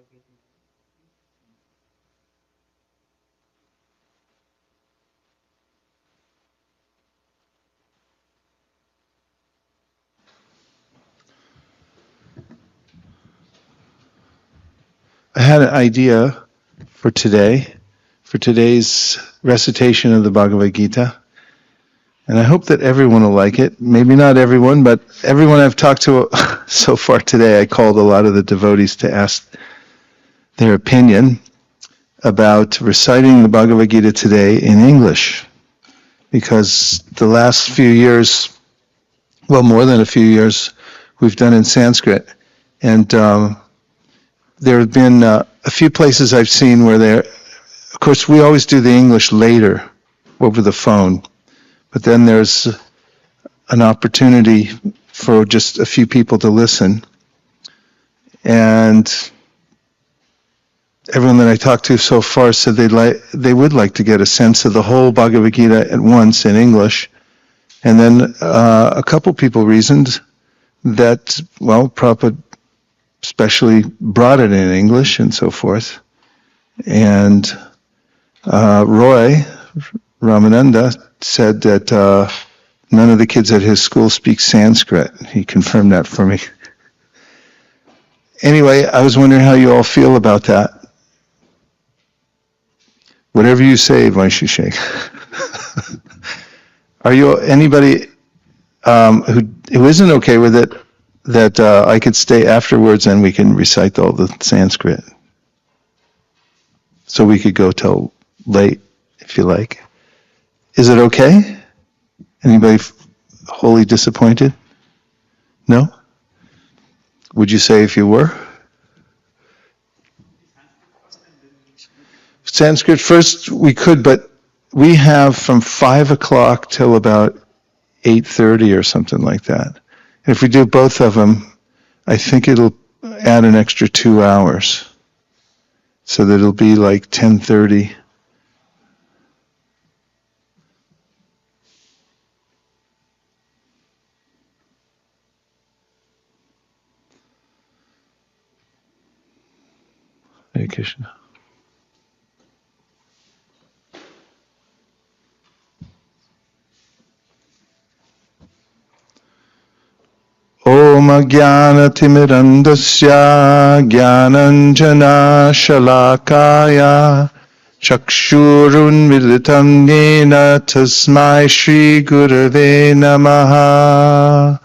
I had an idea for today's recitation of the Bhagavad-gita, and I hope that everyone will like it. Maybe not everyone, but everyone I've talked to so far today, I called a lot of the devotees to ask their opinion about reciting the Bhagavad-gita today in English, because the last few years, well, more than a few years, we've done in Sanskrit, and there have been a few places I've seen where of course we always do the English later over the phone, but then there's an opportunity for just a few people to listen. And everyone that I talked to so far said they would like to get a sense of the whole Bhagavad Gita at once in English. And then a couple people reasoned that, well, Prabhupada especially brought it in English and so forth. And Roy Ramananda said that none of the kids at his school speak Sanskrit. He confirmed that for me. Anyway, I was wondering how you all feel about that. Whatever you say, Vaisheshek. Are you anybody who isn't okay with it, that I could stay afterwards and we can recite all the Sanskrit? So we could go till late, if you like. Is it okay? Anybody wholly disappointed? No? Would you say if you were? Sanskrit first we could, but we have from 5 o'clock till about 8:30 or something like that. And if we do both of them, I think it'll add an extra 2 hours. So that it'll be like 10:30. Hare Krishna. Om Jnanatimidandasya Jnananjana Shalakaya Chakshurun Militam Yena Tasmai Shri Gurave Namaha.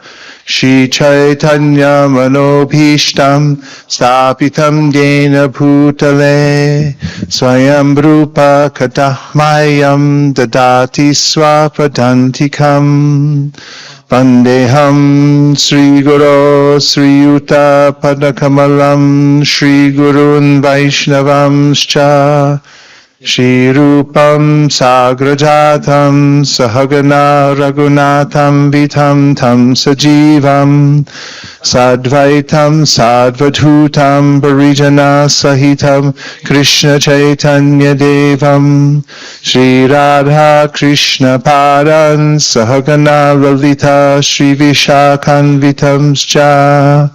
Shri Chaitanya Manobhishtam Stapitam Yena Bhutale Swayam Rupa Katahmayam Dadati Swapadantikam Vandeham Sri Guru Sri Yuta Padakamalam Sri Gurun Vaishnavamscha Shri Rupam Sagrajatam Sahagana Raghunatham Vitam Tam Sajivam Sadvaitam Sadvadhutam Parijana Sahitam Krishna Chaitanya Devam Shri Radha Krishna Padan Sahagana Lalita Shri Vishakhan Vitamscha.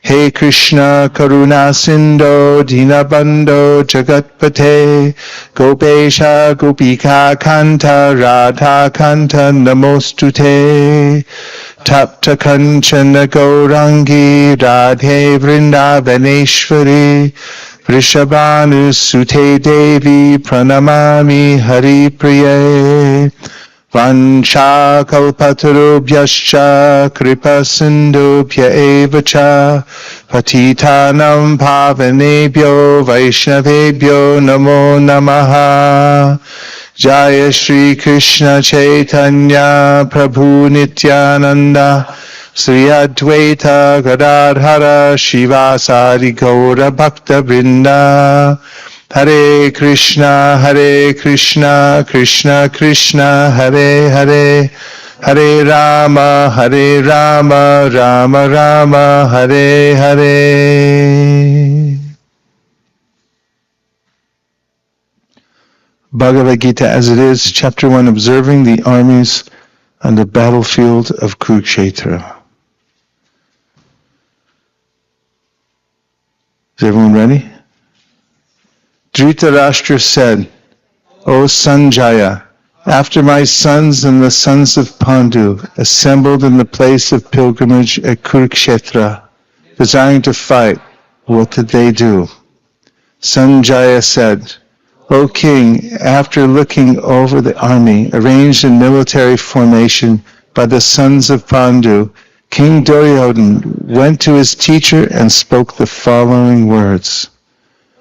Hey Krishna Karuna Sindho Dinabandho Jagatpate Gopesha Gopika Kanta Radha Kanta Namostute Tapta Kanchana Gaurangi Radhe Vrindavaneshwari Vrishabhanu Sute Devi Pranamami Hari Priye Vansha kalpatarubhyascha kripa sindhubhya evacha patitanam pavanebhyo vaishnavebhyo namo namaha. Jaya Shri Krishna Chaitanya Prabhu Nityananda Sri Advaita Gadadhara Shivasari Gaura Bhakta Vrinda. Hare Krishna, Krishna Krishna, Hare Hare, Hare Rama, Rama Rama, Hare Hare. Bhagavad Gita as it is, Chapter 1, Observing the Armies on the Battlefield of Kurukshetra. Is everyone ready? Dhritarashtra said, O Sanjaya, after my sons and the sons of Pandu assembled in the place of pilgrimage at Kurukshetra, desiring to fight, what did they do? Sanjaya said, O king, after looking over the army arranged in military formation by the sons of Pandu, King Duryodhana went to his teacher and spoke the following words.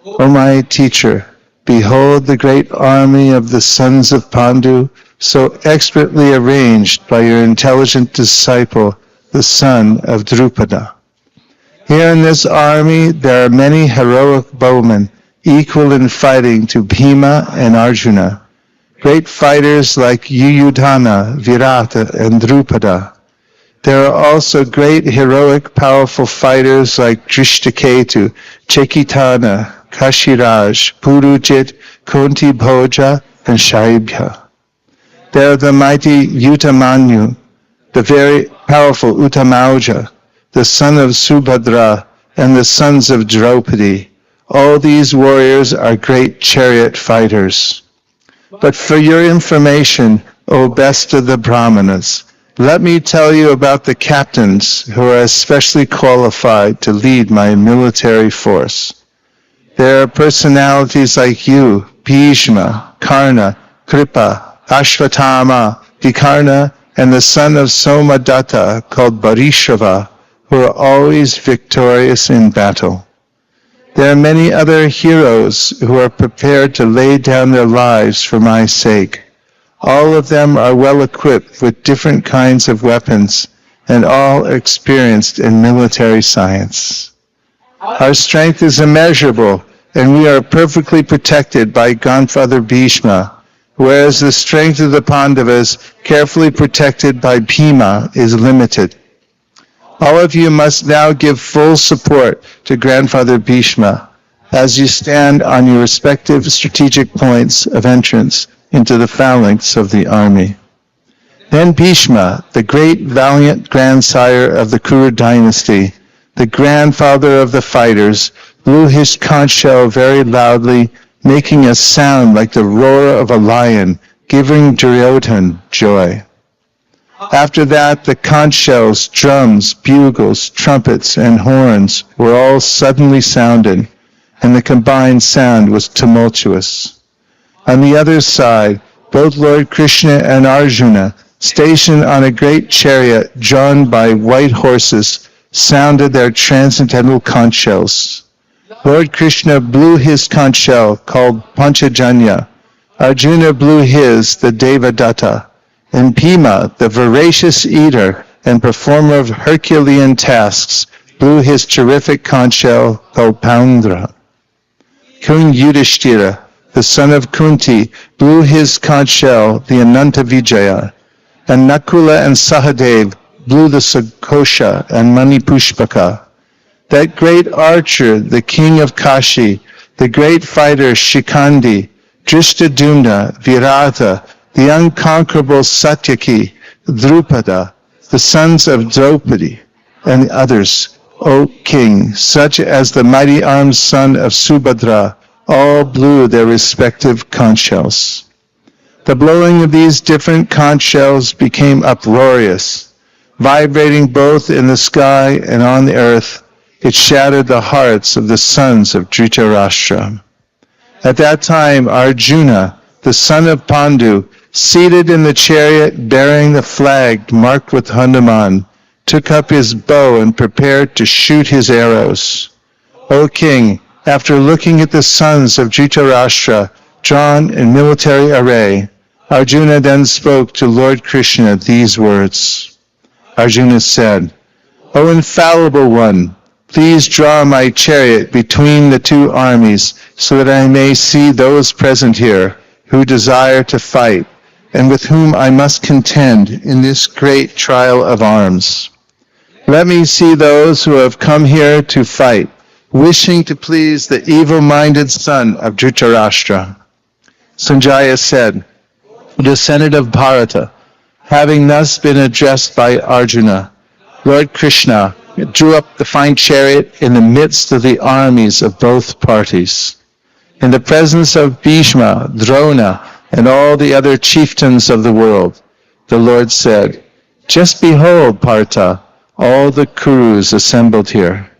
O my teacher, behold the great army of the sons of Pandu, so expertly arranged by your intelligent disciple, the son of Drupada. Here in this army there are many heroic bowmen, equal in fighting to Bhima and Arjuna, great fighters like Yuyudhana, Virata, and Drupada. There are also great heroic powerful fighters like Drishtaketu, Chekitana, Kashiraj, Purujit, Kunti Bhoja, and Shaibhya. There are the mighty Utamanyu, the very powerful Utamauja, the son of Subhadra, and the sons of Draupadi. All these warriors are great chariot fighters. But for your information, O best of the Brahmanas, let me tell you about the captains who are especially qualified to lead my military force. There are personalities like you, Bhishma, Karna, Kripa, Ashvatthama, Vikarna, and the son of Somadatta called Bharishava, who are always victorious in battle. There are many other heroes who are prepared to lay down their lives for my sake. All of them are well equipped with different kinds of weapons, and all are experienced in military science. Our strength is immeasurable, and we are perfectly protected by grandfather Bhishma, whereas the strength of the Pandavas, carefully protected by Bhima, is limited. All of you must now give full support to grandfather Bhishma as you stand on your respective strategic points of entrance into the phalanx of the army. Then Bhishma, the great valiant grandsire of the Kuru dynasty, the grandfather of the fighters, blew his conch shell very loudly, making a sound like the roar of a lion, giving Duryodhana joy. After that, the conch shells, drums, bugles, trumpets, and horns were all suddenly sounded, and the combined sound was tumultuous. On the other side, both Lord Krishna and Arjuna, stationed on a great chariot drawn by white horses, sounded their transcendental conch shells. Lord Krishna blew his conch shell, called Panchajanya. Arjuna blew his, the Devadatta. And Bhima, the voracious eater and performer of Herculean tasks, blew his terrific conch shell, called Paundra. King Yudhishthira, the son of Kunti, blew his conch shell, the Ananta Vijaya, and Nakula and Sahadev blew the Sakosha and Manipushpaka. That great archer, the king of Kashi, the great fighter Shikandi, Drishtadumna, Virata, the unconquerable Satyaki, Drupada, the sons of Draupadi, and the others, O king, such as the mighty armed son of Subhadra, all blew their respective conch shells. The blowing of these different conch shells became uproarious. Vibrating both in the sky and on the earth, it shattered the hearts of the sons of Dhritarashtra. At that time, Arjuna, the son of Pandu, seated in the chariot bearing the flag marked with Hanuman, took up his bow and prepared to shoot his arrows. O king, after looking at the sons of Dhritarashtra drawn in military array, Arjuna then spoke to Lord Krishna these words. Arjuna said, O infallible one, please draw my chariot between the two armies so that I may see those present here who desire to fight and with whom I must contend in this great trial of arms. Let me see those who have come here to fight, wishing to please the evil-minded son of Dhritarashtra. Sanjaya said, descendant of Bharata, having thus been addressed by Arjuna, Lord Krishna, drew up the fine chariot in the midst of the armies of both parties. In the presence of Bhishma, Drona, and all the other chieftains of the world, the Lord said, "Just behold, Partha, all the Kurus assembled here."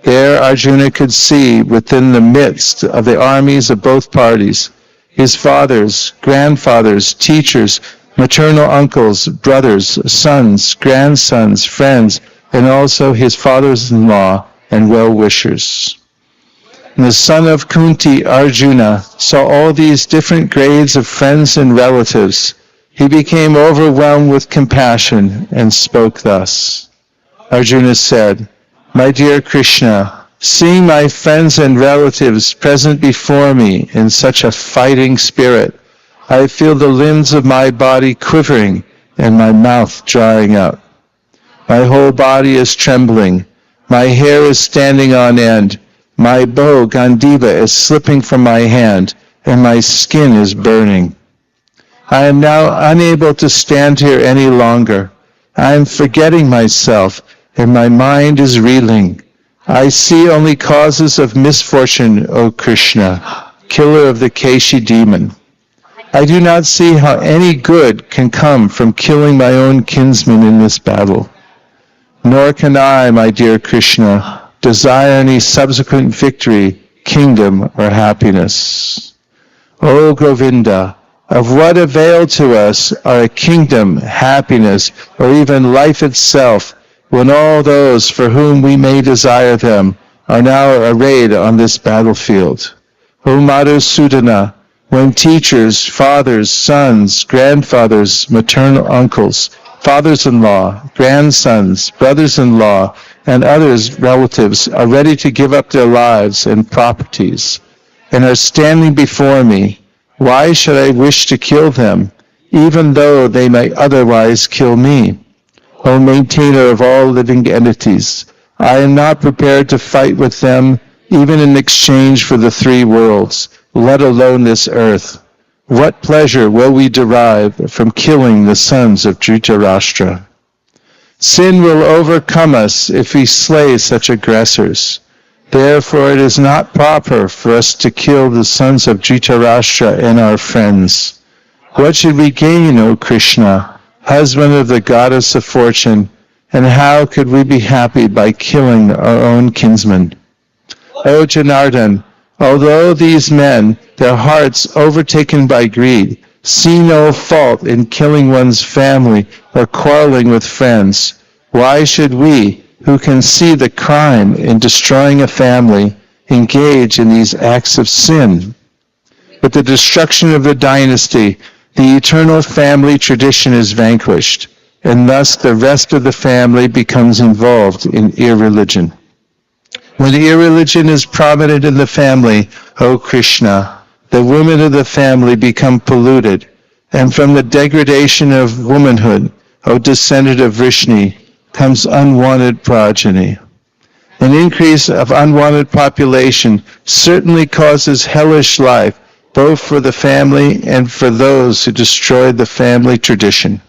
There Arjuna could see within the midst of the armies of both parties his fathers, grandfathers, teachers, maternal uncles, brothers, sons, grandsons, friends, and also his fathers-in-law and well-wishers. And the son of Kunti, Arjuna, saw all these different grades of friends and relatives. He became overwhelmed with compassion and spoke thus. Arjuna said, "My dear Krishna, seeing my friends and relatives present before me in such a fighting spirit, I feel the limbs of my body quivering and my mouth drying up. My whole body is trembling. My hair is standing on end. My bow, Gandiva, is slipping from my hand, and my skin is burning. I am now unable to stand here any longer. I am forgetting myself, and my mind is reeling. I see only causes of misfortune, O Krishna, killer of the Keshi demon. I do not see how any good can come from killing my own kinsmen in this battle. Nor can I, my dear Krishna, desire any subsequent victory, kingdom, or happiness. O Govinda, of what avail to us are a kingdom, happiness, or even life itself, when all those for whom we may desire them are now arrayed on this battlefield? O Madhusudana, when teachers, fathers, sons, grandfathers, maternal uncles, fathers-in-law, grandsons, brothers-in-law, and others, relatives, are ready to give up their lives and properties, and are standing before me, why should I wish to kill them, even though they may otherwise kill me? O maintainer of all living entities, I am not prepared to fight with them, even in exchange for the three worlds, let alone this earth. What pleasure will we derive from killing the sons of Dhritarashtra? Sin will overcome us if we slay such aggressors. Therefore it is not proper for us to kill the sons of Dhritarashtra and our friends. What should we gain, O Krishna, husband of the goddess of fortune, and how could we be happy by killing our own kinsmen? O Janardhan, although these men, their hearts overtaken by greed, see no fault in killing one's family or quarreling with friends, why should we, who can see the crime in destroying a family, engage in these acts of sin? With the destruction of the dynasty, the eternal family tradition is vanquished, and thus the rest of the family becomes involved in irreligion. When irreligion is prominent in the family, O Krishna, the women of the family become polluted, and from the degradation of womanhood, O descendant of Vrishni, comes unwanted progeny. An increase of unwanted population certainly causes hellish life, both for the family and for those who destroyed the family tradition.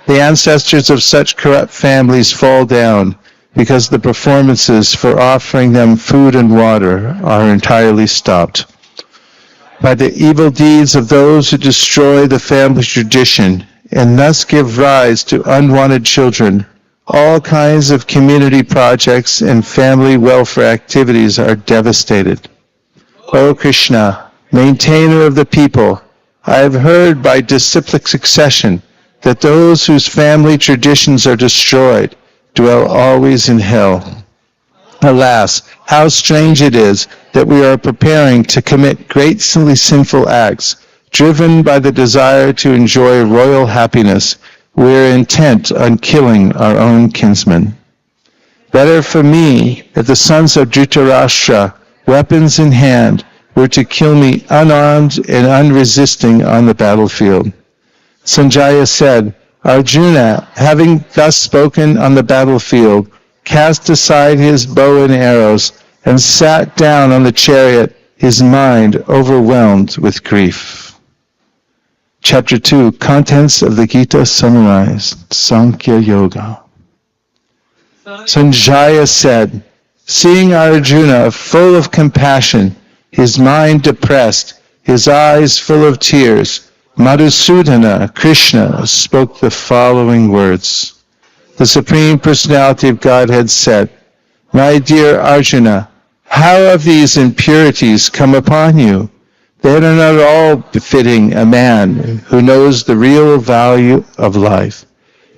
The ancestors of such corrupt families fall down, because the performances for offering them food and water are entirely stopped. By the evil deeds of those who destroy the family tradition and thus give rise to unwanted children, all kinds of community projects and family welfare activities are devastated. O Krishna, maintainer of the people, I have heard by disciplic succession that those whose family traditions are destroyed dwell always in hell. Alas, how strange it is that we are preparing to commit greatly sinful acts, driven by the desire to enjoy royal happiness. We are intent on killing our own kinsmen. Better for me that the sons of Dhritarashtra, weapons in hand, were to kill me unarmed and unresisting on the battlefield. Sanjaya said, Arjuna, having thus spoken on the battlefield, cast aside his bow and arrows and sat down on the chariot, his mind overwhelmed with grief. Chapter 2, Contents of the Gita Summarized, Sankhya Yoga. Sanjaya said, seeing Arjuna full of compassion, his mind depressed, his eyes full of tears, Madhusudana, Krishna, spoke the following words. The Supreme Personality of Godhead said, my dear Arjuna, how have these impurities come upon you? They are not all befitting a man who knows the real value of life.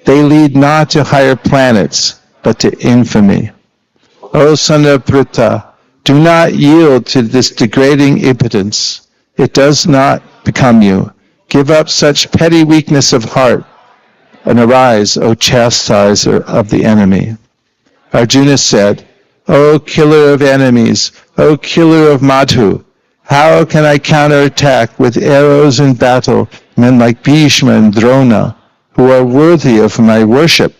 They lead not to higher planets, but to infamy. O son of Pritha, do not yield to this degrading impotence. It does not become you. Give up such petty weakness of heart, and arise, O chastiser of the enemy. Arjuna said, O killer of enemies, O killer of Madhu, how can I counterattack with arrows in battle men like Bhishma and Drona, who are worthy of my worship?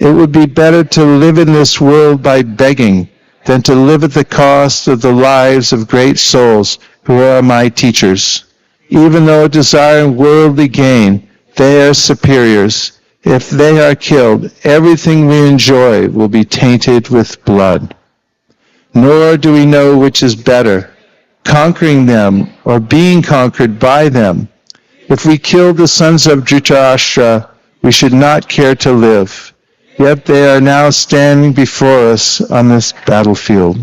It would be better to live in this world by begging than to live at the cost of the lives of great souls who are my teachers. Even though desiring worldly gain, they are superiors. If they are killed, everything we enjoy will be tainted with blood. Nor do we know which is better, conquering them or being conquered by them. If we kill the sons of Dhritarashtra, we should not care to live. Yet they are now standing before us on this battlefield.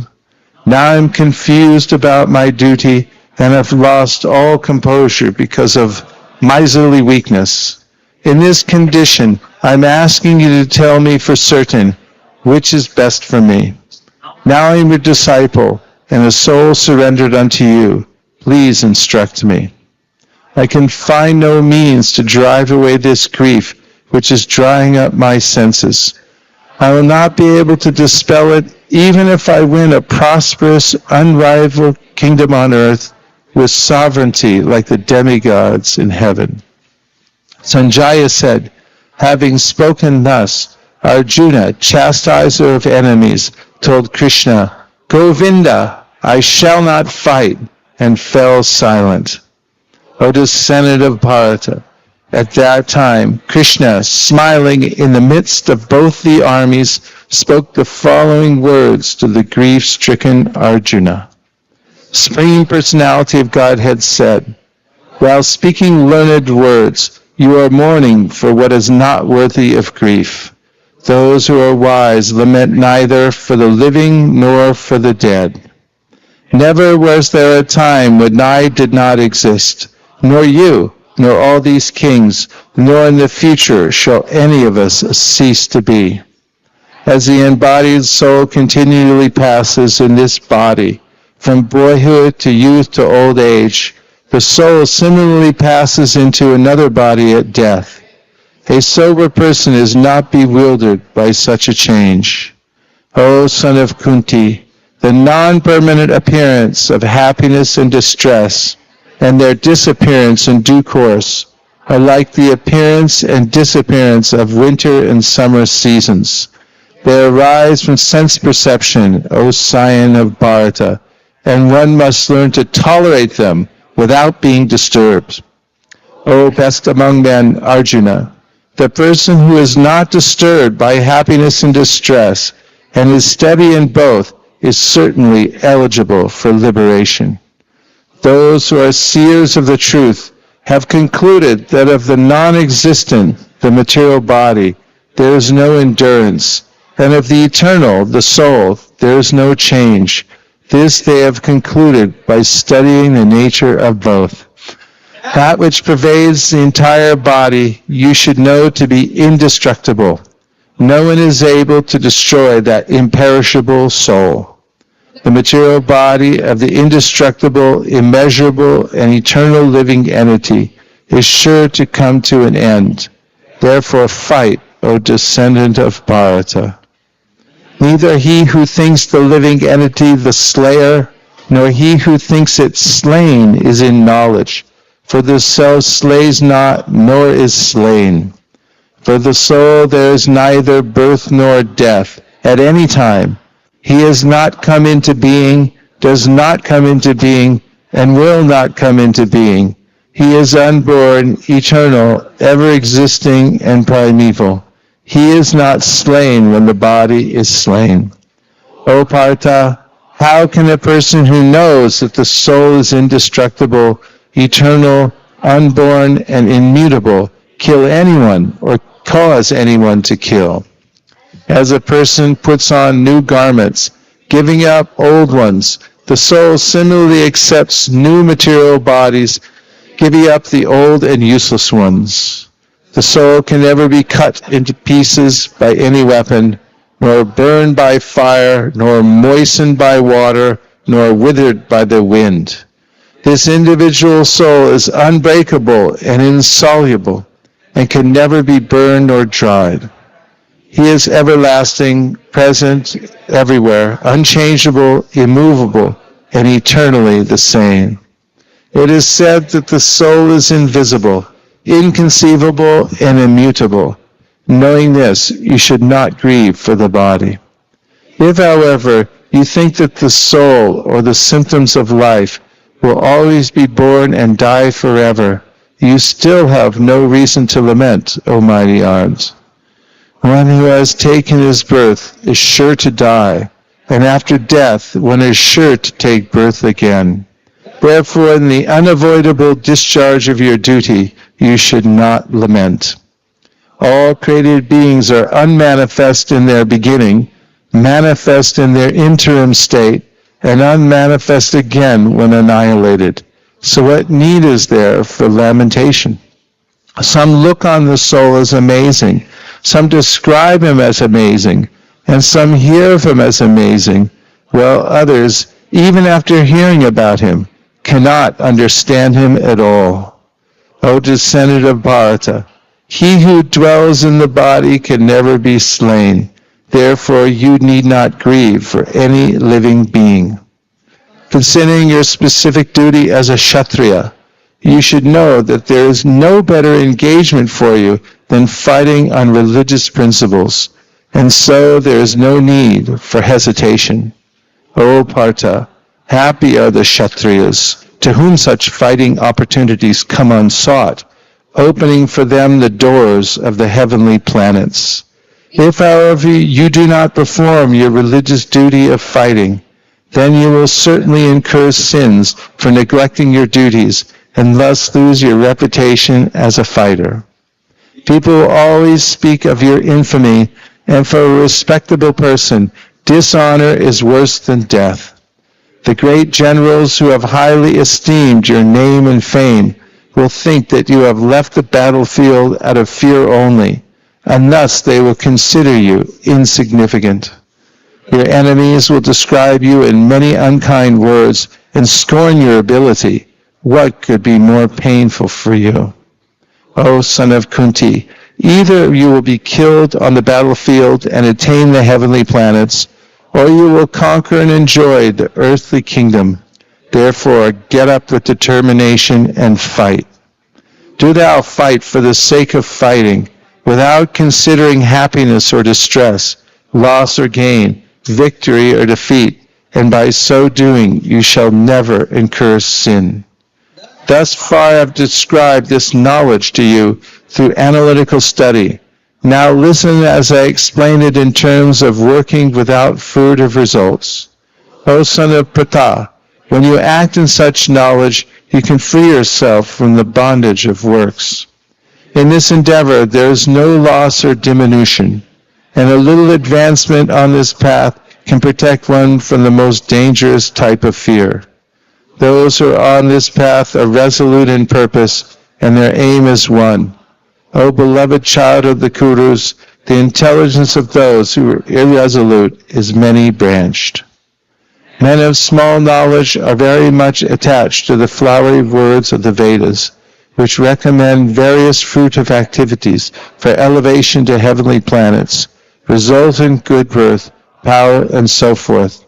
Now I am confused about my duty and have lost all composure because of miserly weakness. In this condition, I am asking you to tell me for certain which is best for me. Now I am your disciple and a soul surrendered unto you. Please instruct me. I can find no means to drive away this grief which is drying up my senses. I will not be able to dispel it even if I win a prosperous, unrivaled kingdom on earth with sovereignty like the demigods in heaven. Sanjaya said, having spoken thus, Arjuna, chastiser of enemies, told Krishna, Govinda, I shall not fight, and fell silent. O descendant of Bharata, at that time, Krishna, smiling in the midst of both the armies, spoke the following words to the grief-stricken Arjuna. Supreme Personality of Godhead said, while speaking learned words, you are mourning for what is not worthy of grief. Those who are wise lament neither for the living nor for the dead. Never was there a time when I did not exist, nor you, nor all these kings, nor in the future shall any of us cease to be. As the embodied soul continually passes in this body, from boyhood to youth to old age, the soul similarly passes into another body at death. A sober person is not bewildered by such a change. O son of Kunti, the non-permanent appearance of happiness and distress, and their disappearance in due course, are like the appearance and disappearance of winter and summer seasons. They arise from sense perception, O scion of Bharata, and one must learn to tolerate them without being disturbed. O best among men, Arjuna, the person who is not disturbed by happiness and distress, and is steady in both, is certainly eligible for liberation. Those who are seers of the truth have concluded that of the non-existent, the material body, there is no endurance, and of the eternal, the soul, there is no change. This they have concluded by studying the nature of both. That which pervades the entire body you should know to be indestructible. No one is able to destroy that imperishable soul. The material body of the indestructible, immeasurable, and eternal living entity is sure to come to an end. Therefore fight, O descendant of Bharata. Neither he who thinks the living entity the slayer, nor he who thinks it slain is in knowledge. For the self slays not, nor is slain. For the soul there is neither birth nor death at any time. He has not come into being, does not come into being, and will not come into being. He is unborn, eternal, ever existing, and primeval. He is not slain when the body is slain. O Partha, how can a person who knows that the soul is indestructible, eternal, unborn, and immutable kill anyone or cause anyone to kill? As a person puts on new garments, giving up old ones, the soul similarly accepts new material bodies, giving up the old and useless ones. The soul can never be cut into pieces by any weapon, nor burned by fire, nor moistened by water, nor withered by the wind. This individual soul is unbreakable and insoluble, and can never be burned or dried. He is everlasting, present everywhere, unchangeable, immovable, and eternally the same. It is said that the soul is invisible, inconceivable, and immutable. Knowing this, you should not grieve for the body. If, however, you think that the soul or the symptoms of life will always be born and die forever, you still have no reason to lament, O mighty arms. One who has taken his birth is sure to die, and after death one is sure to take birth again. Therefore, in the unavoidable discharge of your duty, you should not lament. All created beings are unmanifest in their beginning, manifest in their interim state, and unmanifest again when annihilated. So what need is there for lamentation? Some look on the soul as amazing, some describe him as amazing, and some hear of him as amazing, while others, even after hearing about him, cannot understand him at all. O descendant of Bharata, he who dwells in the body can never be slain. Therefore you need not grieve for any living being. Considering your specific duty as a Kshatriya, you should know that there is no better engagement for you than fighting on religious principles, and so there is no need for hesitation. O Partha, happy are the Kshatriyas, to whom such fighting opportunities come unsought, opening for them the doors of the heavenly planets. If, however, you do not perform your religious duty of fighting, then you will certainly incur sins for neglecting your duties and thus lose your reputation as a fighter. People will always speak of your infamy, and for a respectable person, dishonor is worse than death. The great generals who have highly esteemed your name and fame will think that you have left the battlefield out of fear only, and thus they will consider you insignificant. Your enemies will describe you in many unkind words and scorn your ability. What could be more painful for you? O son of Kunti, either you will be killed on the battlefield and attain the heavenly planets, or you will conquer and enjoy the earthly kingdom. Therefore, get up with determination and fight. Do thou fight for the sake of fighting, without considering happiness or distress, loss or gain, victory or defeat, and by so doing you shall never incur sin. Thus far I have described this knowledge to you through analytical study. Now listen as I explain it in terms of working without furtive results. O son of Pratha, when you act in such knowledge, you can free yourself from the bondage of works. In this endeavor there is no loss or diminution, and a little advancement on this path can protect one from the most dangerous type of fear. Those who are on this path are resolute in purpose, and their aim is one. O beloved child of the Kurus, the intelligence of those who are irresolute is many-branched. Men of small knowledge are very much attached to the flowery words of the Vedas, which recommend various fruitive activities for elevation to heavenly planets, resultant good birth, power, and so forth.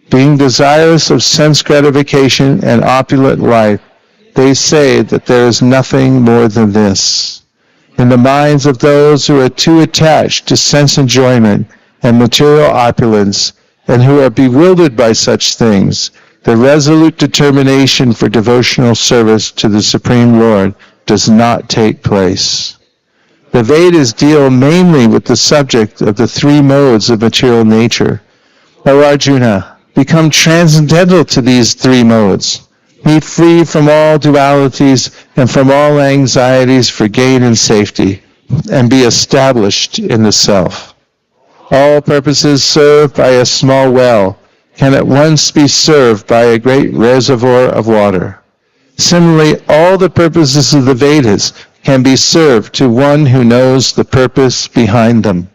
Being desirous of sense gratification and opulent life, they say that there is nothing more than this. In the minds of those who are too attached to sense enjoyment and material opulence, and who are bewildered by such things, the resolute determination for devotional service to the Supreme Lord does not take place. The Vedas deal mainly with the subject of the three modes of material nature. O Arjuna, become transcendental to these three modes. Be free from all dualities and from all anxieties for gain and safety, and be established in the self. All purposes served by a small well can at once be served by a great reservoir of water. Similarly, all the purposes of the Vedas can be served to one who knows the purpose behind them.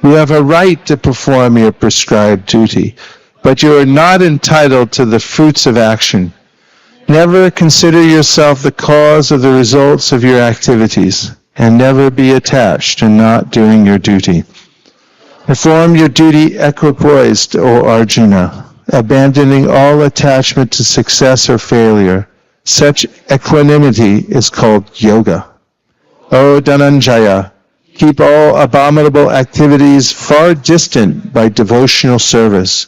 You have a right to perform your prescribed duty, but you are not entitled to the fruits of action. Never consider yourself the cause of the results of your activities, and never be attached to not doing your duty. Perform your duty equipoised, O Arjuna, abandoning all attachment to success or failure. Such equanimity is called yoga. O Dhananjaya, keep all abominable activities far distant by devotional service,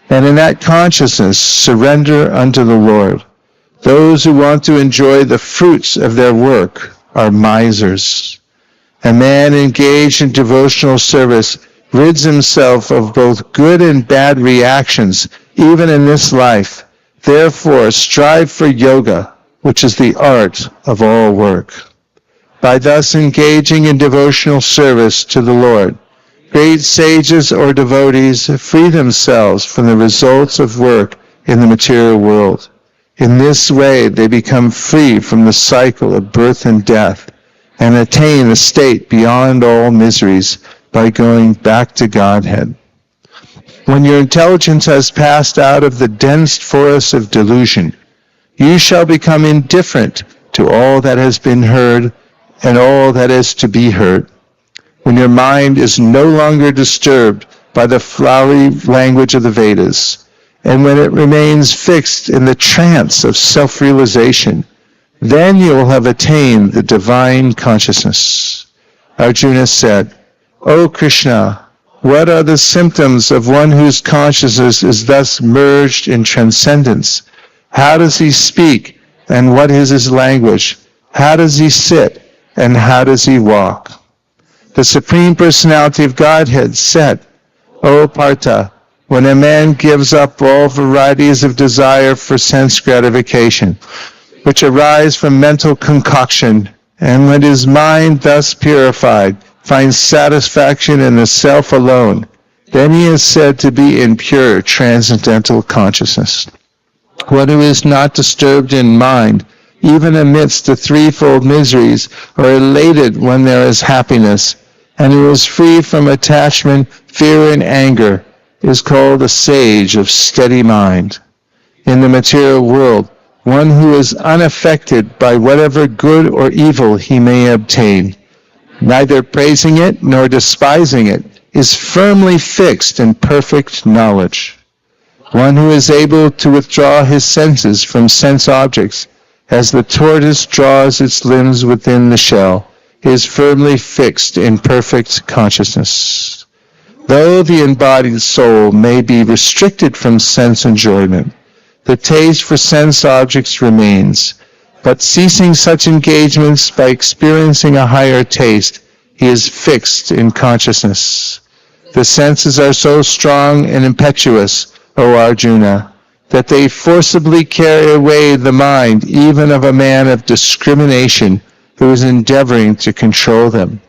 and in that consciousness surrender unto the Lord. Those who want to enjoy the fruits of their work are misers. A man engaged in devotional service rids himself of both good and bad reactions, even in this life. Therefore, strive for yoga, which is the art of all work. By thus engaging in devotional service to the Lord, great sages or devotees free themselves from the results of work in the material world. In this way, they become free from the cycle of birth and death, and attain a state beyond all miseries by going back to Godhead. When your intelligence has passed out of the dense forest of delusion, you shall become indifferent to all that has been heard and all that is to be heard. When your mind is no longer disturbed by the flowery language of the Vedas, and when it remains fixed in the trance of self-realization, then you will have attained the divine consciousness. Arjuna said, O Krishna, what are the symptoms of one whose consciousness is thus merged in transcendence? How does he speak, and what is his language? How does he sit, and how does he walk? The Supreme Personality of Godhead said, O Partha, when a man gives up all varieties of desire for sense gratification, which arise from mental concoction, and when his mind thus purified finds satisfaction in the self alone, then he is said to be in pure transcendental consciousness. One who is not disturbed in mind, even amidst the threefold miseries, or elated when there is happiness, and who is free from attachment, fear, and anger, is called a sage of steady mind. In the material world, one who is unaffected by whatever good or evil he may obtain, neither praising it nor despising it, is firmly fixed in perfect knowledge. One who is able to withdraw his senses from sense objects, as the tortoise draws its limbs within the shell, is firmly fixed in perfect consciousness. Though the embodied soul may be restricted from sense enjoyment, the taste for sense objects remains, but ceasing such engagements by experiencing a higher taste, he is fixed in consciousness. The senses are so strong and impetuous, O Arjuna, that they forcibly carry away the mind even of a man of discrimination who is endeavoring to control them.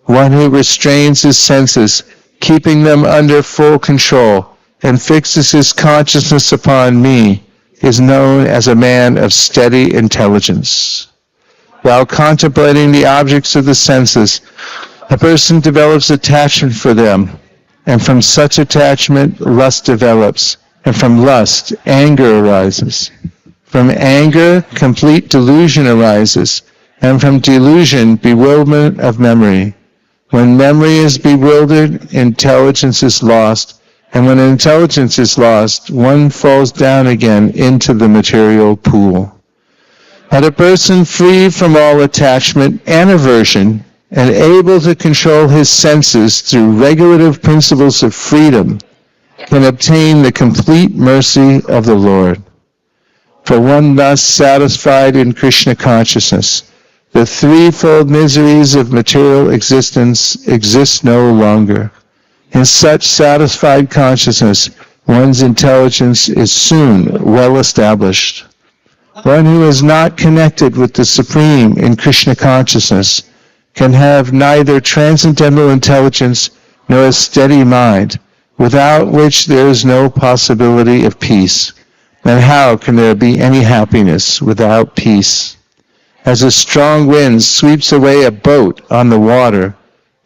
One who restrains his senses, keeping them under full control, and fixes his consciousness upon me, is known as a man of steady intelligence. While contemplating the objects of the senses, a person develops attachment for them, and from such attachment lust develops, and from lust anger arises. From anger complete delusion arises, and from delusion bewilderment of memory. When memory is bewildered, intelligence is lost, and when intelligence is lost, one falls down again into the material pool. But a person free from all attachment and aversion, and able to control his senses through regulative principles of freedom, can obtain the complete mercy of the Lord. For one thus satisfied in Krishna consciousness, The threefold miseries of material existence exist no longer. In such satisfied consciousness, one's intelligence is soon well established. One who is not connected with the Supreme in Krishna consciousness can have neither transcendental intelligence nor a steady mind, without which there is no possibility of peace. And how can there be any happiness without peace? As a strong wind sweeps away a boat on the water,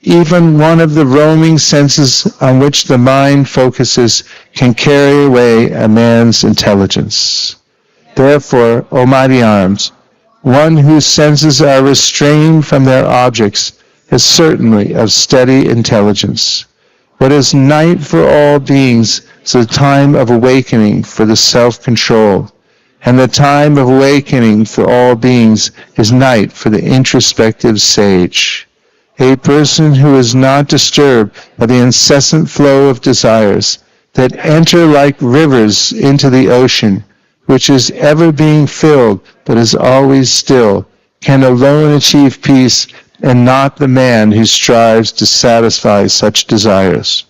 even one of the roaming senses on which the mind focuses can carry away a man's intelligence. Therefore, O mighty arms, one whose senses are restrained from their objects is certainly of steady intelligence. What is night for all beings is the time of awakening for the self-control, and the time of awakening for all beings is night for the introspective sage. A person who is not disturbed by the incessant flow of desires that enter like rivers into the ocean, which is ever being filled but is always still, can alone achieve peace, and not the man who strives to satisfy such desires.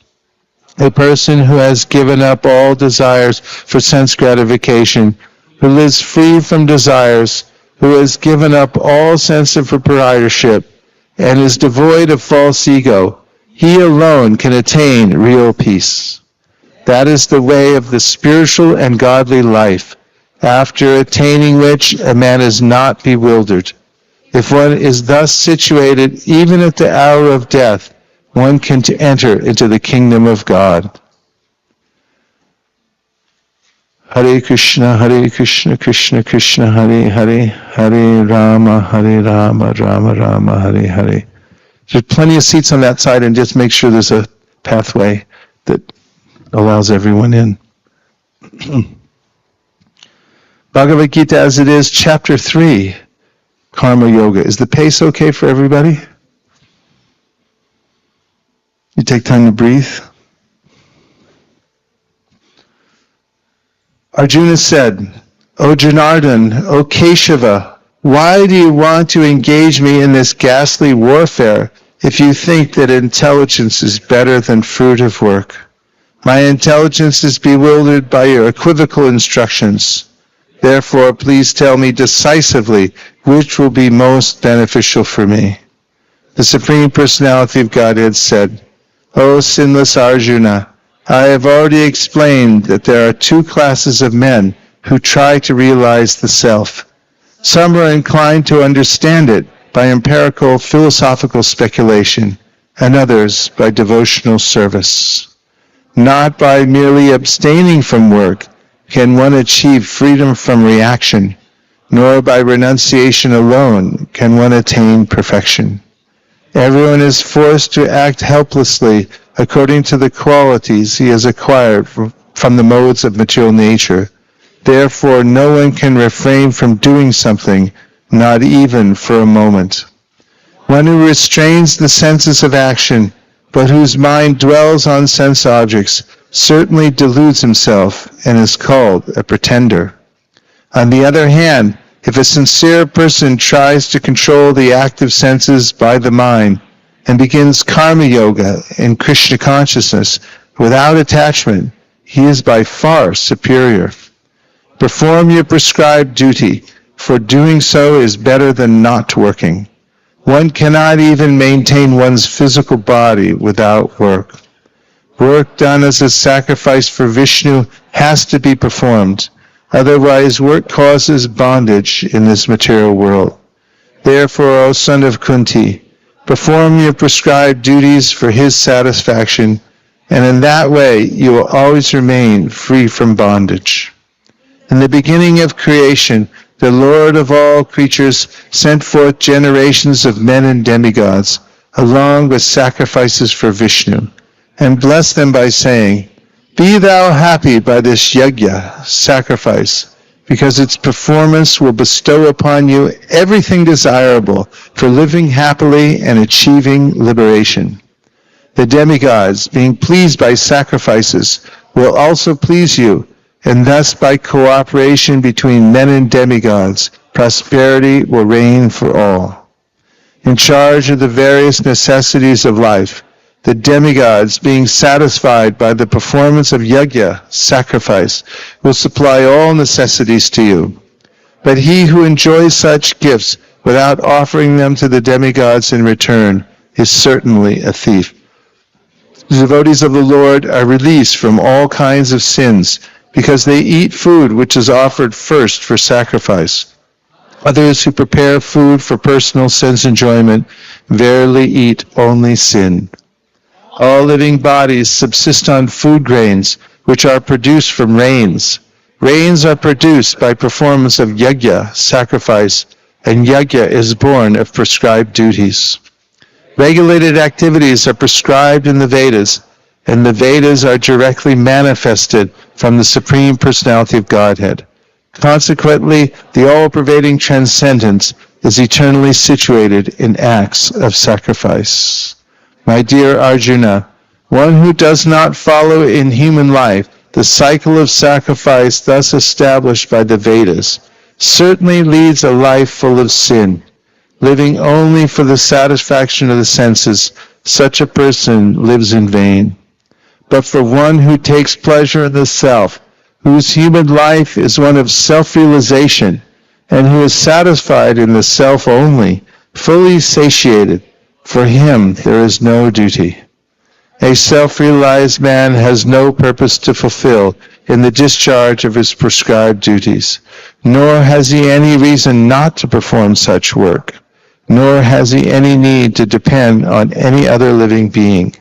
A person who has given up all desires for sense gratification, who lives free from desires, who has given up all sense of proprietorship, and is devoid of false ego, he alone can attain real peace. That is the way of the spiritual and godly life, after attaining which a man is not bewildered. If one is thus situated, even at the hour of death, one can enter into the kingdom of God. Hare Krishna, Krishna Krishna, Hare Hare, Hare Rama, Rama Rama, Hare Hare. There's plenty of seats on that side, and just make sure there's a pathway that allows everyone in. Bhagavad Gita as it is, Chapter 3, Karma Yoga. Is the pace okay for everybody? You take time to breathe. Arjuna said, O Janardhan, O Keshava, why do you want to engage me in this ghastly warfare if you think that intelligence is better than fruit of work? My intelligence is bewildered by your equivocal instructions. Therefore, please tell me decisively which will be most beneficial for me. The Supreme Personality of Godhead said, O sinless Arjuna, I have already explained that there are two classes of men who try to realize the self. Some are inclined to understand it by empirical philosophical speculation, and others by devotional service. Not by merely abstaining from work can one achieve freedom from reaction, nor by renunciation alone can one attain perfection. Everyone is forced to act helplessly according to the qualities he has acquired from the modes of material nature. Therefore, no one can refrain from doing something, not even for a moment. One who restrains the senses of action, but whose mind dwells on sense objects, certainly deludes himself and is called a pretender. On the other hand, if a sincere person tries to control the active senses by the mind and begins karma yoga in Krishna consciousness without attachment, he is by far superior. Perform your prescribed duty, for doing so is better than not working. One cannot even maintain one's physical body without work. Work done as a sacrifice for Vishnu has to be performed. Otherwise, work causes bondage in this material world. Therefore, O son of Kunti, perform your prescribed duties for his satisfaction, and in that way you will always remain free from bondage. In the beginning of creation, the Lord of all creatures sent forth generations of men and demigods, along with sacrifices for Vishnu, and blessed them by saying, Be thou happy by this yajna, sacrifice, because its performance will bestow upon you everything desirable for living happily and achieving liberation. The demigods, being pleased by sacrifices, will also please you, and thus by cooperation between men and demigods, prosperity will reign for all. in charge of the various necessities of life, the demigods, being satisfied by the performance of yajna, sacrifice, will supply all necessities to you. But he who enjoys such gifts without offering them to the demigods in return is certainly a thief. The devotees of the Lord are released from all kinds of sins because they eat food which is offered first for sacrifice. Others who prepare food for personal sense enjoyment verily eat only sin. All living bodies subsist on food grains which are produced from rains. Rains are produced by performance of yajna, sacrifice, and yajna is born of prescribed duties. Regulated activities are prescribed in the Vedas, and the Vedas are directly manifested from the Supreme Personality of Godhead. Consequently, the all-pervading transcendence is eternally situated in acts of sacrifice. My dear Arjuna, one who does not follow in human life the cycle of sacrifice thus established by the Vedas certainly leads a life full of sin. Living only for the satisfaction of the senses, such a person lives in vain. But for one who takes pleasure in the self, whose human life is one of self-realization, and who is satisfied in the self only, fully satiated, for him there is no duty. A self-realized man has no purpose to fulfill in the discharge of his prescribed duties, nor has he any reason not to perform such work, nor has he any need to depend on any other living being.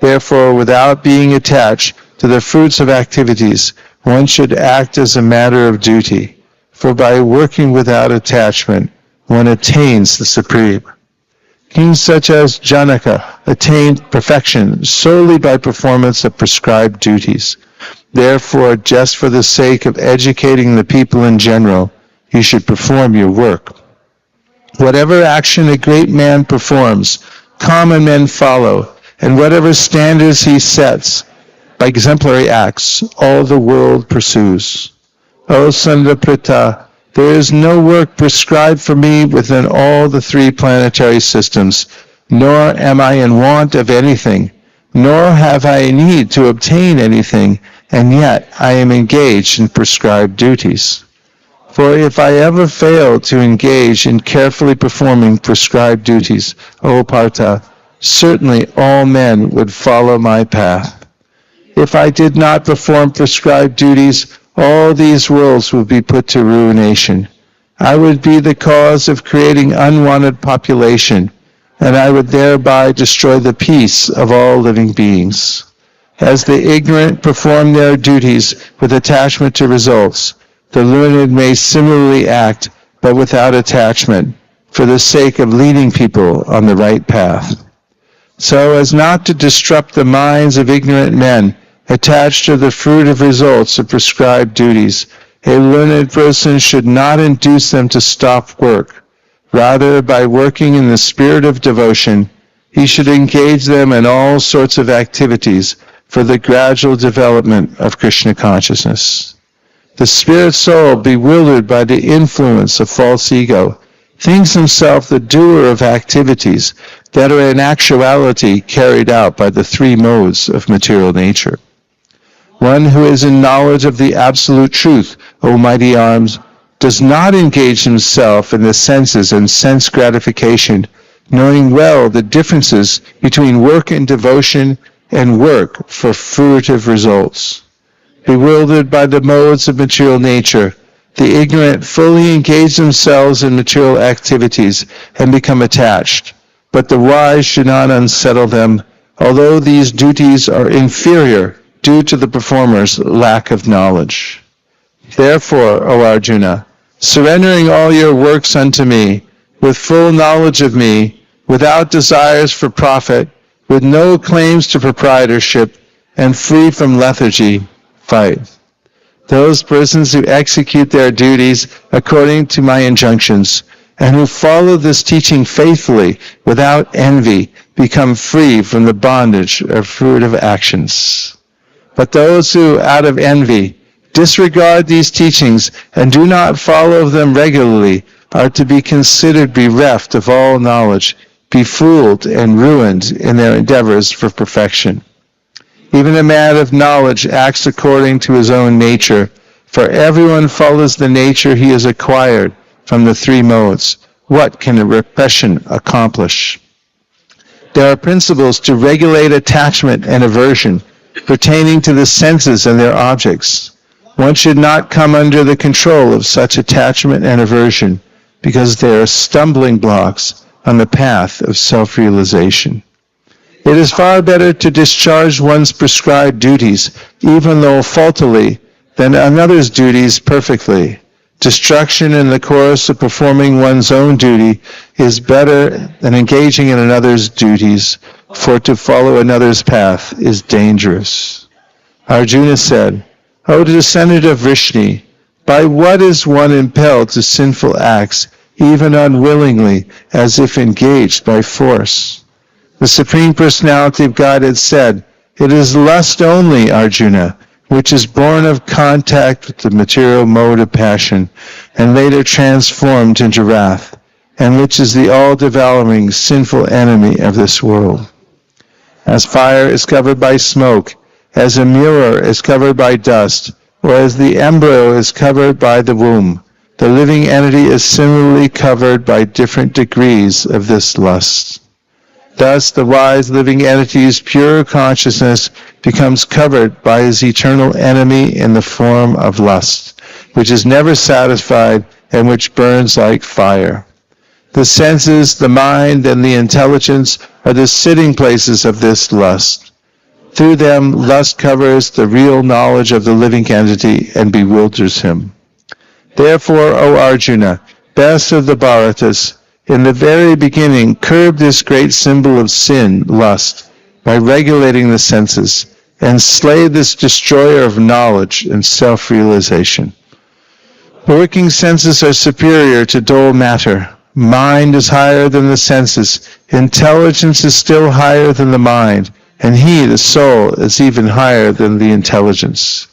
Therefore, without being attached to the fruits of activities, one should act as a matter of duty, for by working without attachment, one attains the Supreme. Kings such as Janaka attained perfection solely by performance of prescribed duties. Therefore, just for the sake of educating the people in general, you should perform your work. Whatever action a great man performs, common men follow, and whatever standards he sets, by exemplary acts, all the world pursues. O Sandaprita, there is no work prescribed for me within all the three planetary systems, nor am I in want of anything, nor have I need to obtain anything, and yet I am engaged in prescribed duties. For if I ever fail to engage in carefully performing prescribed duties, O Partha, certainly all men would follow my path. If I did not perform prescribed duties, all these worlds would be put to ruination. I would be the cause of creating unwanted population, and I would thereby destroy the peace of all living beings. As the ignorant perform their duties with attachment to results, the learned may similarly act, but without attachment, for the sake of leading people on the right path. So as not to disrupt the minds of ignorant men attached to the fruit of results of prescribed duties, a learned person should not induce them to stop work. Rather, by working in the spirit of devotion, he should engage them in all sorts of activities for the gradual development of Krishna consciousness. The spirit soul, bewildered by the influence of false ego, thinks himself the doer of activities that are in actuality carried out by the three modes of material nature. One who is in knowledge of the absolute truth, O mighty arms, does not engage himself in the senses and sense gratification, knowing well the differences between work in devotion and work for fruitive results. Bewildered by the modes of material nature, the ignorant fully engage themselves in material activities and become attached, but the wise should not unsettle them, although these duties are inferior due to the performer's lack of knowledge. Therefore, O Arjuna, surrendering all your works unto me, with full knowledge of me, without desires for profit, with no claims to proprietorship, and free from lethargy, fight. Those persons who execute their duties according to my injunctions, and who follow this teaching faithfully without envy, become free from the bondage of fruitive actions. But those who, out of envy, disregard these teachings and do not follow them regularly, are to be considered bereft of all knowledge, befooled and ruined in their endeavors for perfection. Even a man of knowledge acts according to his own nature, for everyone follows the nature he has acquired from the three modes. What can a repression accomplish? There are principles to regulate attachment and aversion pertaining to the senses and their objects. One should not come under the control of such attachment and aversion because they are stumbling blocks on the path of self-realization. It is far better to discharge one's prescribed duties, even though faultily, than another's duties perfectly. Destruction in the course of performing one's own duty is better than engaging in another's duties, for to follow another's path is dangerous. Arjuna said, O descendant of Vrishni, by what is one impelled to sinful acts, even unwillingly, as if engaged by force? The Supreme Personality of Godhead said, It is lust only, Arjuna, which is born of contact with the material mode of passion, and later transformed into wrath, and which is the all-devouring sinful enemy of this world. As fire is covered by smoke, as a mirror is covered by dust, or as the embryo is covered by the womb, the living entity is similarly covered by different degrees of this lust. Thus, the wise living entity's pure consciousness becomes covered by his eternal enemy in the form of lust, which is never satisfied and which burns like fire. The senses, the mind, and the intelligence are the sitting places of this lust. Through them, lust covers the real knowledge of the living entity and bewilders him. Therefore, O Arjuna, best of the Bharatas, in the very beginning, curb this great symbol of sin, lust, by regulating the senses, and slay this destroyer of knowledge and self-realization. Working senses are superior to dull matter. Mind is higher than the senses. Intelligence is still higher than the mind, and he, the soul, is even higher than the intelligence.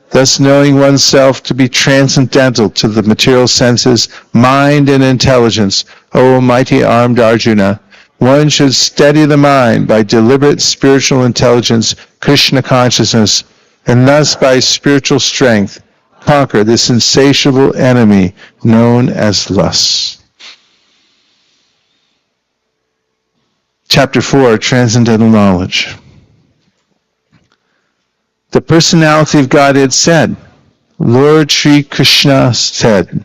Thus, knowing oneself to be transcendental to the material senses, mind, and intelligence, O mighty armed Arjuna, one should steady the mind by deliberate spiritual intelligence, Krishna consciousness, and thus by spiritual strength conquer this insatiable enemy known as lust. Chapter 4, Transcendental Knowledge. The Personality of Godhead said, Lord Sri Krishna said,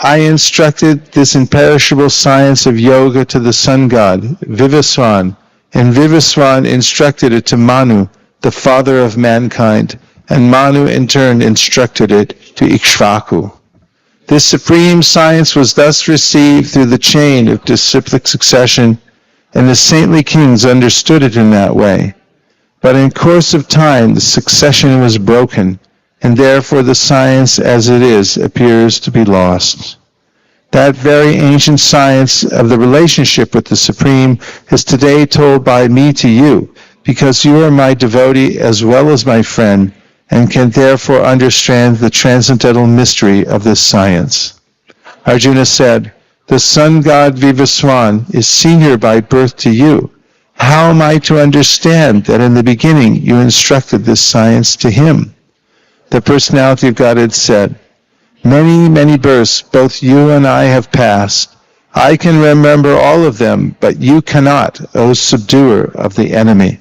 I instructed this imperishable science of yoga to the sun god, Vivaswan, and Vivaswan instructed it to Manu, the father of mankind, and Manu in turn instructed it to Ikshvaku. This supreme science was thus received through the chain of disciplic succession, and the saintly kings understood it in that way. But in course of time, the succession was broken, and therefore the science as it is appears to be lost. That very ancient science of the relationship with the Supreme is today told by me to you, because you are my devotee as well as my friend, and can therefore understand the transcendental mystery of this science. Arjuna said, the sun god Vivaswan is senior by birth to you. How am I to understand that in the beginning you instructed this science to him? The Personality of Godhead said, Many, many births both you and I have passed. I can remember all of them, but you cannot, O subduer of the enemy.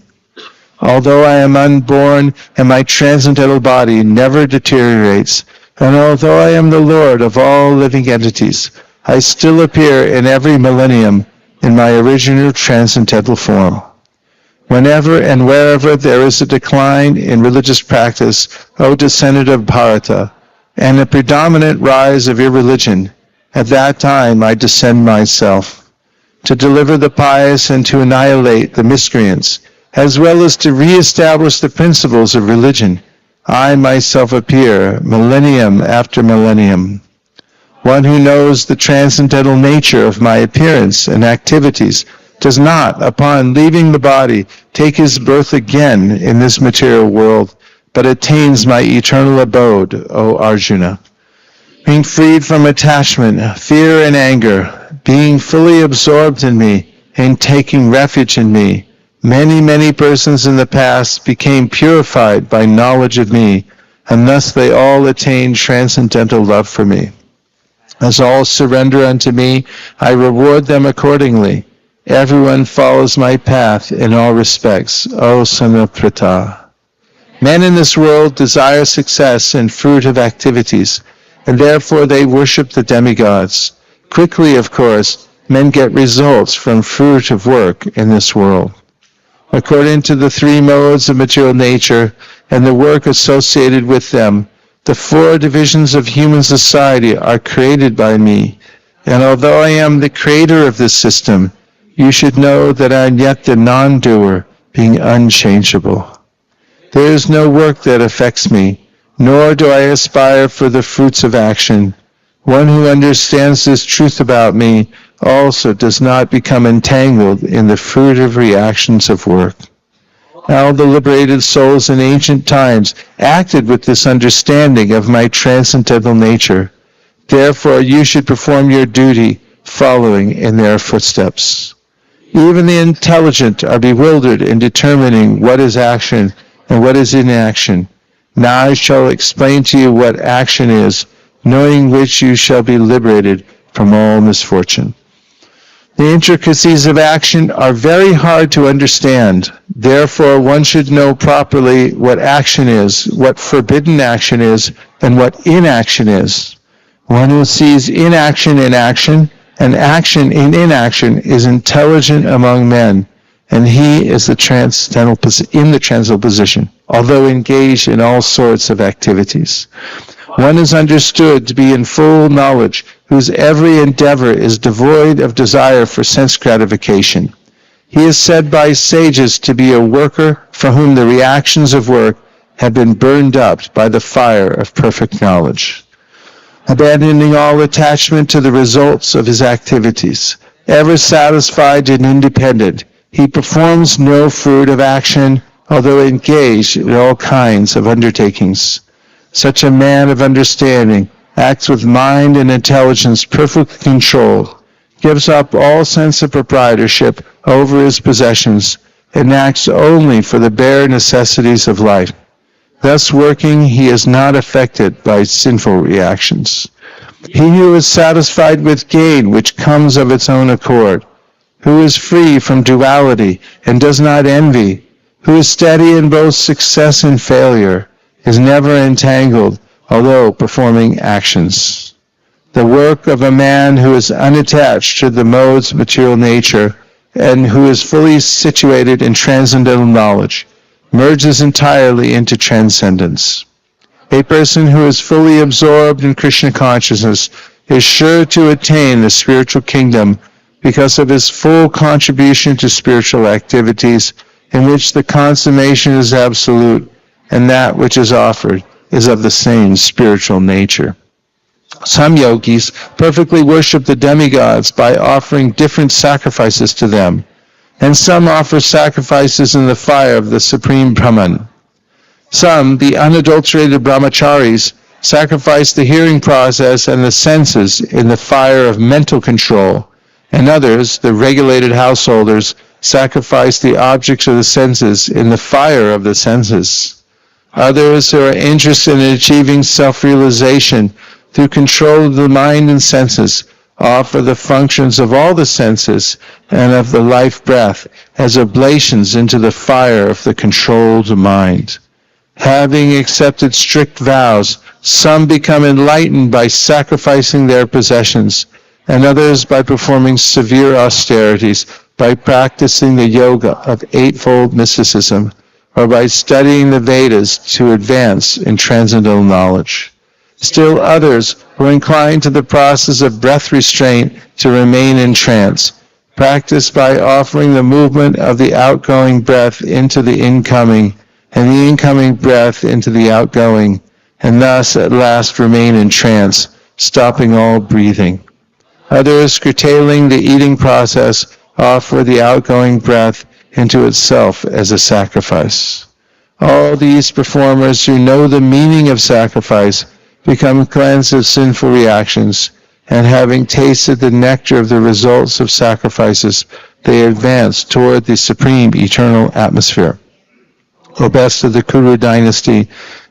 Although I am unborn and my transcendental body never deteriorates, and although I am the Lord of all living entities, I still appear in every millennium in my original transcendental form. Whenever and wherever there is a decline in religious practice, O descendant of Bharata, and a predominant rise of irreligion, at that time I descend myself, to deliver the pious and to annihilate the miscreants, as well as to re-establish the principles of religion. I myself appear, millennium after millennium. One who knows the transcendental nature of my appearance and activities does not, upon leaving the body, take his birth again in this material world, but attains my eternal abode, O Arjuna. being freed from attachment, fear, and anger, being fully absorbed in me, and taking refuge in me. Many, many persons in the past became purified by knowledge of me, and thus they all attained transcendental love for me. As all surrender unto me, I reward them accordingly. Everyone follows my path in all respects, O Samaprita. Men in this world desire success and fruit of activities, and therefore they worship the demigods. Quickly, of course, men get results from fruit of work in this world. According to the three modes of material nature and the work associated with them, the four divisions of human society are created by me, and although I am the creator of this system, you should know that I am yet the non-doer, being unchangeable. There is no work that affects me, nor do I aspire for the fruits of action. One who understands this truth about me also does not become entangled in the fruit of reactions of work. All the liberated souls in ancient times acted with this understanding of my transcendental nature. Therefore, you should perform your duty following in their footsteps. Even the intelligent are bewildered in determining what is action and what is inaction. Now I shall explain to you what action is, knowing which you shall be liberated from all misfortune. The intricacies of action are very hard to understand. Therefore, one should know properly what action is, what forbidden action is, and what inaction is. One who sees inaction in action and action in inaction is intelligent among men, and he is in the transcendental position, although engaged in all sorts of activities. One is understood to be in full knowledge, whose every endeavor is devoid of desire for sense gratification. He is said by sages to be a worker for whom the reactions of work have been burned up by the fire of perfect knowledge. Abandoning all attachment to the results of his activities, ever satisfied and independent, he performs no fruit of action, although engaged in all kinds of undertakings. Such a man of understanding acts with mind and intelligence perfectly controlled, gives up all sense of proprietorship over his possessions, and acts only for the bare necessities of life. Thus working, he is not affected by sinful reactions. He who is satisfied with gain which comes of its own accord, who is free from duality and does not envy, who is steady in both success and failure, is never entangled, although performing actions. The work of a man who is unattached to the modes of material nature and who is fully situated in transcendental knowledge merges entirely into transcendence. A person who is fully absorbed in Krishna consciousness is sure to attain the spiritual kingdom because of his full contribution to spiritual activities, in which the consummation is absolute and that which is offered is of the same spiritual nature. Some yogis perfectly worship the demigods by offering different sacrifices to them, and some offer sacrifices in the fire of the Supreme Brahman. Some, the unadulterated brahmacharis, sacrifice the hearing process and the senses in the fire of mental control, and others, the regulated householders, sacrifice the objects of the senses in the fire of the senses. Others who are interested in achieving self-realization through control of the mind and senses offer the functions of all the senses and of the life breath as oblations into the fire of the controlled mind. Having accepted strict vows, some become enlightened by sacrificing their possessions, and others by performing severe austerities, by practicing the yoga of eightfold mysticism, or by studying the Vedas to advance in transcendental knowledge. Still others who are inclined to the process of breath restraint to remain in trance, practice by offering the movement of the outgoing breath into the incoming, and the incoming breath into the outgoing, and thus at last remain in trance, stopping all breathing. Others, curtailing the eating process, offer the outgoing breath into itself as a sacrifice. All these performers who know the meaning of sacrifice become cleansed of sinful reactions, and having tasted the nectar of the results of sacrifices, they advance toward the supreme eternal atmosphere. O best of the Kuru dynasty,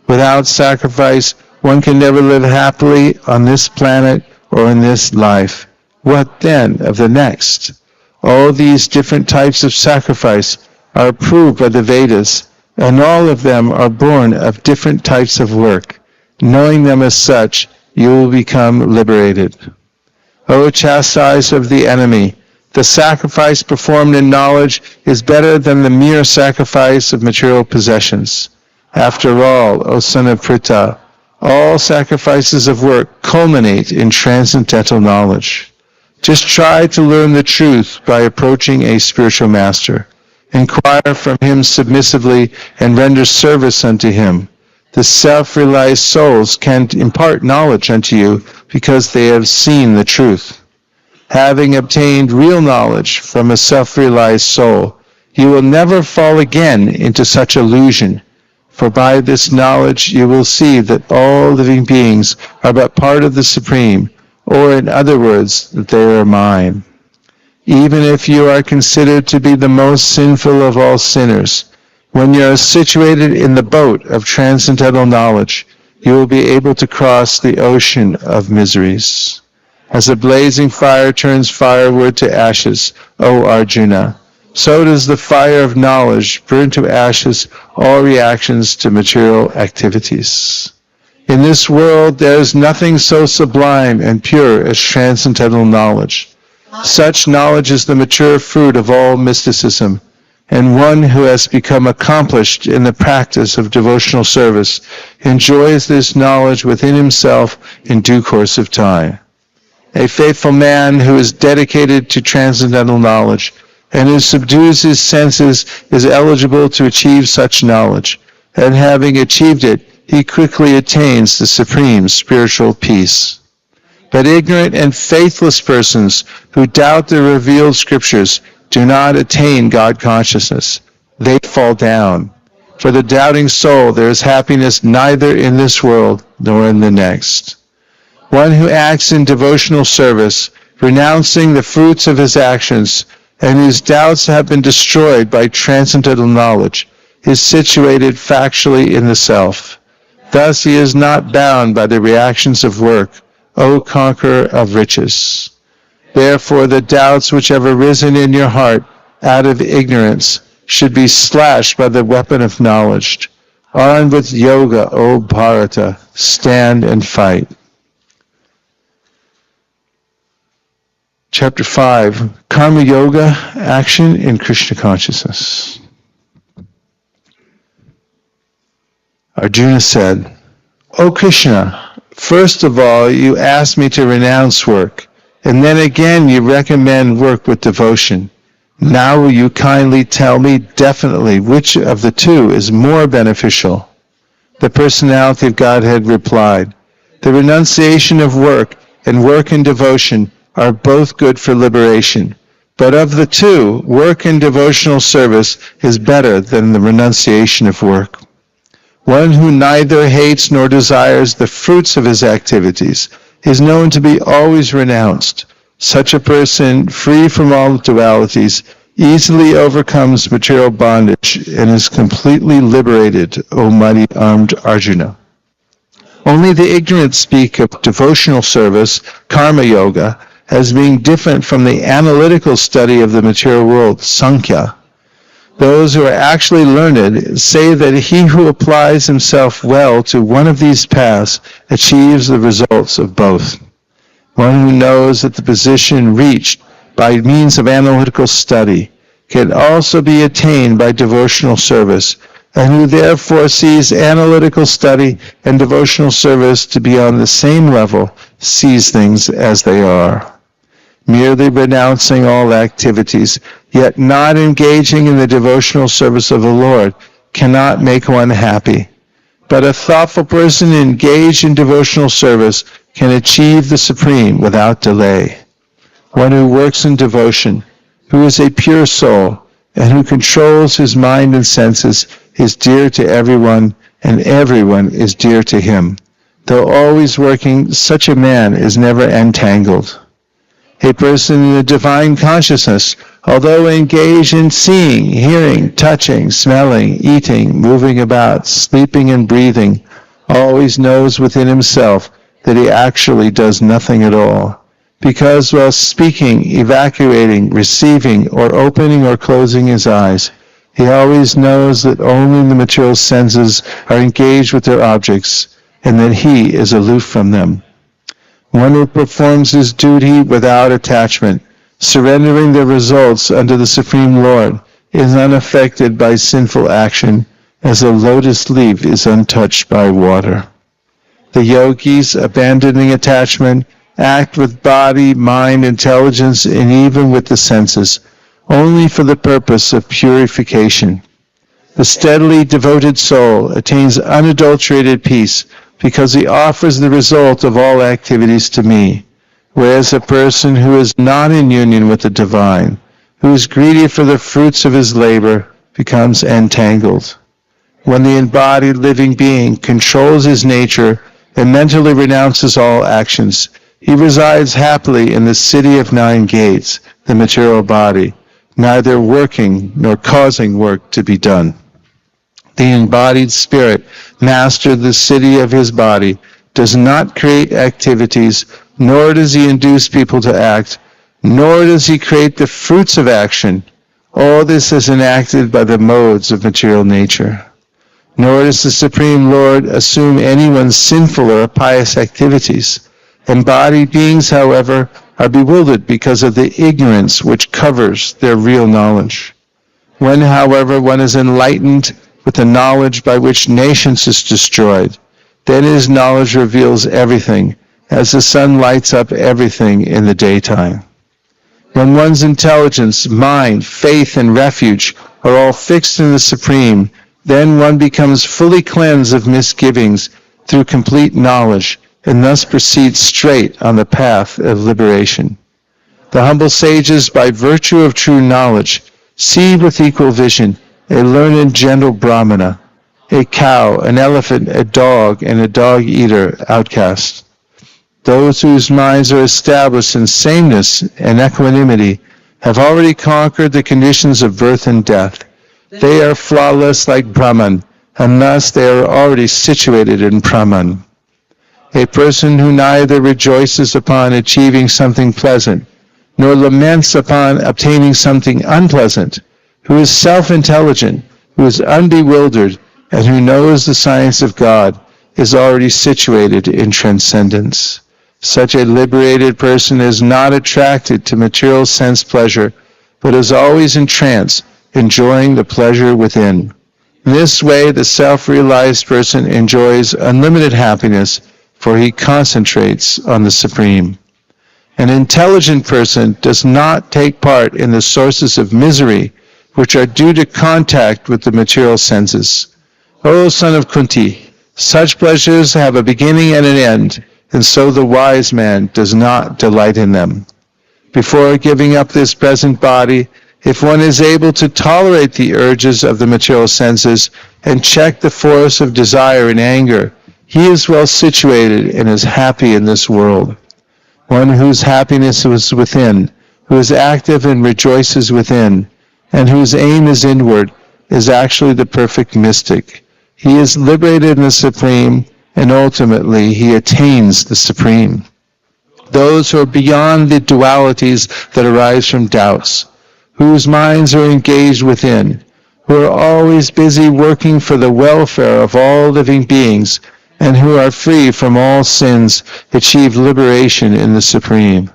without sacrifice, one can never live happily on this planet or in this life. What then of the next? All these different types of sacrifice are approved by the Vedas, and all of them are born of different types of work. Knowing them as such, you will become liberated. O chastised of the enemy, the sacrifice performed in knowledge is better than the mere sacrifice of material possessions. After all, O son of Pritha, all sacrifices of work culminate in transcendental knowledge. Just try to learn the truth by approaching a spiritual master. Inquire from him submissively and render service unto him. The self-realized souls can impart knowledge unto you because they have seen the truth. Having obtained real knowledge from a self-realized soul, you will never fall again into such illusion, for by this knowledge you will see that all living beings are but part of the Supreme, or in other words, that they are mine. Even if you are considered to be the most sinful of all sinners, when you are situated in the boat of transcendental knowledge, you will be able to cross the ocean of miseries. As a blazing fire turns firewood to ashes, O Arjuna, so does the fire of knowledge burn to ashes all reactions to material activities. In this world there is nothing so sublime and pure as transcendental knowledge. Such knowledge is the mature fruit of all mysticism, and one who has become accomplished in the practice of devotional service enjoys this knowledge within himself in due course of time. A faithful man who is dedicated to transcendental knowledge and who subdues his senses is eligible to achieve such knowledge, and having achieved it, he quickly attains the supreme spiritual peace. But ignorant and faithless persons who doubt the revealed scriptures do not attain God consciousness. They fall down. For the doubting soul there is happiness neither in this world nor in the next. One who acts in devotional service, renouncing the fruits of his actions, and whose doubts have been destroyed by transcendental knowledge, is situated factually in the self. Thus he is not bound by the reactions of work, O conqueror of riches. Therefore the doubts which have arisen in your heart out of ignorance should be slashed by the weapon of knowledge. Armed with yoga, O Bharata, stand and fight. Chapter 5, Karma Yoga, Action in Krishna Consciousness. Arjuna said, O Krishna, first of all you asked me to renounce work, and then again you recommend work with devotion. Now will you kindly tell me definitely which of the two is more beneficial? The personality of Godhead replied, the renunciation of work and work in devotion are both good for liberation, but of the two, work in devotional service is better than the renunciation of work. One who neither hates nor desires the fruits of his activities is known to be always renounced. Such a person, free from all dualities, easily overcomes material bondage and is completely liberated, O mighty-armed Arjuna. Only the ignorant speak of devotional service, karma yoga, as being different from the analytical study of the material world, Sankhya. Those who are actually learned say that he who applies himself well to one of these paths achieves the results of both. One who knows that the position reached by means of analytical study can also be attained by devotional service, and who therefore sees analytical study and devotional service to be on the same level, sees things as they are. Merely renouncing all activities, yet not engaging in the devotional service of the Lord, cannot make one happy. But a thoughtful person engaged in devotional service can achieve the Supreme without delay. One who works in devotion, who is a pure soul, and who controls his mind and senses, is dear to everyone, and everyone is dear to him. Though always working, such a man is never entangled. A person in the divine consciousness, although engaged in seeing, hearing, touching, smelling, eating, moving about, sleeping and breathing, always knows within himself that he actually does nothing at all. Because while speaking, evacuating, receiving, or opening or closing his eyes, he always knows that only the material senses are engaged with their objects, and that he is aloof from them. One who performs his duty without attachment, surrendering the results unto the Supreme Lord, is unaffected by sinful action, as a lotus leaf is untouched by water. The yogis, abandoning attachment, act with body, mind, intelligence, and even with the senses, only for the purpose of purification. The steadily devoted soul attains unadulterated peace because he offers the result of all activities to me, whereas a person who is not in union with the divine, who is greedy for the fruits of his labor, becomes entangled. When the embodied living being controls his nature and mentally renounces all actions, he resides happily in the city of 9 gates, the material body, neither working nor causing work to be done. The embodied spirit, master of the city of his body, does not create activities, nor does he induce people to act, nor does he create the fruits of action. All this is enacted by the modes of material nature. Nor does the Supreme Lord assume anyone's sinful or pious activities. Embodied beings, however, are bewildered because of the ignorance which covers their real knowledge. When, however, one is enlightened with the knowledge by which nations is destroyed, then his knowledge reveals everything, as the sun lights up everything in the daytime. When one's intelligence, mind, faith, and refuge are all fixed in the Supreme, then one becomes fully cleansed of misgivings through complete knowledge, and thus proceeds straight on the path of liberation. The humble sages, by virtue of true knowledge, see with equal vision a learned gentle Brahmana, a cow, an elephant, a dog, and a dog-eater outcast. Those whose minds are established in sameness and equanimity have already conquered the conditions of birth and death. They are flawless like Brahman, and thus they are already situated in Brahman. A person who neither rejoices upon achieving something pleasant, nor laments upon obtaining something unpleasant, who is self-intelligent, who is unbewildered, and who knows the science of God, is already situated in transcendence. Such a liberated person is not attracted to material sense pleasure, but is always in trance, enjoying the pleasure within. In this way, the self-realized person enjoys unlimited happiness, for he concentrates on the Supreme. An intelligent person does not take part in the sources of misery, which are due to contact with the material senses. O son of Kunti, such pleasures have a beginning and an end, and so the wise man does not delight in them. Before giving up this present body, if one is able to tolerate the urges of the material senses and check the force of desire and anger, he is well situated and is happy in this world. One whose happiness is within, who is active and rejoices within, and whose aim is inward, is actually the perfect mystic. He is liberated in the Supreme, and ultimately he attains the Supreme. Those who are beyond the dualities that arise from doubts, whose minds are engaged within, who are always busy working for the welfare of all living beings, and who are free from all sins, achieve liberation in the Supreme.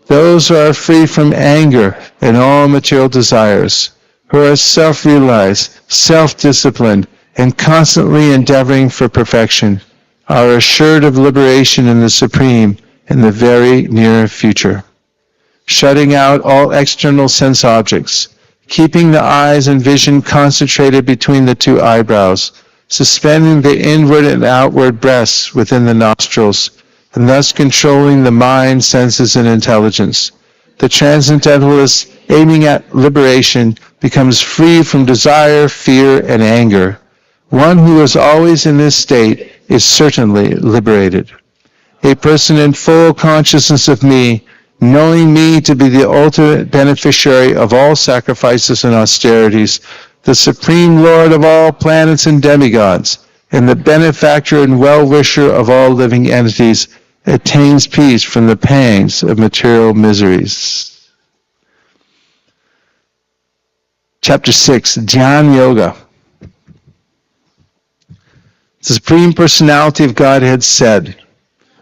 Those who are free from anger and all material desires, who are self-realized, self-disciplined, and constantly endeavoring for perfection, are assured of liberation in the Supreme in the very near future. Shutting out all external sense objects, keeping the eyes and vision concentrated between the 2 eyebrows, suspending the inward and outward breaths within the nostrils, and thus controlling the mind, senses, and intelligence. The transcendentalist, aiming at liberation, becomes free from desire, fear, and anger. One who is always in this state is certainly liberated. A person in full consciousness of me, knowing me to be the ultimate beneficiary of all sacrifices and austerities, the supreme Lord of all planets and demigods, and the benefactor and well-wisher of all living entities, attains peace from the pangs of material miseries. Chapter 6, Jnana Yoga. The Supreme Personality of Godhead said,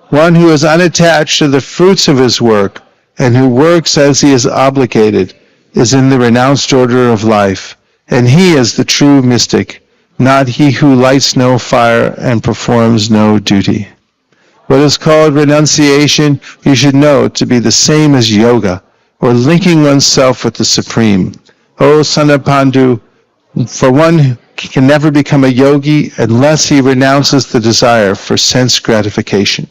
one who is unattached to the fruits of his work and who works as he is obligated is in the renounced order of life, and he is the true mystic, not he who lights no fire and performs no duty. What is called renunciation, you should know to be the same as yoga, or linking oneself with the Supreme. O son of Pandu, for one can never become a yogi unless he renounces the desire for sense gratification.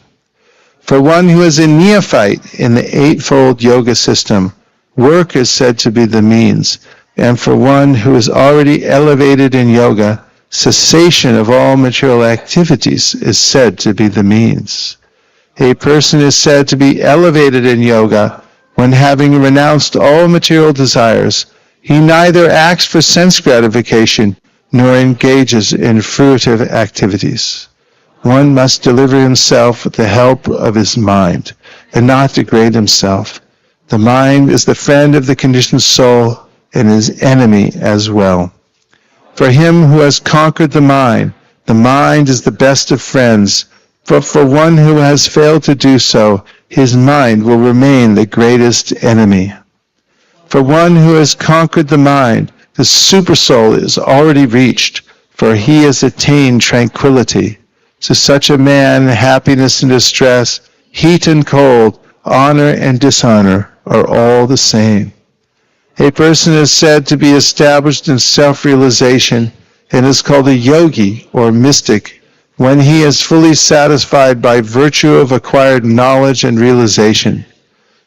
For one who is a neophyte in the eightfold yoga system, work is said to be the means, and for one who is already elevated in yoga, cessation of all material activities is said to be the means. A person is said to be elevated in yoga when, having renounced all material desires, he neither acts for sense gratification nor engages in fruitive activities. One must deliver himself with the help of his mind, and not degrade himself. The mind is the friend of the conditioned soul and his enemy as well. For him who has conquered the mind is the best of friends, but for one who has failed to do so, his mind will remain the greatest enemy. For one who has conquered the mind, the supersoul is already reached, for he has attained tranquility. To such a man, happiness and distress, heat and cold, honor and dishonor are all the same. A person is said to be established in self-realization and is called a yogi or mystic when he is fully satisfied by virtue of acquired knowledge and realization.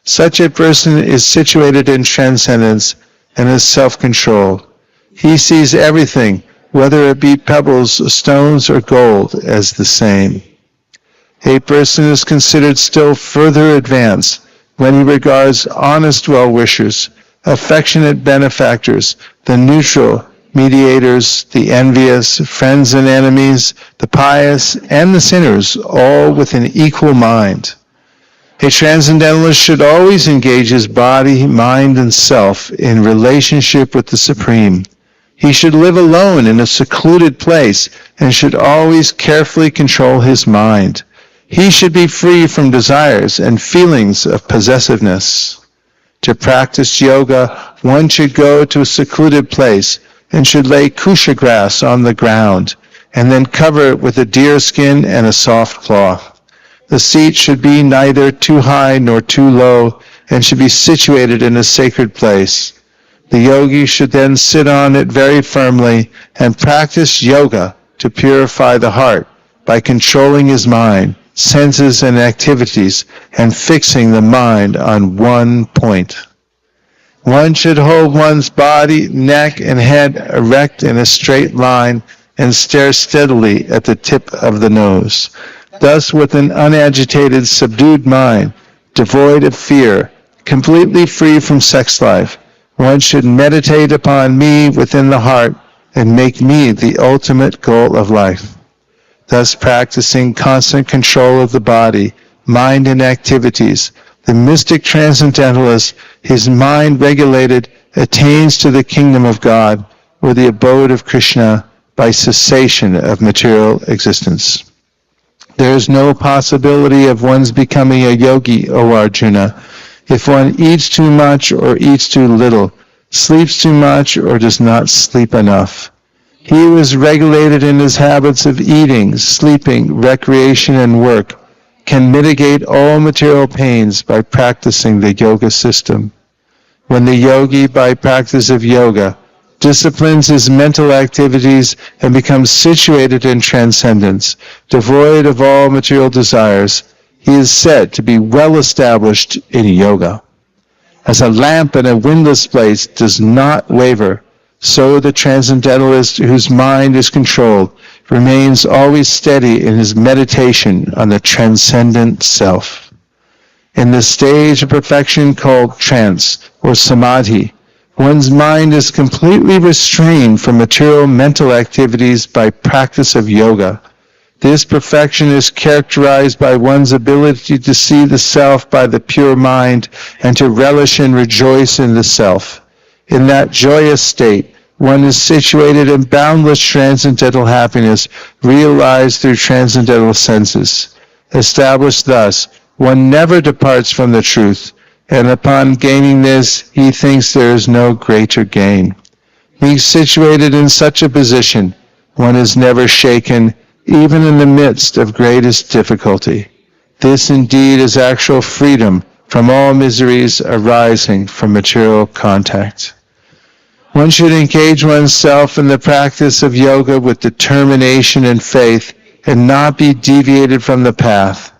Such a person is situated in transcendence and is self-controlled. He sees everything, whether it be pebbles, stones, or gold, as the same. A person is considered still further advanced when he regards honest well-wishers, affectionate benefactors, the neutral mediators, the envious, friends and enemies, the pious, and the sinners, all with an equal mind. A transcendentalist should always engage his body, mind, and self in relationship with the Supreme. He should live alone in a secluded place and should always carefully control his mind. He should be free from desires and feelings of possessiveness. To practice yoga, one should go to a secluded place and should lay kusha grass on the ground and then cover it with a deer skin and a soft cloth. The seat should be neither too high nor too low and should be situated in a sacred place. The yogi should then sit on it very firmly and practice yoga to purify the heart by controlling his mind, senses, and activities and fixing the mind on one point. One should hold one's body, neck, and head erect in a straight line and stare steadily at the tip of the nose. Thus, with an unagitated, subdued mind, devoid of fear, completely free from sex life, one should meditate upon me within the heart and make me the ultimate goal of life. Thus, practicing constant control of the body, mind, and activities, the mystic transcendentalist, his mind regulated, attains to the kingdom of God, or the abode of Krishna, by cessation of material existence. There is no possibility of one's becoming a yogi, O Arjuna, if one eats too much or eats too little, sleeps too much or does not sleep enough. He who is regulated in his habits of eating, sleeping, recreation, and work can mitigate all material pains by practicing the yoga system. When the yogi, by practice of yoga, disciplines his mental activities and becomes situated in transcendence, devoid of all material desires, he is said to be well established in yoga. As a lamp in a windless place does not waver, So the transcendentalist whose mind is controlled remains always steady in his meditation on the transcendent self. In the stage of perfection called trance or samadhi, one's mind is completely restrained from material mental activities by practice of yoga. This perfection is characterized by one's ability to see the self by the pure mind and to relish and rejoice in the self. In that joyous state, one is situated in boundless transcendental happiness realized through transcendental senses. Established thus, one never departs from the truth, and upon gaining this, he thinks there is no greater gain. Being situated in such a position, one is never shaken, even in the midst of greatest difficulty. This indeed is actual freedom from all miseries arising from material contact. One should engage oneself in the practice of yoga with determination and faith and not be deviated from the path.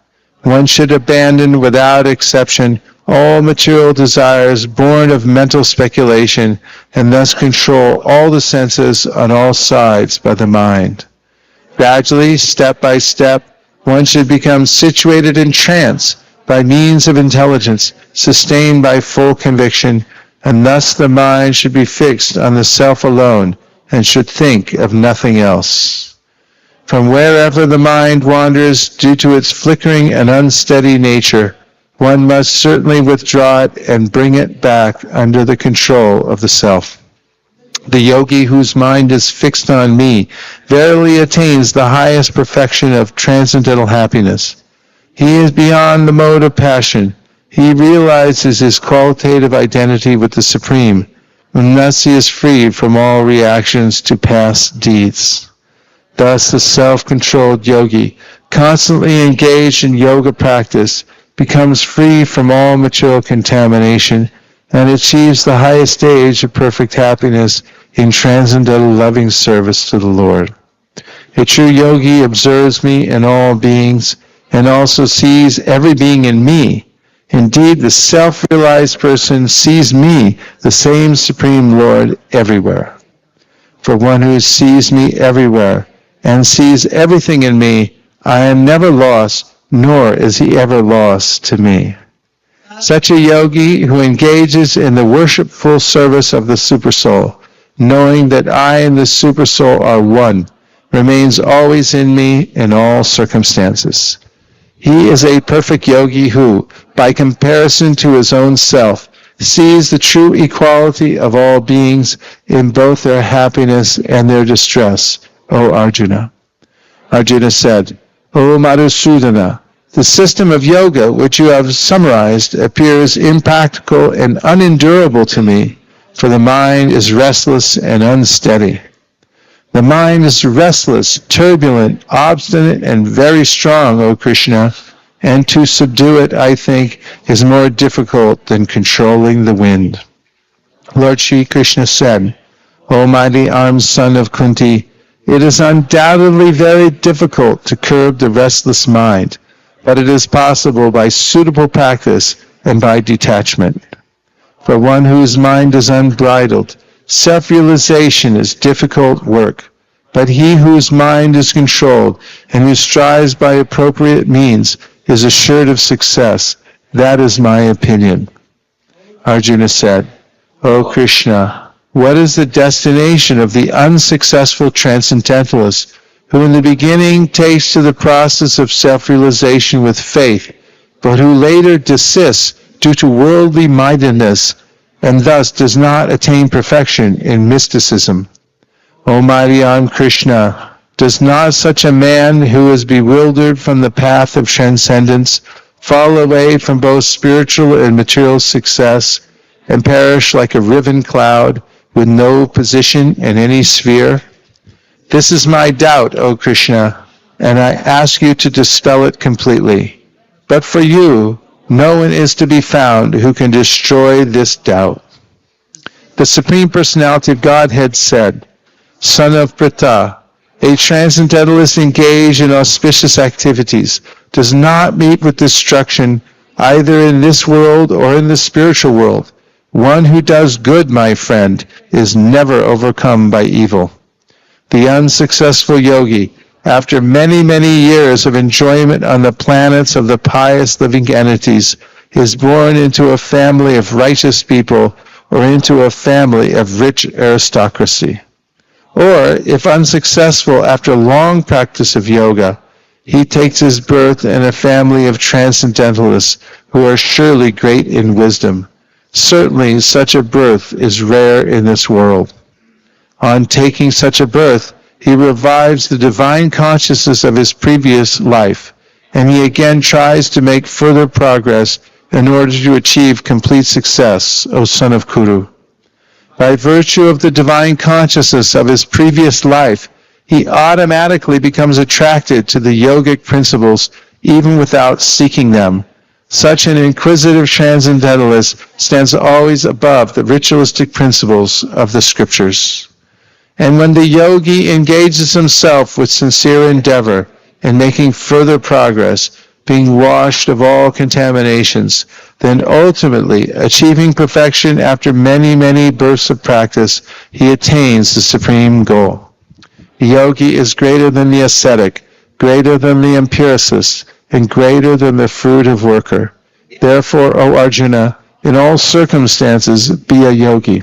One should abandon without exception all material desires born of mental speculation and thus control all the senses on all sides by the mind. Gradually, step by step, one should become situated in trance by means of intelligence, sustained by full conviction, and thus the mind should be fixed on the self alone and should think of nothing else. From wherever the mind wanders due to its flickering and unsteady nature, one must certainly withdraw it and bring it back under the control of the self. The yogi whose mind is fixed on me verily attains the highest perfection of transcendental happiness. He is beyond the mode of passion. He realizes his qualitative identity with the Supreme, and thus he is free from all reactions to past deeds. Thus the self-controlled yogi, constantly engaged in yoga practice, becomes free from all material contamination and achieves the highest stage of perfect happiness in transcendental loving service to the Lord. A true yogi observes me in all beings and also sees every being in me. Indeed, the self-realized person sees me, the same Supreme Lord, everywhere. For one who sees me everywhere and sees everything in me, I am never lost, nor is he ever lost to me. Such a yogi who engages in the worshipful service of the Supersoul, knowing that I and the Supersoul are one, remains always in me in all circumstances. He is a perfect yogi who, by comparison to his own self, sees the true equality of all beings in both their happiness and their distress, O Arjuna. Arjuna said, O Madhusudana, the system of yoga which you have summarized appears impractical and unendurable to me, for the mind is restless and unsteady. The mind is restless, turbulent, obstinate, and very strong, O Krishna, and to subdue it, I think, is more difficult than controlling the wind. Lord Shri Krishna said, O mighty armed son of Kunti, it is undoubtedly very difficult to curb the restless mind, but it is possible by suitable practice and by detachment. For one whose mind is unbridled, self-realization is difficult work, but he whose mind is controlled and who strives by appropriate means is assured of success. That is my opinion. Arjuna said, O Krishna, what is the destination of the unsuccessful transcendentalist who in the beginning takes to the process of self-realization with faith, but who later desists due to worldly mindedness and thus does not attain perfection in mysticism? O mighty armed Krishna, does not such a man who is bewildered from the path of transcendence fall away from both spiritual and material success and perish like a riven cloud with no position in any sphere? This is my doubt, O Krishna, and I ask you to dispel it completely. But for you, no one is to be found who can destroy this doubt. The Supreme Personality of Godhead said, Son of Pritha, a transcendentalist engaged in auspicious activities does not meet with destruction either in this world or in the spiritual world, One who does good, my friend, is never overcome by evil. The unsuccessful yogi, after many, many years of enjoyment on the planets of the pious living entities, is born into a family of righteous people or into a family of rich aristocracy. Or, if unsuccessful after long practice of yoga, he takes his birth in a family of transcendentalists who are surely great in wisdom. Certainly such a birth is rare in this world. On taking such a birth, he revives the divine consciousness of his previous life, and he again tries to make further progress in order to achieve complete success, O son of Kuru. By virtue of the divine consciousness of his previous life, he automatically becomes attracted to the yogic principles even without seeking them. Such an inquisitive transcendentalist stands always above the ritualistic principles of the scriptures. And when the yogi engages himself with sincere endeavor in making further progress, being washed of all contaminations, then ultimately, achieving perfection after many, many births of practice, he attains the supreme goal. The yogi is greater than the ascetic, greater than the empiricist, and greater than the fruitive worker. Therefore, O Arjuna, in all circumstances be a yogi.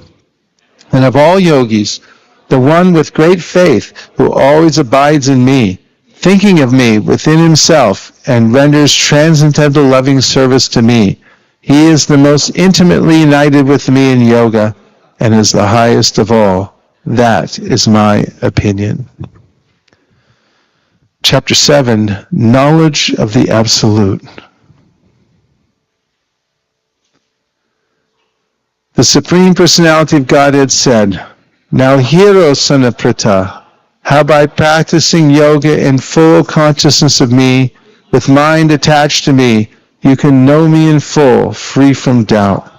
And of all yogis, the one with great faith who always abides in me, thinking of me within himself, and renders transcendental loving service to me, he is the most intimately united with me in yoga, and is the highest of all. That is my opinion. Chapter 7, Knowledge of the Absolute. The Supreme Personality of Godhead said, "Now hear, O son of Pritha, how by practicing yoga in full consciousness of me, with mind attached to me, you can know me in full, free from doubt.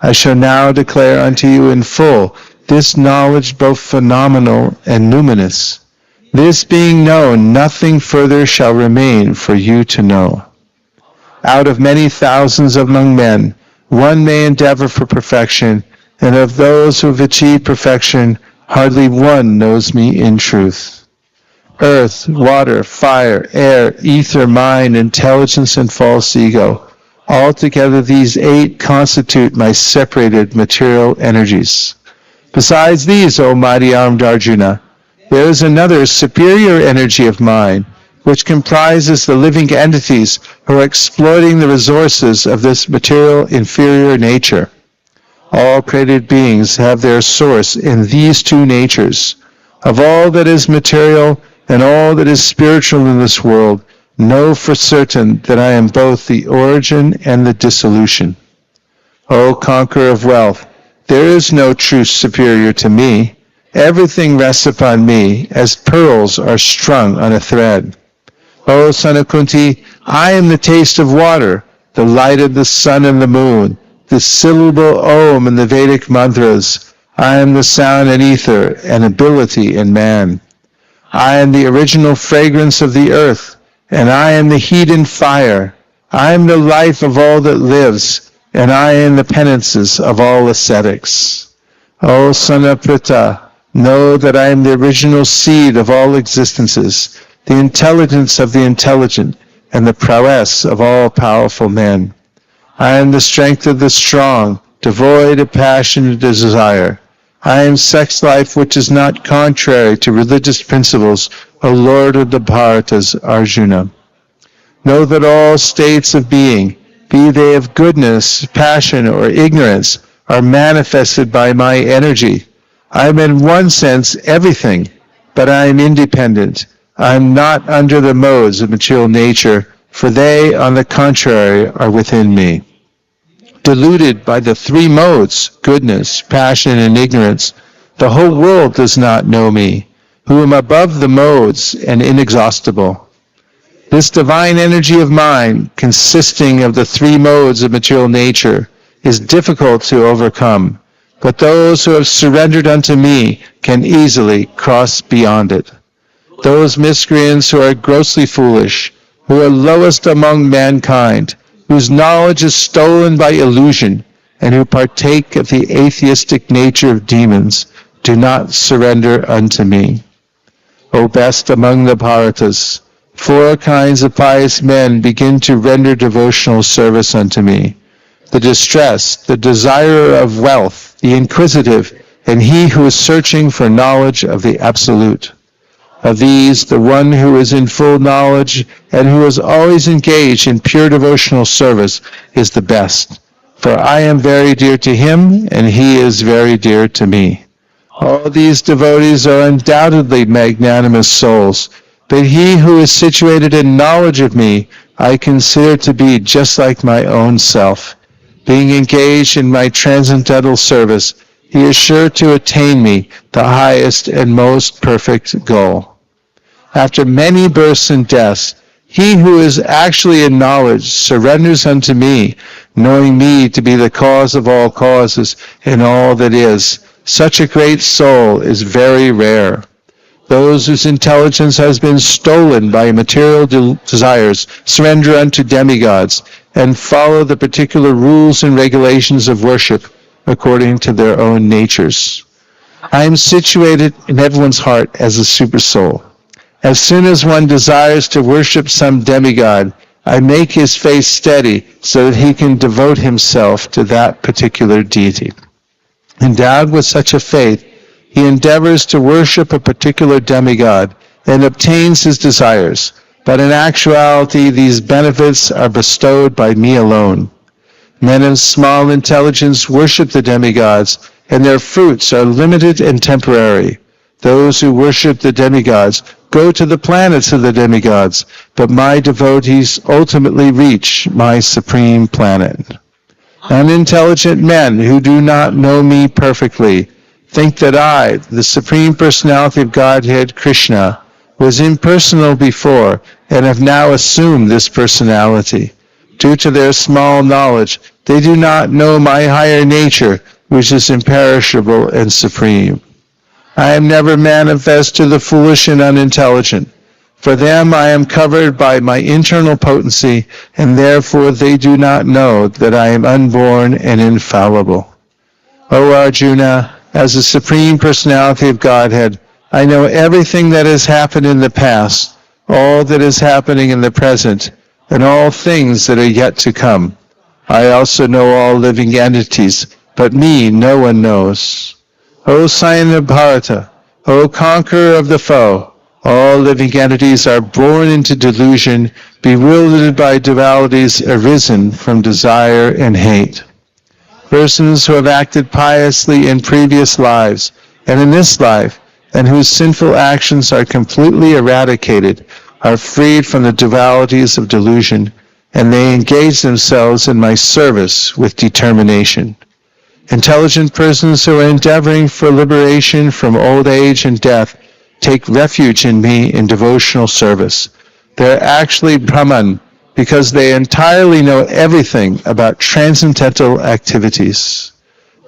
I shall now declare unto you in full this knowledge both phenomenal and numinous. This being known, nothing further shall remain for you to know. Out of many thousands among men, one may endeavor for perfection, and of those who have achieved perfection, hardly one knows me in truth. Earth, water, fire, air, ether, mind, intelligence, and false ego, altogether these 8 constitute my separated material energies. Besides these, O mighty-armed Arjuna, there is another superior energy of mine, which comprises the living entities who are exploiting the resources of this material inferior nature. All created beings have their source in these 2 natures. Of all that is material and all that is spiritual in this world, know for certain that I am both the origin and the dissolution. O conqueror of wealth, there is no truth superior to me. Everything rests upon me as pearls are strung on a thread. O son of Kunti, I am the taste of water, the light of the sun and the moon, the syllable Om in the Vedic mantras. I am the sound and ether and ability in man. I am the original fragrance of the earth, and I am the heat and fire. I am the life of all that lives, and I am the penances of all ascetics. O son of Pritha, know that I am the original seed of all existences, the intelligence of the intelligent, and the prowess of all powerful men. I am the strength of the strong, devoid of passion and desire. I am sex life which is not contrary to religious principles, O Lord of the Bharatas, Arjuna. Know that all states of being, be they of goodness, passion, or ignorance, are manifested by my energy. I am in one sense everything, but I am independent. I am not under the modes of material nature, for they, on the contrary, are within me. Deluded by the 3 modes, goodness, passion, and ignorance, the whole world does not know me, who am above the modes and inexhaustible. This divine energy of mine, consisting of the 3 modes of material nature, is difficult to overcome, but those who have surrendered unto me can easily cross beyond it. Those miscreants who are grossly foolish, who are lowest among mankind, whose knowledge is stolen by illusion, and who partake of the atheistic nature of demons, do not surrender unto me. O best among the Bharatas, 4 kinds of pious men begin to render devotional service unto me: the distressed, the desirer of wealth, the inquisitive, and he who is searching for knowledge of the Absolute. Of these, the one who is in full knowledge and who is always engaged in pure devotional service is the best, for I am very dear to him, and he is very dear to me. All these devotees are undoubtedly magnanimous souls, but he who is situated in knowledge of me, I consider to be just like my own self. Being engaged in my transcendental service, he is sure to attain me, the highest and most perfect goal. After many births and deaths, he who is actually in knowledge surrenders unto me, knowing me to be the cause of all causes and all that is. Such a great soul is very rare. Those whose intelligence has been stolen by material desires surrender unto demigods and follow the particular rules and regulations of worship according to their own natures. I am situated in everyone's heart as a supersoul. As soon as one desires to worship some demigod, I make his face steady so that he can devote himself to that particular deity. Endowed with such a faith, he endeavors to worship a particular demigod and obtains his desires, but in actuality these benefits are bestowed by me alone. Men of small intelligence worship the demigods, and their fruits are limited and temporary. Those who worship the demigods go to the planets of the demigods, but my devotees ultimately reach my supreme planet. Unintelligent men who do not know me perfectly think that I, the Supreme Personality of Godhead, Krishna, was impersonal before and have now assumed this personality. Due to their small knowledge, they do not know my higher nature, which is imperishable and supreme. I am never manifest to the foolish and unintelligent. For them I am covered by my internal potency, and therefore they do not know that I am unborn and infallible. O Arjuna, as the Supreme Personality of Godhead, I know everything that has happened in the past, all that is happening in the present, and all things that are yet to come. I also know all living entities, but me no one knows. O Scion of Bharata, O conqueror of the foe, all living entities are born into delusion, bewildered by dualities arisen from desire and hate. Persons who have acted piously in previous lives and in this life, and whose sinful actions are completely eradicated, are freed from the dualities of delusion, and they engage themselves in my service with determination. Intelligent persons who are endeavoring for liberation from old age and death take refuge in me in devotional service. They are actually Brahman because they entirely know everything about transcendental activities.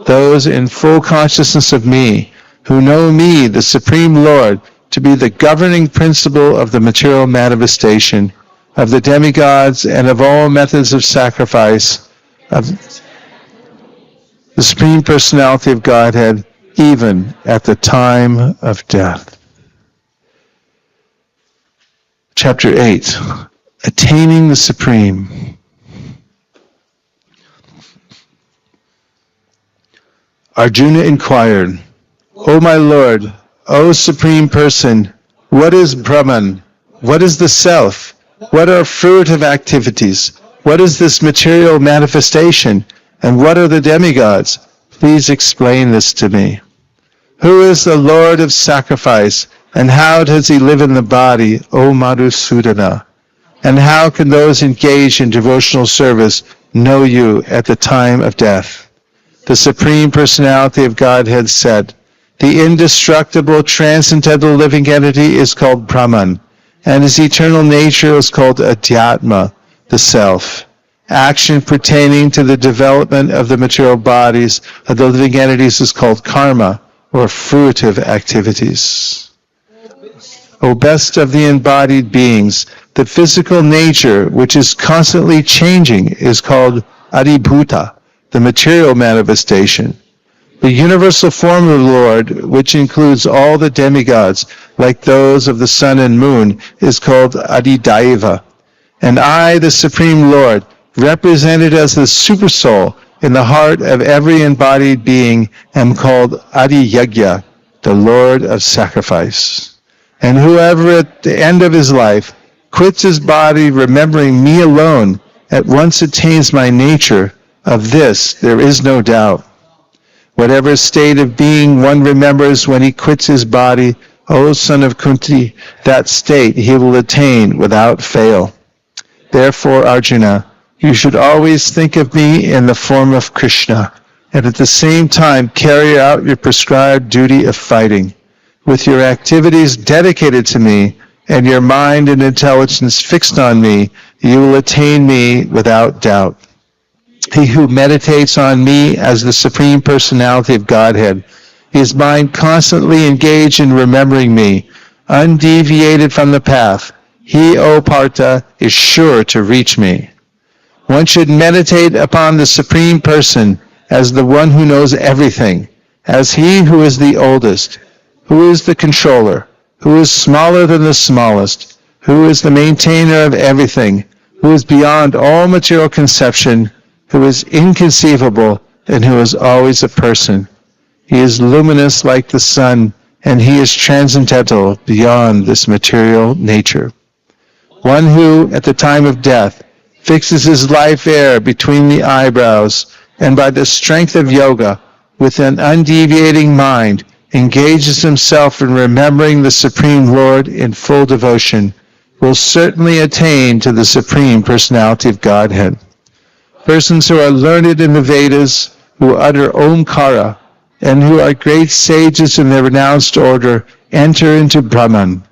Those in full consciousness of me, who know me, the Supreme Lord, to be the governing principle of the material manifestation, of the demigods, and of all methods of sacrifice, of the Supreme Personality of Godhead, even at the time of death. Chapter 8, Attaining the Supreme. Arjuna inquired, O my Lord, O Supreme Person, what is Brahman? What is the Self? What are fruitive activities? What is this material manifestation? And what are the demigods? Please explain this to me. Who is the Lord of sacrifice, and how does he live in the body, O Madhusudana? And how can those engaged in devotional service know you at the time of death? The Supreme Personality of Godhead said, the indestructible transcendental living entity is called Brahman, and his eternal nature is called Adhyatma, the Self. Action pertaining to the development of the material bodies of the living entities is called karma, or fruitive activities. O best of the embodied beings, the physical nature, which is constantly changing, is called adibhuta, the material manifestation. The universal form of the Lord, which includes all the demigods, like those of the sun and moon, is called Adidaiva. And I, the Supreme Lord, represented as the Supersoul in the heart of every embodied being, am called Adiyagya, the Lord of Sacrifice. And whoever at the end of his life quits his body remembering me alone, at once attains my nature. Of this there is no doubt. Whatever state of being one remembers when he quits his body, O son of Kunti, that state he will attain without fail. Therefore, Arjuna, you should always think of me in the form of Krishna, and at the same time carry out your prescribed duty of fighting. With your activities dedicated to me, and your mind and intelligence fixed on me, you will attain me without doubt. He who meditates on me as the Supreme Personality of Godhead, his mind constantly engaged in remembering me, undeviated from the path, he, O Partha, is sure to reach me. One should meditate upon the Supreme Person as the one who knows everything, as he who is the oldest, who is the controller, who is smaller than the smallest, who is the maintainer of everything, who is beyond all material conception, who is inconceivable, and who is always a person. He is luminous like the sun, and he is transcendental beyond this material nature. One who, at the time of death, fixes his life air between the eyebrows, and by the strength of yoga, with an undeviating mind, engages himself in remembering the Supreme Lord in full devotion, will certainly attain to the Supreme Personality of Godhead. Persons who are learned in the Vedas, who utter Omkara, and who are great sages in their renounced order, enter into Brahman.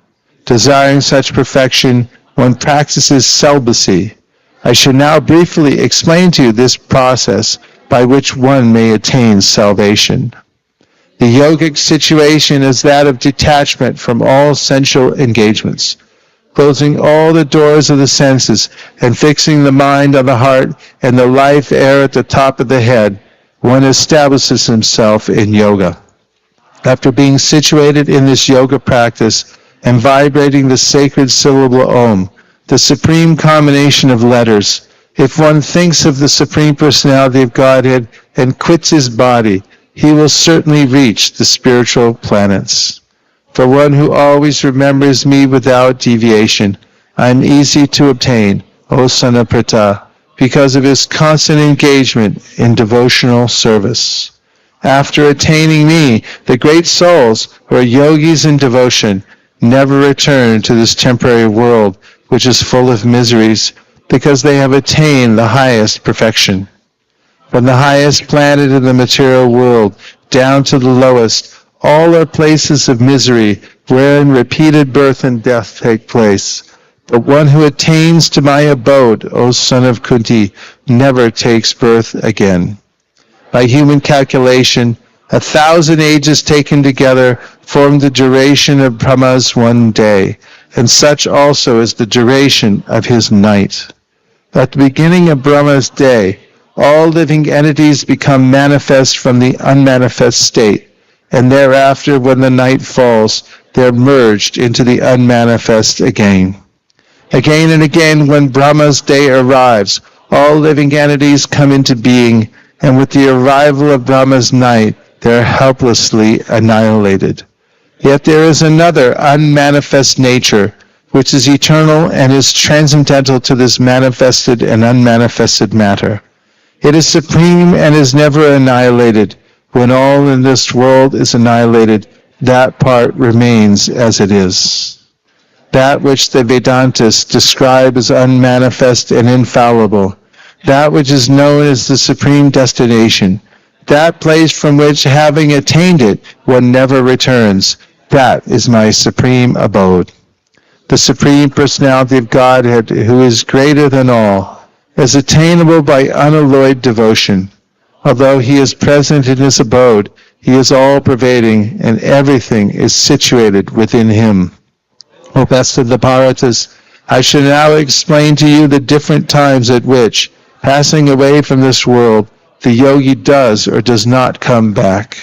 Desiring such perfection, one practices celibacy. I shall now briefly explain to you this process by which one may attain salvation. The yogic situation is that of detachment from all sensual engagements, closing all the doors of the senses and fixing the mind on the heart and the life air at the top of the head. One establishes himself in yoga. After being situated in this yoga practice and vibrating the sacred syllable Om, the supreme combination of letters, if one thinks of the Supreme Personality of Godhead and quits his body, he will certainly reach the spiritual planets. For one who always remembers me without deviation, I am easy to obtain, O son of Pritha, because of his constant engagement in devotional service. After attaining me, the great souls, who are yogis in devotion, never return to this temporary world, which is full of miseries, because they have attained the highest perfection. From the highest planet in the material world down to the lowest, all are places of misery, wherein repeated birth and death take place. But one who attains to my abode, O son of Kunti, never takes birth again. By human calculation, 1,000 ages taken together form the duration of Brahma's one day, and such also is the duration of his night. At the beginning of Brahma's day, all living entities become manifest from the unmanifest state, and thereafter, when the night falls, they are merged into the unmanifest again. Again and again, when Brahma's day arrives, all living entities come into being, and with the arrival of Brahma's night, they are helplessly annihilated. Yet there is another unmanifest nature, which is eternal and is transcendental to this manifested and unmanifested matter. It is supreme and is never annihilated. When all in this world is annihilated, that part remains as it is. That which the Vedantas describe as unmanifest and infallible, that which is known as the supreme destination, that place from which, having attained it, one never returns, that is my supreme abode. The Supreme Personality of Godhead, who is greater than all, is attainable by unalloyed devotion. Although he is present in his abode, he is all-pervading, and everything is situated within him. O best of the Bharatas, I shall now explain to you the different times at which, passing away from this world, the yogi does or does not come back.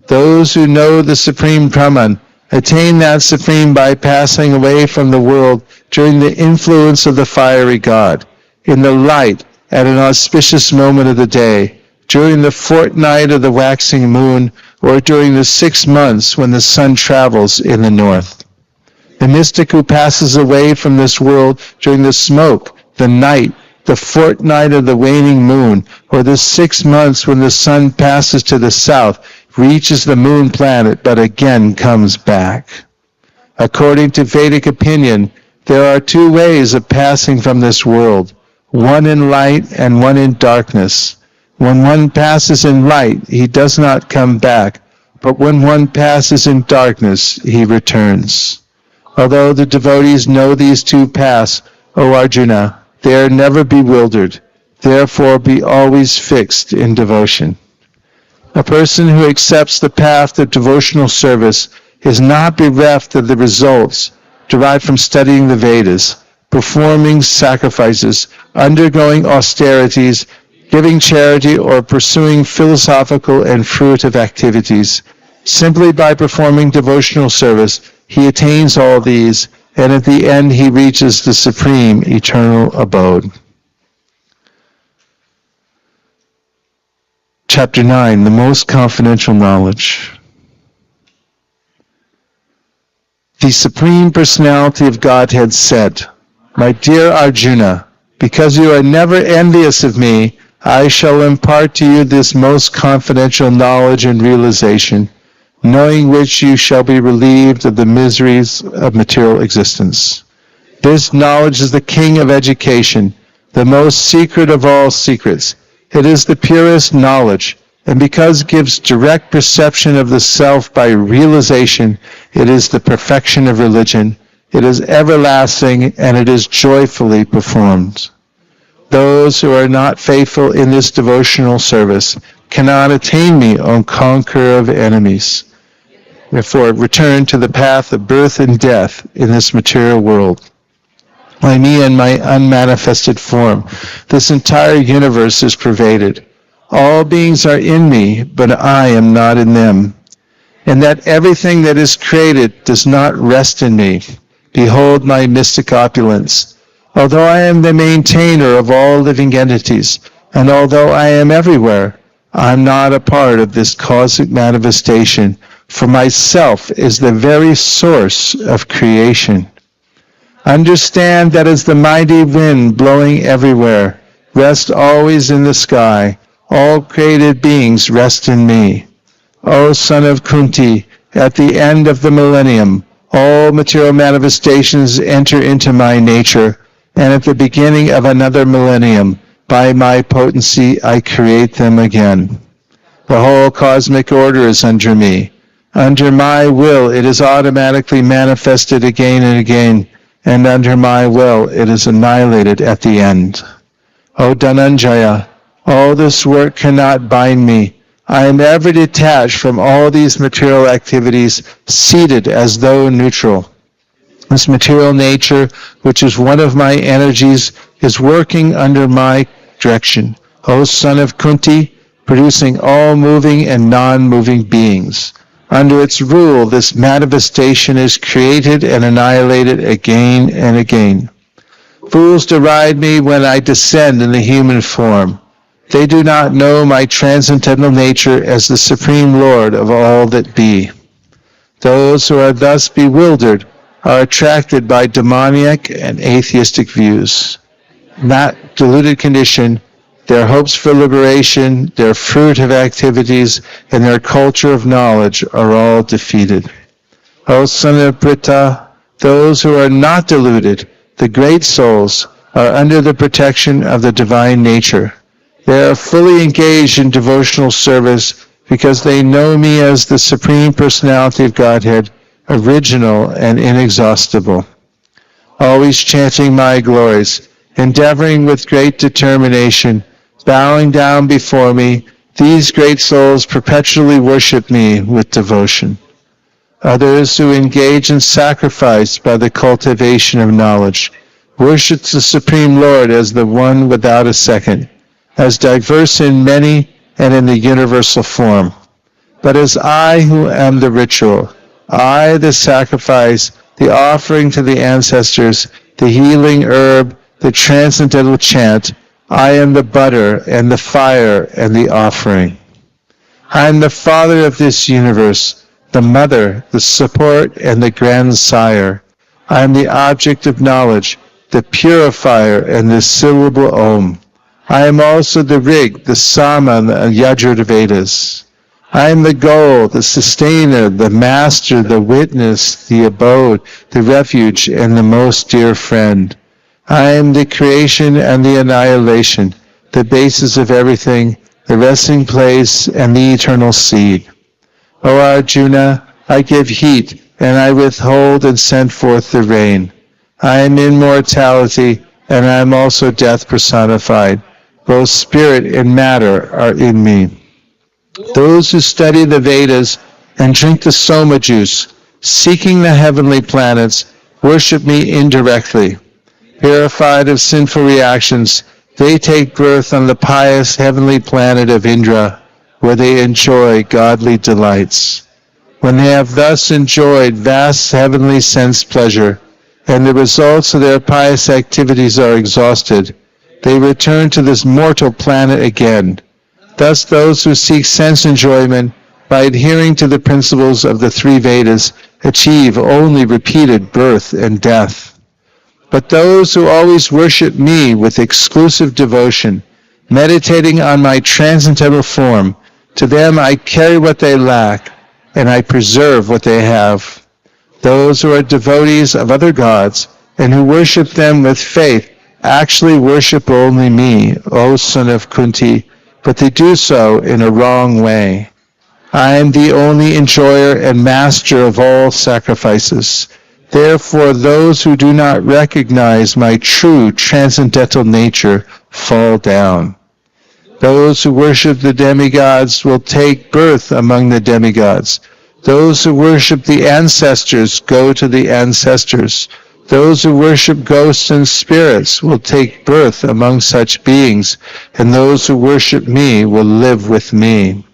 Those who know the Supreme Brahman attain that Supreme by passing away from the world during the influence of the fiery God, in the light at an auspicious moment of the day, during the fortnight of the waxing moon, or during the 6 months when the sun travels in the north. The mystic who passes away from this world during the smoke, the night, the fortnight of the waning moon, or the 6 months when the sun passes to the south, reaches the moon planet but again comes back. According to Vedic opinion, there are 2 ways of passing from this world, one in light and one in darkness. When one passes in light, he does not come back, but when one passes in darkness, he returns. Although the devotees know these 2 paths, O Arjuna, they are never bewildered. Therefore, be always fixed in devotion. A person who accepts the path of devotional service is not bereft of the results derived from studying the Vedas, performing sacrifices, undergoing austerities, giving charity, or pursuing philosophical and fruitive activities. Simply by performing devotional service, he attains all these, and at the end he reaches the supreme eternal abode. Chapter 9, the most confidential knowledge. The Supreme Personality of Godhead said, "My dear Arjuna, because you are never envious of me, I shall impart to you this most confidential knowledge and realization, knowing which you shall be relieved of the miseries of material existence. This knowledge is the king of education, the most secret of all secrets. It is the purest knowledge, and because it gives direct perception of the self by realization, it is the perfection of religion. It is everlasting, and it is joyfully performed. Those who are not faithful in this devotional service cannot attain me, O conqueror of enemies. Therefore, return to the path of birth and death in this material world. By me and my unmanifested form, this entire universe is pervaded. All beings are in me, but I am not in them. And that everything that is created does not rest in me. Behold my mystic opulence. Although I am the maintainer of all living entities, and although I am everywhere, I am not a part of this cosmic manifestation, for myself is the very source of creation. Understand that as the mighty wind blowing everywhere, rest always in the sky, all created beings rest in me. O son of Kunti, at the end of the millennium, all material manifestations enter into my nature, and at the beginning of another millennium, by my potency, I create them again. The whole cosmic order is under me. Under my will, it is automatically manifested again and again, and under my will, it is annihilated at the end. O Dhananjaya, all this work cannot bind me. I am ever detached from all these material activities, seated as though neutral. This material nature, which is one of my energies, is working under my direction. O son of Kunti, producing all moving and non-moving beings. Under its rule, this manifestation is created and annihilated again and again. Fools deride me when I descend in the human form. They do not know my transcendental nature as the Supreme Lord of all that be. Those who are thus bewildered are attracted by demoniac and atheistic views. In that deluded condition, their hopes for liberation, their fruitive activities, and their culture of knowledge are all defeated. O son of Pritha, those who are not deluded, the great souls, are under the protection of the divine nature. They are fully engaged in devotional service because they know me as the Supreme Personality of Godhead, original and inexhaustible. Always chanting my glories, endeavoring with great determination, bowing down before me, these great souls perpetually worship me with devotion. Others who engage in sacrifice by the cultivation of knowledge worship the Supreme Lord as the one without a second. as diverse in many and in the universal form. But as I who am the ritual, I the sacrifice, the offering to the ancestors, the healing herb, the transcendental chant, I am the butter and the fire and the offering. I am the father of this universe, the mother, the support, and the grandsire. I am the object of knowledge, the purifier, and the syllable Om. I am also the Rig, the Sama, and the Yajur Vedas. I am the goal, the sustainer, the master, the witness, the abode, the refuge, and the most dear friend. I am the creation and the annihilation, the basis of everything, the resting place, and the eternal seed. O Arjuna, I give heat, and I withhold and send forth the rain. I am immortality, and I am also death personified. Both spirit and matter are in me. Those who study the Vedas and drink the Soma juice, seeking the heavenly planets, worship me indirectly. Purified of sinful reactions, they take birth on the pious heavenly planet of Indra, where they enjoy godly delights. When they have thus enjoyed vast heavenly sense pleasure, and the results of their pious activities are exhausted, they return to this mortal planet again. Thus those who seek sense enjoyment by adhering to the principles of the three Vedas achieve only repeated birth and death. But those who always worship me with exclusive devotion, meditating on my transcendental form, to them I carry what they lack, and I preserve what they have. Those who are devotees of other gods, and who worship them with faith, actually worship only me, O son of Kunti, but they do so in a wrong way. I am the only enjoyer and master of all sacrifices. Therefore, those who do not recognize my true transcendental nature fall down. Those who worship the demigods will take birth among the demigods. Those who worship the ancestors go to the ancestors. Those who worship ghosts and spirits will take birth among such beings, and those who worship me will live with me.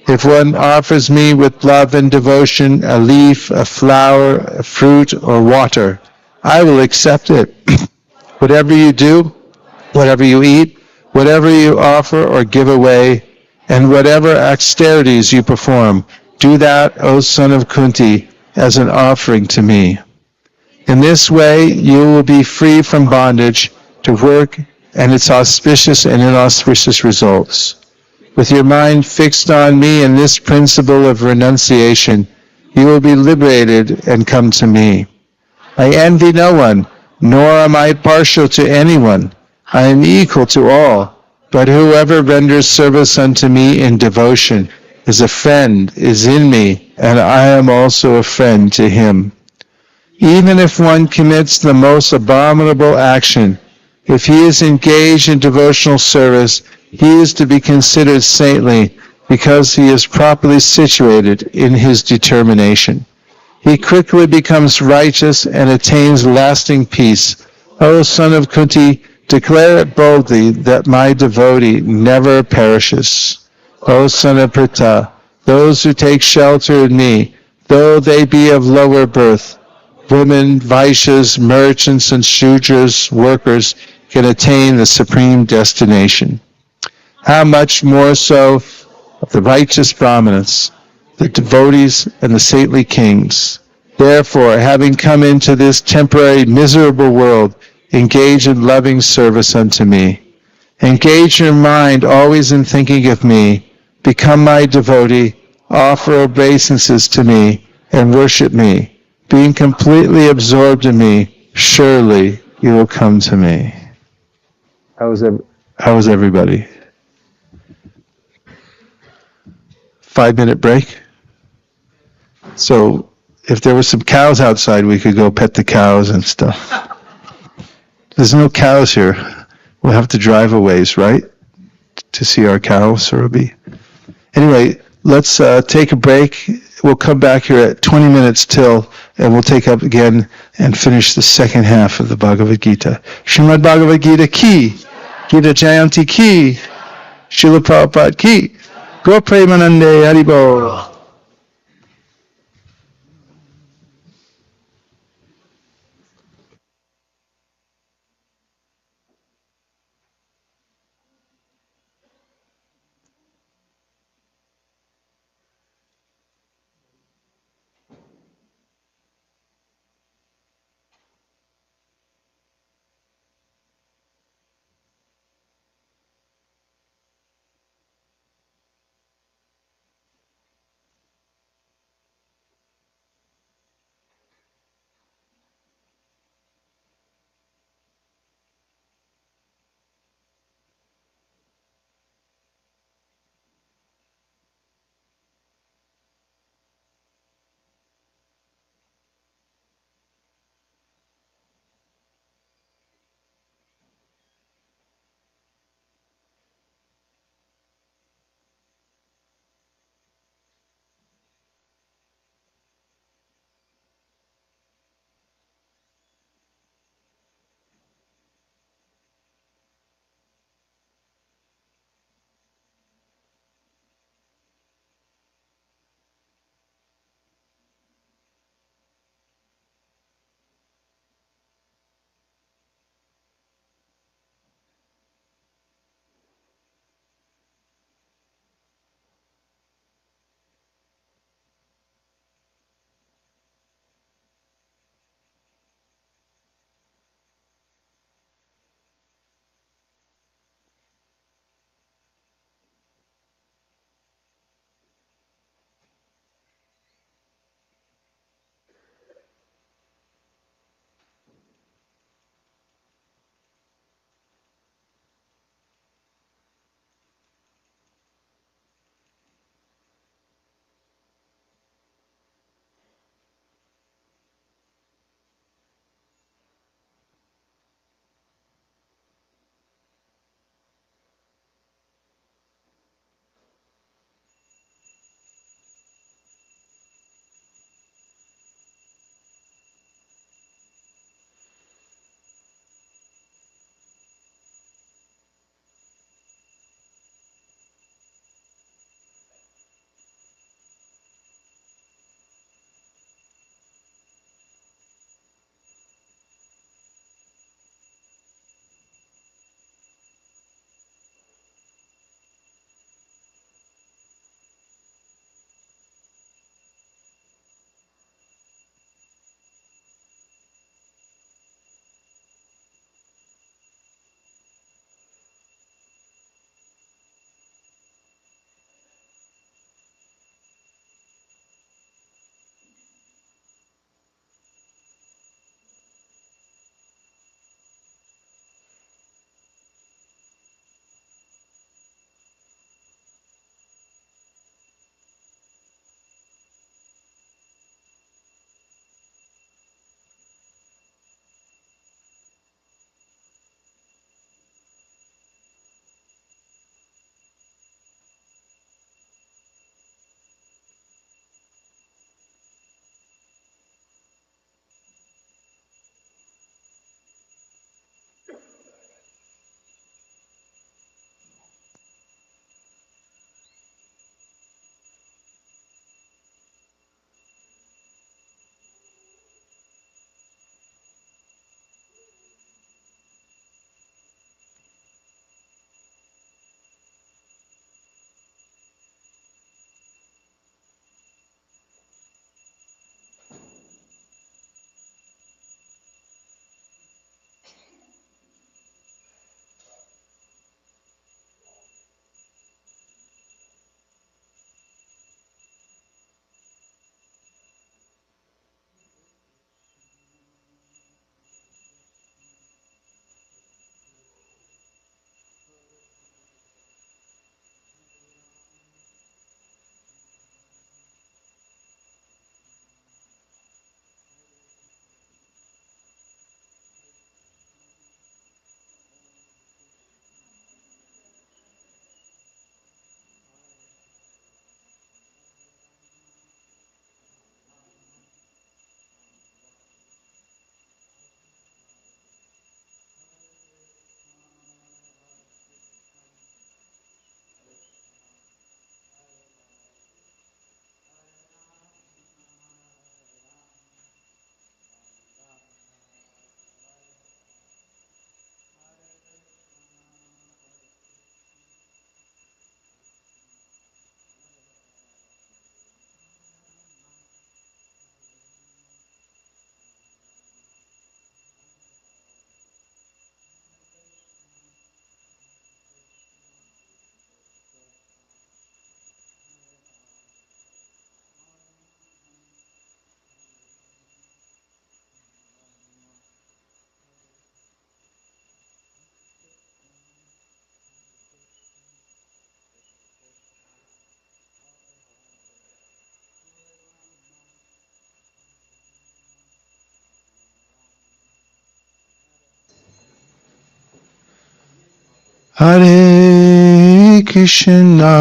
If one offers me with love and devotion a leaf, a flower, a fruit, or water, I will accept it. Whatever you do, whatever you eat, whatever you offer or give away, and whatever austerities you perform, do that, O son of Kunti, as an offering to me. In this way, you will be free from bondage to work and its auspicious and inauspicious results. With your mind fixed on me and this principle of renunciation, you will be liberated and come to me. I envy no one, nor am I partial to anyone. I am equal to all, but whoever renders service unto me in devotion is a friend, is in me, and I am also a friend to him. Even if one commits the most abominable action, if he is engaged in devotional service, he is to be considered saintly because he is properly situated in his determination. He quickly becomes righteous and attains lasting peace. O son of Kunti, declare it boldly that my devotee never perishes. O son of Pritha, those who take shelter in me, though they be of lower birth, women, Vaishyas, merchants, and Shudras, workers, can attain the supreme destination. How much more so of the righteous Brahmanas, the devotees, and the saintly kings. Therefore, having come into this temporary miserable world, engage in loving service unto me. Engage your mind always in thinking of me. Become my devotee, offer obeisances to me, and worship me. Being completely absorbed in me, surely you will come to me. How was everybody? 5-minute break? So if there were some cows outside, we could go pet the cows and stuff. There's no cows here. We'll have to drive a ways, right? To see our cows, Surabhi. Anyway, let's take a break. We'll come back here at 20 minutes till, and we'll take up again and finish the second half of the Bhagavad-gita. Srimad Bhagavad-gita ki, Gita Jayanti ki. Srila Prabhupada ki. Gaur Premanande Haribo. Hare Krishna,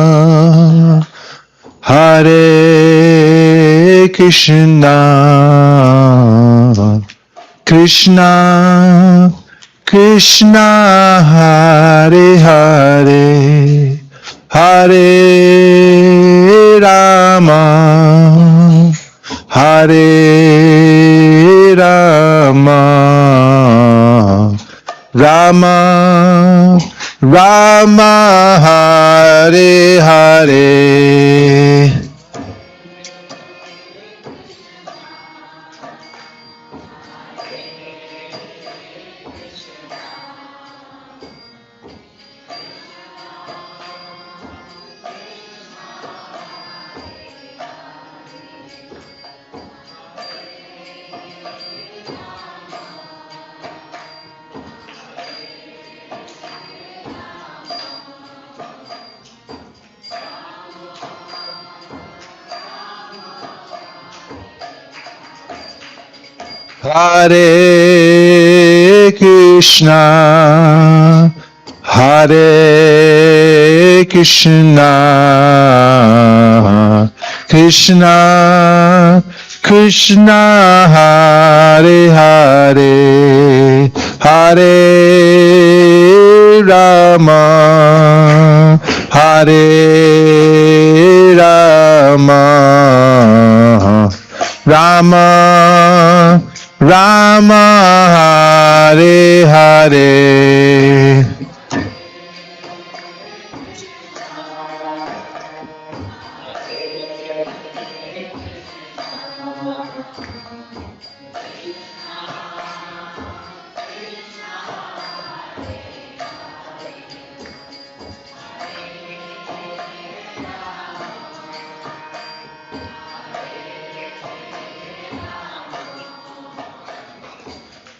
Hare Krishna, Krishna Krishna, Hare Hare, Hare Rama, Hare Rama, Rama Rama, Hare Hare. Hare Krishna, Hare Krishna, Krishna Krishna, Hare Hare, Hare Rama, Hare Rama, Rama Rama, Hare Hare.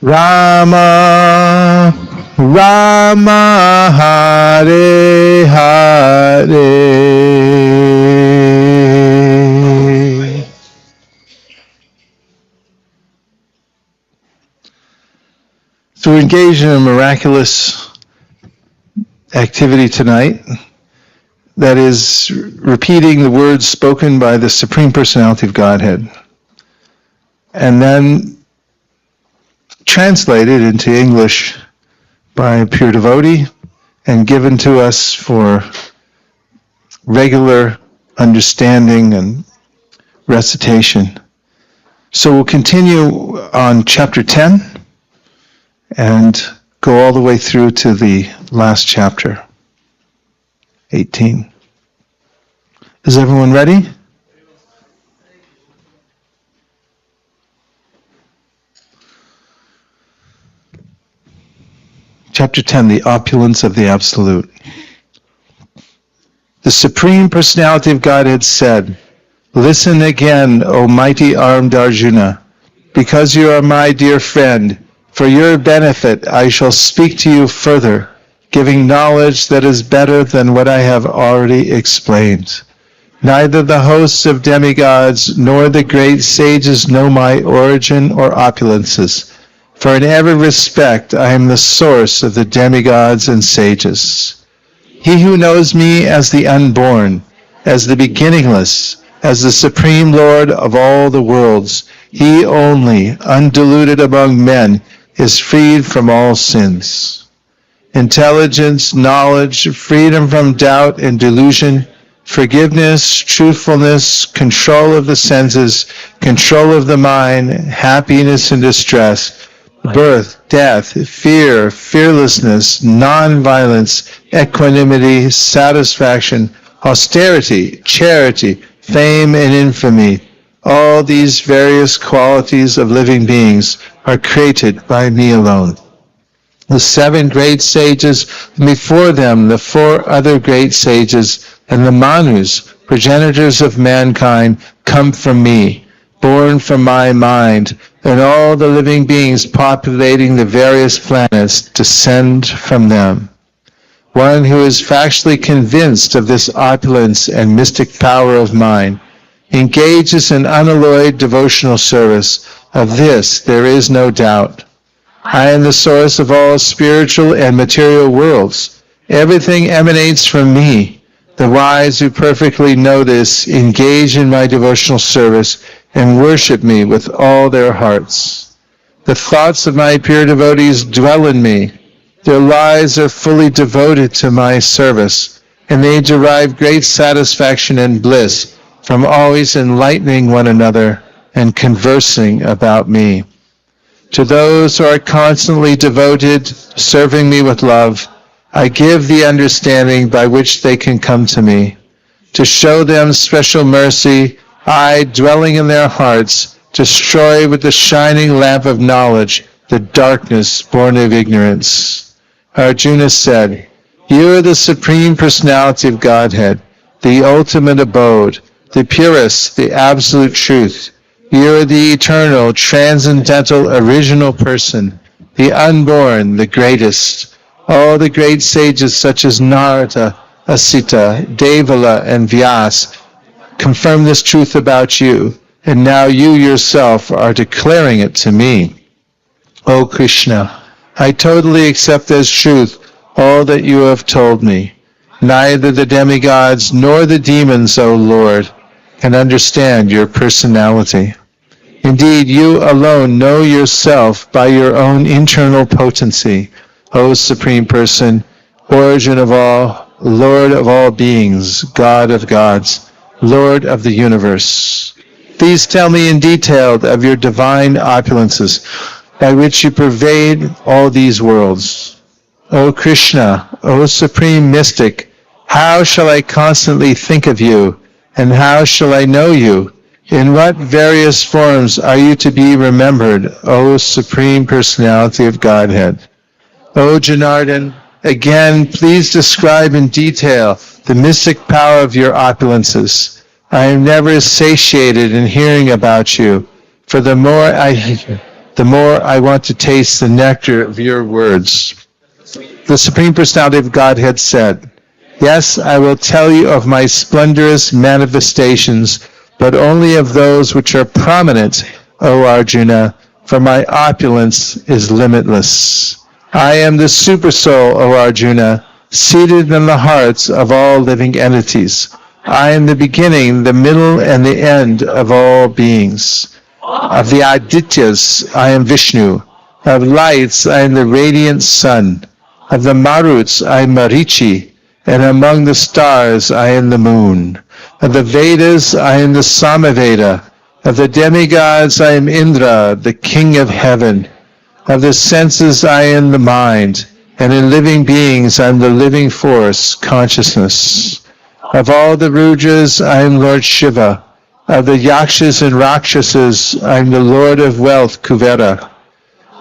Rama, Rama, Hare Hare. So we're engaged in a miraculous activity tonight that is repeating the words spoken by the Supreme Personality of Godhead, and then translated into English by a pure devotee and given to us for regular understanding and recitation. So we'll continue on chapter 10 and go all the way through to the last chapter, 18. Is everyone ready? Chapter 10, the opulence of the Absolute. The Supreme Personality of Godhead said, "Listen again, O mighty armed Arjuna, because you are my dear friend. For your benefit, I shall speak to you further, giving knowledge that is better than what I have already explained. Neither the hosts of demigods nor the great sages know my origin or opulences. For in every respect I am the source of the demigods and sages. He who knows me as the unborn, as the beginningless, as the Supreme Lord of all the worlds, he only, undiluted among men, is freed from all sins. Intelligence, knowledge, freedom from doubt and delusion, forgiveness, truthfulness, control of the senses, control of the mind, happiness and distress, birth, death, fear, fearlessness, non-violence, equanimity, satisfaction, austerity, charity, fame and infamy. All these various qualities of living beings are created by me alone. The 7 great sages, and before them the 4 other great sages, and the Manus, progenitors of mankind, come from me, born from my mind, and all the living beings populating the various planets descend from them. One who is factually convinced of this opulence and mystic power of mine engages in unalloyed devotional service. Of this there is no doubt. I am the source of all spiritual and material worlds, Everything emanates from me. The wise who perfectly know this engage in my devotional service and worship me with all their hearts. The thoughts of my pure devotees dwell in me. Their lives are fully devoted to my service, and they derive great satisfaction and bliss from always enlightening one another and conversing about me. To those who are constantly devoted, serving me with love, I give the understanding by which they can come to me. To show them special mercy, I, dwelling in their hearts, destroy with the shining lamp of knowledge the darkness born of ignorance. Arjuna said, "You are the Supreme Personality of Godhead, the ultimate abode, the purest, the absolute truth. You are the eternal, transcendental, original person, the unborn, the greatest. All the great sages such as Narada, Asita, Devala, and Vyas confirm this truth about you, and now you yourself are declaring it to me. O Krishna, I totally accept as truth all that you have told me. Neither the demigods nor the demons, O Lord, can understand your personality. Indeed, you alone know yourself by your own internal potency, O Supreme Person, origin of all, Lord of all beings, God of gods, Lord of the universe. Please tell me in detail of your divine opulences, by which you pervade all these worlds. O Krishna, O Supreme Mystic, how shall I constantly think of you, and how shall I know you? In what various forms are you to be remembered, O Supreme Personality of Godhead? O Janardhan, again, please describe in detail the mystic power of your opulences. I am never satiated in hearing about you, for the more I want to taste the nectar of your words. The Supreme Personality of Godhead said, "Yes, I will tell you of my splendorous manifestations, but only of those which are prominent, O Arjuna, for my opulence is limitless. I am the Supersoul, O Arjuna, seated in the hearts of all living entities. I am the beginning, the middle, and the end of all beings. Of the Adityas, I am Vishnu. Of lights, I am the radiant sun. Of the Maruts, I am Marichi. And among the stars, I am the moon. Of the Vedas, I am the Samaveda. Of the demigods, I am Indra, the king of heaven. Of the senses, I am the mind. And in living beings, I am the living force, consciousness. Of all the Rudras, I am Lord Shiva. Of the Yakshas and Rakshasas, I am the Lord of wealth, Kuvera.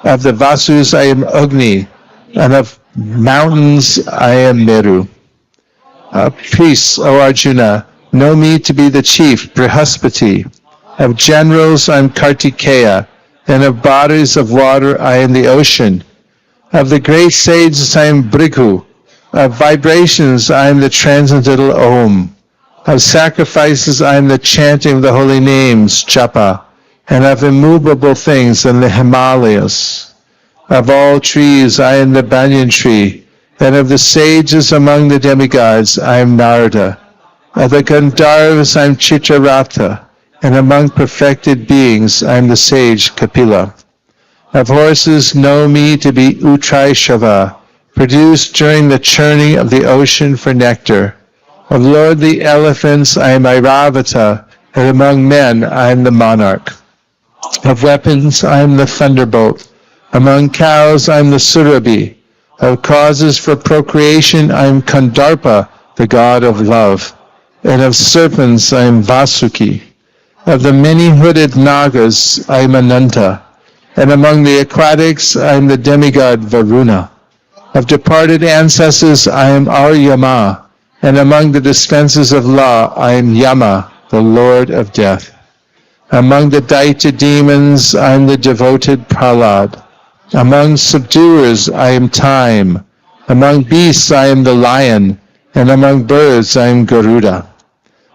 Of the Vasus, I am Agni. And of mountains, I am Meru. Peace, O Arjuna, know me to be the chief, Brihaspati. Of generals, I am Kartikeya, and of bodies of water, I am the ocean. Of the great sages, I am Bhrigu. Of vibrations, I am the transcendental Om. Of sacrifices, I am the chanting of the holy names, Japa. And of immovable things, I am the Himalayas. Of all trees, I am the banyan tree. And of the sages among the demigods, I am Narada. Of the Gandharvas, I am Chitraratha. And among perfected beings, I am the sage Kapila. Of horses, know me to be Utraishava, produced during the churning of the ocean for nectar. Of lordly elephants, I am Airavata, and among men, I am the monarch. Of weapons, I am the thunderbolt. Among cows, I am the Surabhi. Of causes for procreation, I am Kandarpa, the god of love. And of serpents, I am Vasuki. Of the many-hooded Nagas, I am Ananta. And among the aquatics, I am the demigod Varuna. Of departed ancestors, I am Aryama. And among the dispensers of law, I am Yama, the lord of death. Among the Daitya demons, I am the devoted Prahlad. Among subduers, I am Time. Among beasts, I am the lion. And among birds, I am Garuda.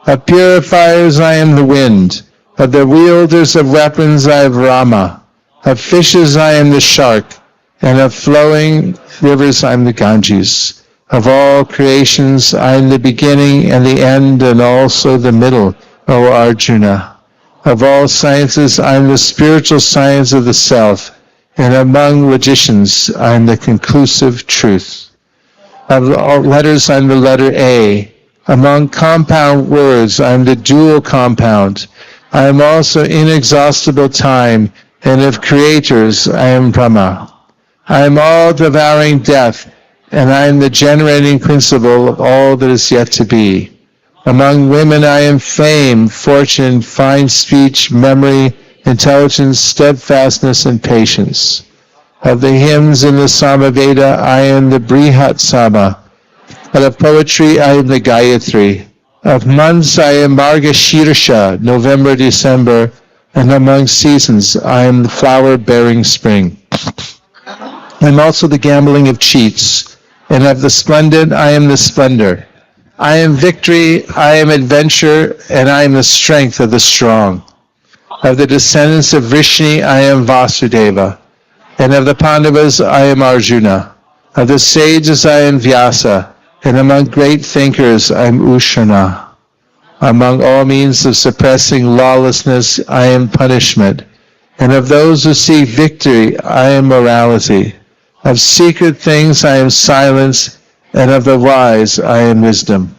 Of purifiers, I am the wind. Of the wielders of weapons, I am Rama. Of fishes, I am the shark. And of flowing rivers, I am the Ganges. Of all creations, I am the beginning and the end and also the middle, O Arjuna. Of all sciences, I am the spiritual science of the self, and among logicians, I am the conclusive truth. Of all letters, I am the letter A. Among compound words, I am the dual compound. I am also inexhaustible time, and of creators, I am Brahma. I am all-devouring death, and I am the generating principle of all that is yet to be. Among women I am fame, fortune, fine speech, memory, intelligence, steadfastness, and patience. Of the hymns in the Samaveda I am the Brihat Sama. Of poetry I am the Gayatri. Of months I am Margashirsha, November, December, and among seasons I am the flower-bearing spring. I am also the gambling of cheats. And of the splendid, I am the splendor. I am victory, I am adventure, and I am the strength of the strong. Of the descendants of Vrishni, I am Vasudeva. And of the Pandavas, I am Arjuna. Of the sages, I am Vyasa. And among great thinkers, I am Ushana. Among all means of suppressing lawlessness, I am punishment. And of those who seek victory, I am morality. Of secret things I am silence, and of the wise I am wisdom.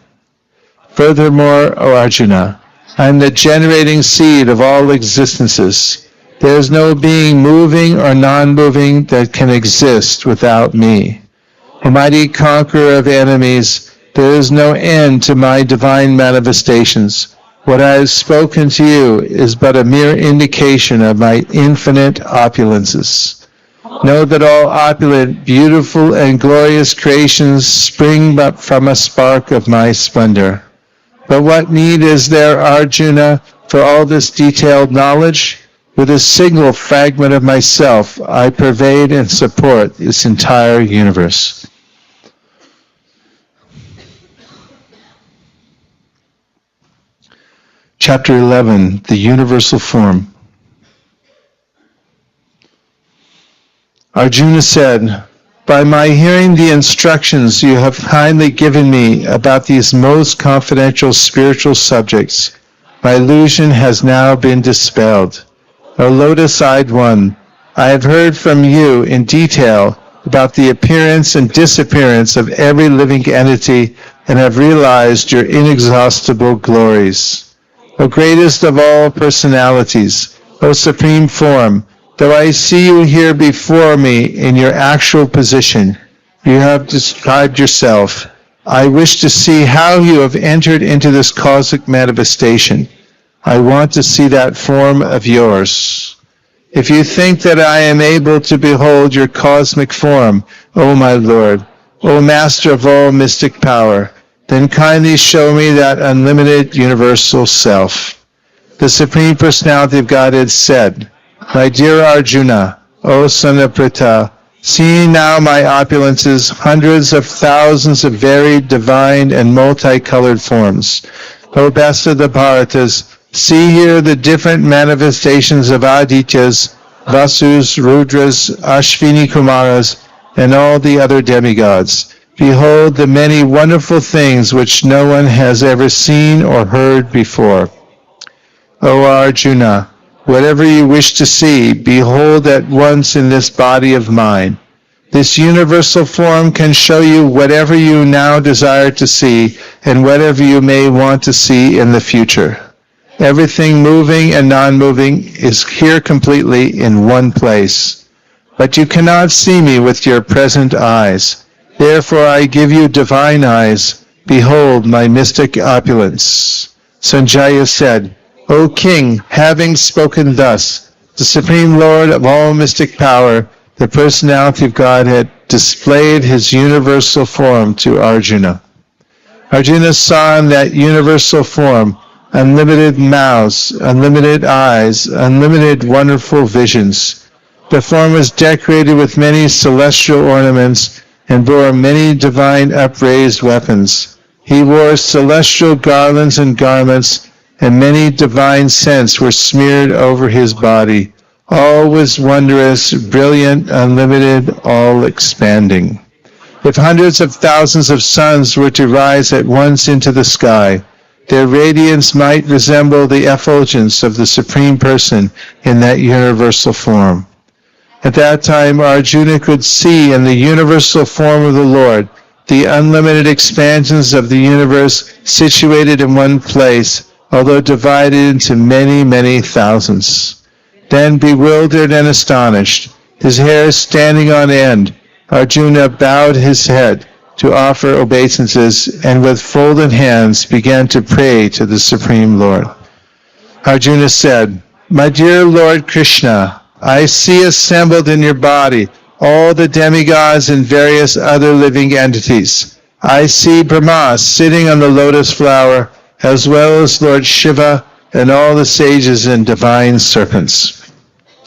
Furthermore, O Arjuna, I am the generating seed of all existences. There is no being moving or non-moving that can exist without me. O mighty conqueror of enemies, there is no end to my divine manifestations. What I have spoken to you is but a mere indication of my infinite opulences. Know that all opulent, beautiful, and glorious creations spring up from a spark of my splendor. But what need is there, Arjuna, for all this detailed knowledge? With a single fragment of myself, I pervade and support this entire universe. Chapter 11, the Universal Form. Arjuna said, "By my hearing the instructions you have kindly given me about these most confidential spiritual subjects, my illusion has now been dispelled. O lotus-eyed one, I have heard from you in detail about the appearance and disappearance of every living entity and have realized your inexhaustible glories. O greatest of all personalities, O supreme form, though I see you here before me in your actual position, you have described yourself. I wish to see how you have entered into this cosmic manifestation. I want to see that form of yours. If you think that I am able to behold your cosmic form, O my Lord, O Master of all mystic power, then kindly show me that unlimited universal self." The Supreme Personality of Godhead said, "My dear Arjuna, O son of Pritha, see now my opulences, hundreds of thousands of varied, divine, and multicolored forms. O best of the Bharatas, see here the different manifestations of Adityas, Vasus, Rudras, Ashvini Kumaras, and all the other demigods. Behold the many wonderful things which no one has ever seen or heard before. O Arjuna, whatever you wish to see, behold at once in this body of mine. This universal form can show you whatever you now desire to see and whatever you may want to see in the future. Everything moving and non-moving is here completely in one place. But you cannot see me with your present eyes. Therefore I give you divine eyes. Behold my mystic opulence." Sanjaya said, "O king, having spoken thus, the Supreme Lord of all mystic power, the Personality of Godhead, displayed his universal form to Arjuna. Arjuna saw in that universal form unlimited mouths, unlimited eyes, unlimited wonderful visions. The form was decorated with many celestial ornaments and bore many divine upraised weapons. He wore celestial garlands and garments, and many divine scents were smeared over his body. All was wondrous, brilliant, unlimited, all expanding. If hundreds of thousands of suns were to rise at once into the sky, their radiance might resemble the effulgence of the Supreme Person in that universal form. At that time, Arjuna could see in the universal form of the Lord the unlimited expansions of the universe situated in one place, although divided into many, many thousands. Then, bewildered and astonished, his hair standing on end, Arjuna bowed his head to offer obeisances and with folded hands began to pray to the Supreme Lord. Arjuna said, "My dear Lord Krishna, I see assembled in your body all the demigods and various other living entities. I see Brahma sitting on the lotus flower, as well as Lord Shiva and all the sages and divine serpents.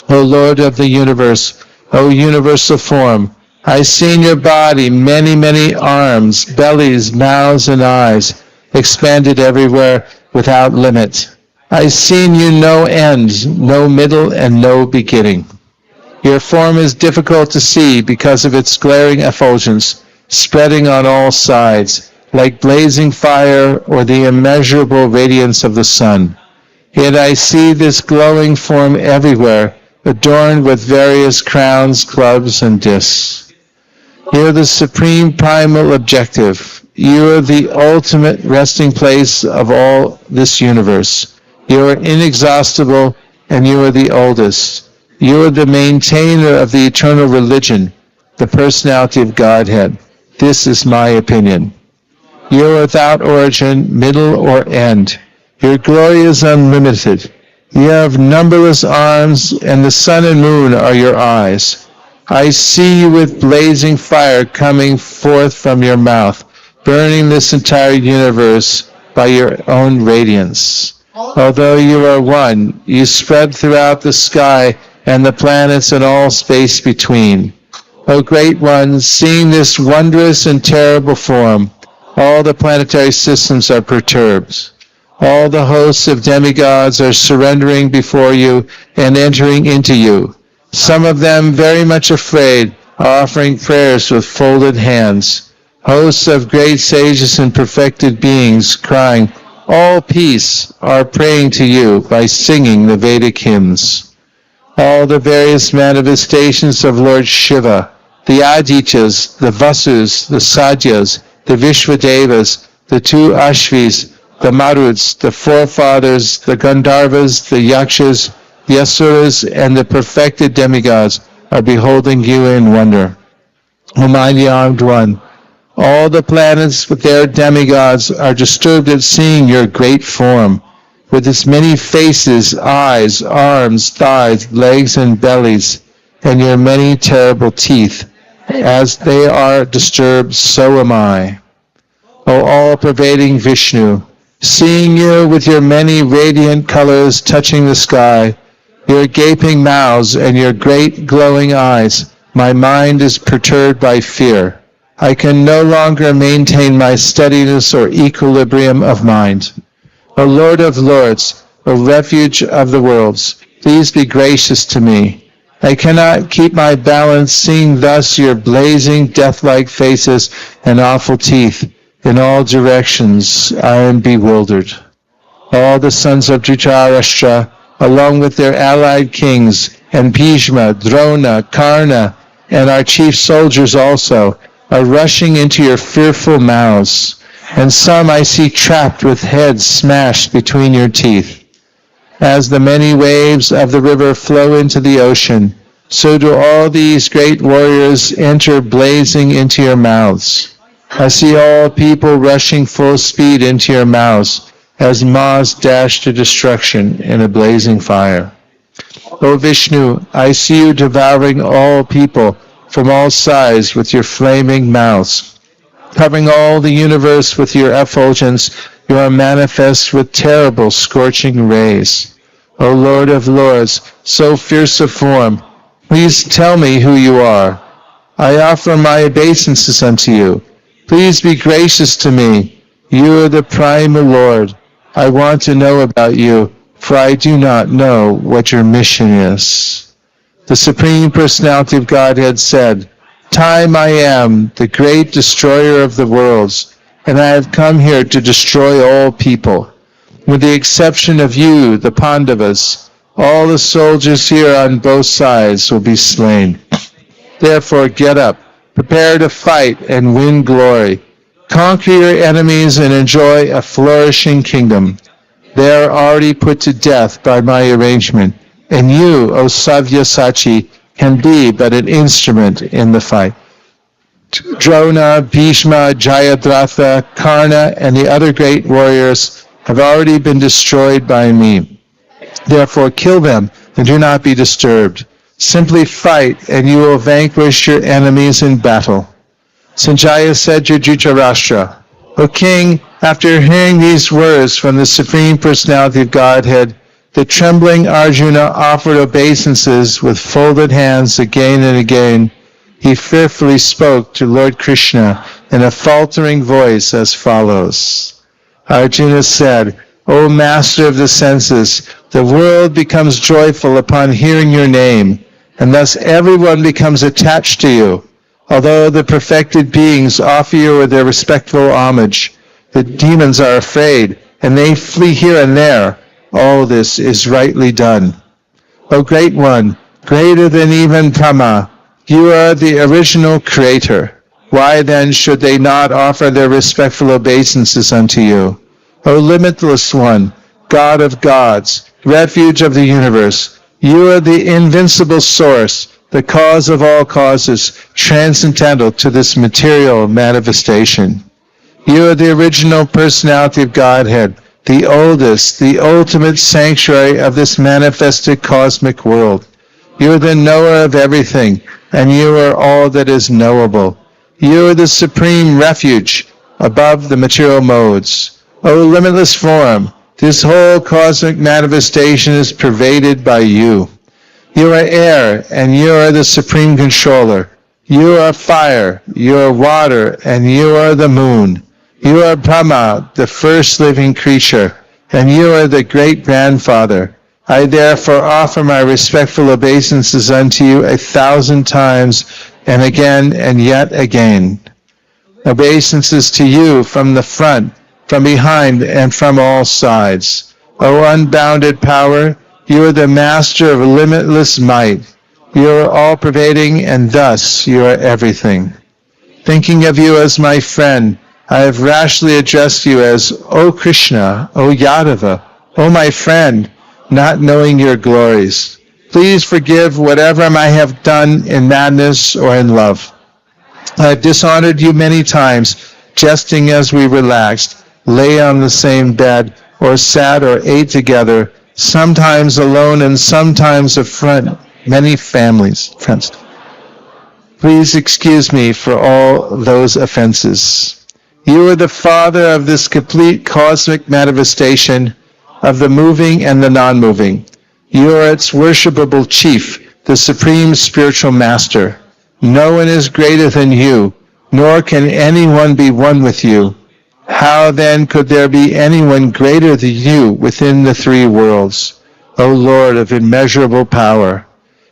O Lord of the universe, O universal form, I see in your body many, many arms, bellies, mouths, and eyes, expanded everywhere without limit. I see in you no end, no middle, and no beginning. Your form is difficult to see because of its glaring effulgence, spreading on all sides, like blazing fire or the immeasurable radiance of the sun. Yet I see this glowing form everywhere, adorned with various crowns, clubs, and discs. You are the supreme primal objective. You are the ultimate resting place of all this universe. You are inexhaustible, and you are the oldest. You are the maintainer of the eternal religion, the personality of Godhead. This is my opinion. You are without origin, middle, or end. Your glory is unlimited. You have numberless arms, and the sun and moon are your eyes. I see you with blazing fire coming forth from your mouth, burning this entire universe by your own radiance. Although you are one, you spread throughout the sky and the planets and all space between. O Great One, seeing this wondrous and terrible form, all the planetary systems are perturbed. All the hosts of demigods are surrendering before you and entering into you. Some of them, very much afraid, are offering prayers with folded hands. Hosts of great sages and perfected beings, crying, "All peace," are praying to you by singing the Vedic hymns. All the various manifestations of Lord Shiva, the Adityas, the Vasus, the Sadyas, the Vishwadevas, the two Ashvis, the Maruts, the forefathers, the Gandharvas, the Yakshas, the Asuras, and the perfected demigods are beholding you in wonder. O mighty armed one, all the planets with their demigods are disturbed at seeing your great form, with its many faces, eyes, arms, thighs, legs, and bellies, and your many terrible teeth. As they are disturbed, so am I. O all-pervading Vishnu, seeing you with your many radiant colors touching the sky, your gaping mouths and your great glowing eyes, my mind is perturbed by fear. I can no longer maintain my steadiness or equilibrium of mind. O Lord of Lords, O refuge of the worlds, please be gracious to me. I cannot keep my balance seeing thus your blazing death-like faces and awful teeth. In all directions I am bewildered. All the sons of Dhritarashtra, along with their allied kings, and Bhishma, Drona, Karna, and our chief soldiers also, are rushing into your fearful mouths. And some I see trapped with heads smashed between your teeth. As the many waves of the river flow into the ocean, so do all these great warriors enter blazing into your mouths. I see all people rushing full speed into your mouths, as moths dash to destruction in a blazing fire. O Vishnu, I see you devouring all people from all sides with your flaming mouths. Covering all the universe with your effulgence, you are manifest with terrible scorching rays. O Lord of Lords, so fierce a form, please tell me who you are. I offer my obeisances unto you. Please be gracious to me. You are the primal Lord. I want to know about you, for I do not know what your mission is. The Supreme Personality of Godhead said, Time I am, the great destroyer of the worlds, and I have come here to destroy all people. With the exception of you, the Pandavas, all the soldiers here on both sides will be slain. Therefore get up, prepare to fight and win glory. Conquer your enemies and enjoy a flourishing kingdom. They are already put to death by my arrangement, and you, O Savyasachi, can be but an instrument in the fight. Drona, Bhishma, Jayadratha, Karna, and the other great warriors have already been destroyed by me. Therefore kill them and do not be disturbed. Simply fight, and you will vanquish your enemies in battle. Sanjaya said to Dhritarashtra, O king, after hearing these words from the Supreme Personality of Godhead, the trembling Arjuna offered obeisances with folded hands again and again. He fearfully spoke to Lord Krishna in a faltering voice as follows. Arjuna said, O master of the senses, the world becomes joyful upon hearing your name, and thus everyone becomes attached to you. Although the perfected beings offer you their respectful homage, the demons are afraid, and they flee here and there. All this is rightly done. O Great One, greater than even Brahma, you are the original Creator. Why then should they not offer their respectful obeisances unto you? O Limitless One, God of gods, refuge of the universe, you are the invincible source, the cause of all causes, transcendental to this material manifestation. You are the original personality of Godhead, the oldest, the ultimate sanctuary of this manifested cosmic world. You are the knower of everything, and you are all that is knowable. You are the supreme refuge above the material modes. O limitless form, this whole cosmic manifestation is pervaded by you. You are air, and you are the supreme controller. You are fire, you are water, and you are the moon. You are Brahma, the first living creature, and you are the great-grandfather. I therefore offer my respectful obeisances unto you 1,000 times, and again, and yet again. Obeisances to you from the front, from behind, and from all sides. O unbounded power, you are the master of limitless might. You are all-pervading, and thus you are everything. Thinking of you as my friend, I have rashly addressed you as, O Krishna, O Yadava, O my friend, not knowing your glories. Please forgive whatever I have done in madness or in love. I have dishonored you many times, jesting as we relaxed, lay on the same bed, or sat or ate together, sometimes alone and sometimes of many friends. Please excuse me for all those offenses. You are the Father of this complete cosmic manifestation of the moving and the non-moving. You are its worshipable chief, the supreme spiritual master. No one is greater than you, nor can anyone be one with you. How then could there be anyone greater than you within the three worlds? O Lord of immeasurable power,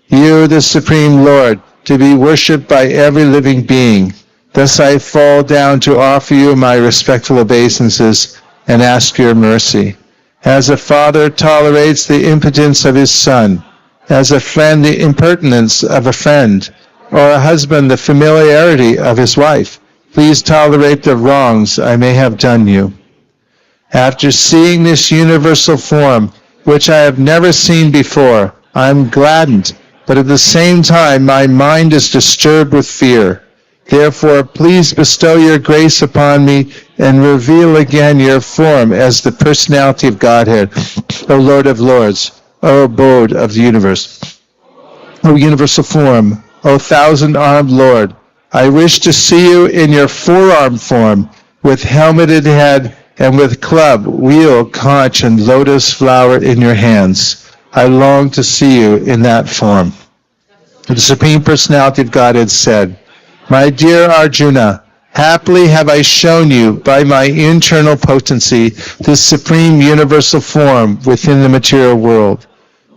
you are the supreme Lord, to be worshipped by every living being. Thus I fall down to offer you my respectful obeisances and ask your mercy. As a father tolerates the impotence of his son, as a friend the impertinence of a friend, or a husband the familiarity of his wife, please tolerate the wrongs I may have done you. After seeing this universal form, which I have never seen before, I am gladdened, but at the same time my mind is disturbed with fear. Therefore, please bestow your grace upon me and reveal again your form as the personality of Godhead, O Lord of Lords, O abode of the universe, O universal form, O thousand-armed Lord. I wish to see you in your four-armed form, with helmeted head and with club, wheel, conch, and lotus flower in your hands. I long to see you in that form. The Supreme Personality of Godhead said, My dear Arjuna, happily have I shown you by my internal potency this supreme universal form within the material world.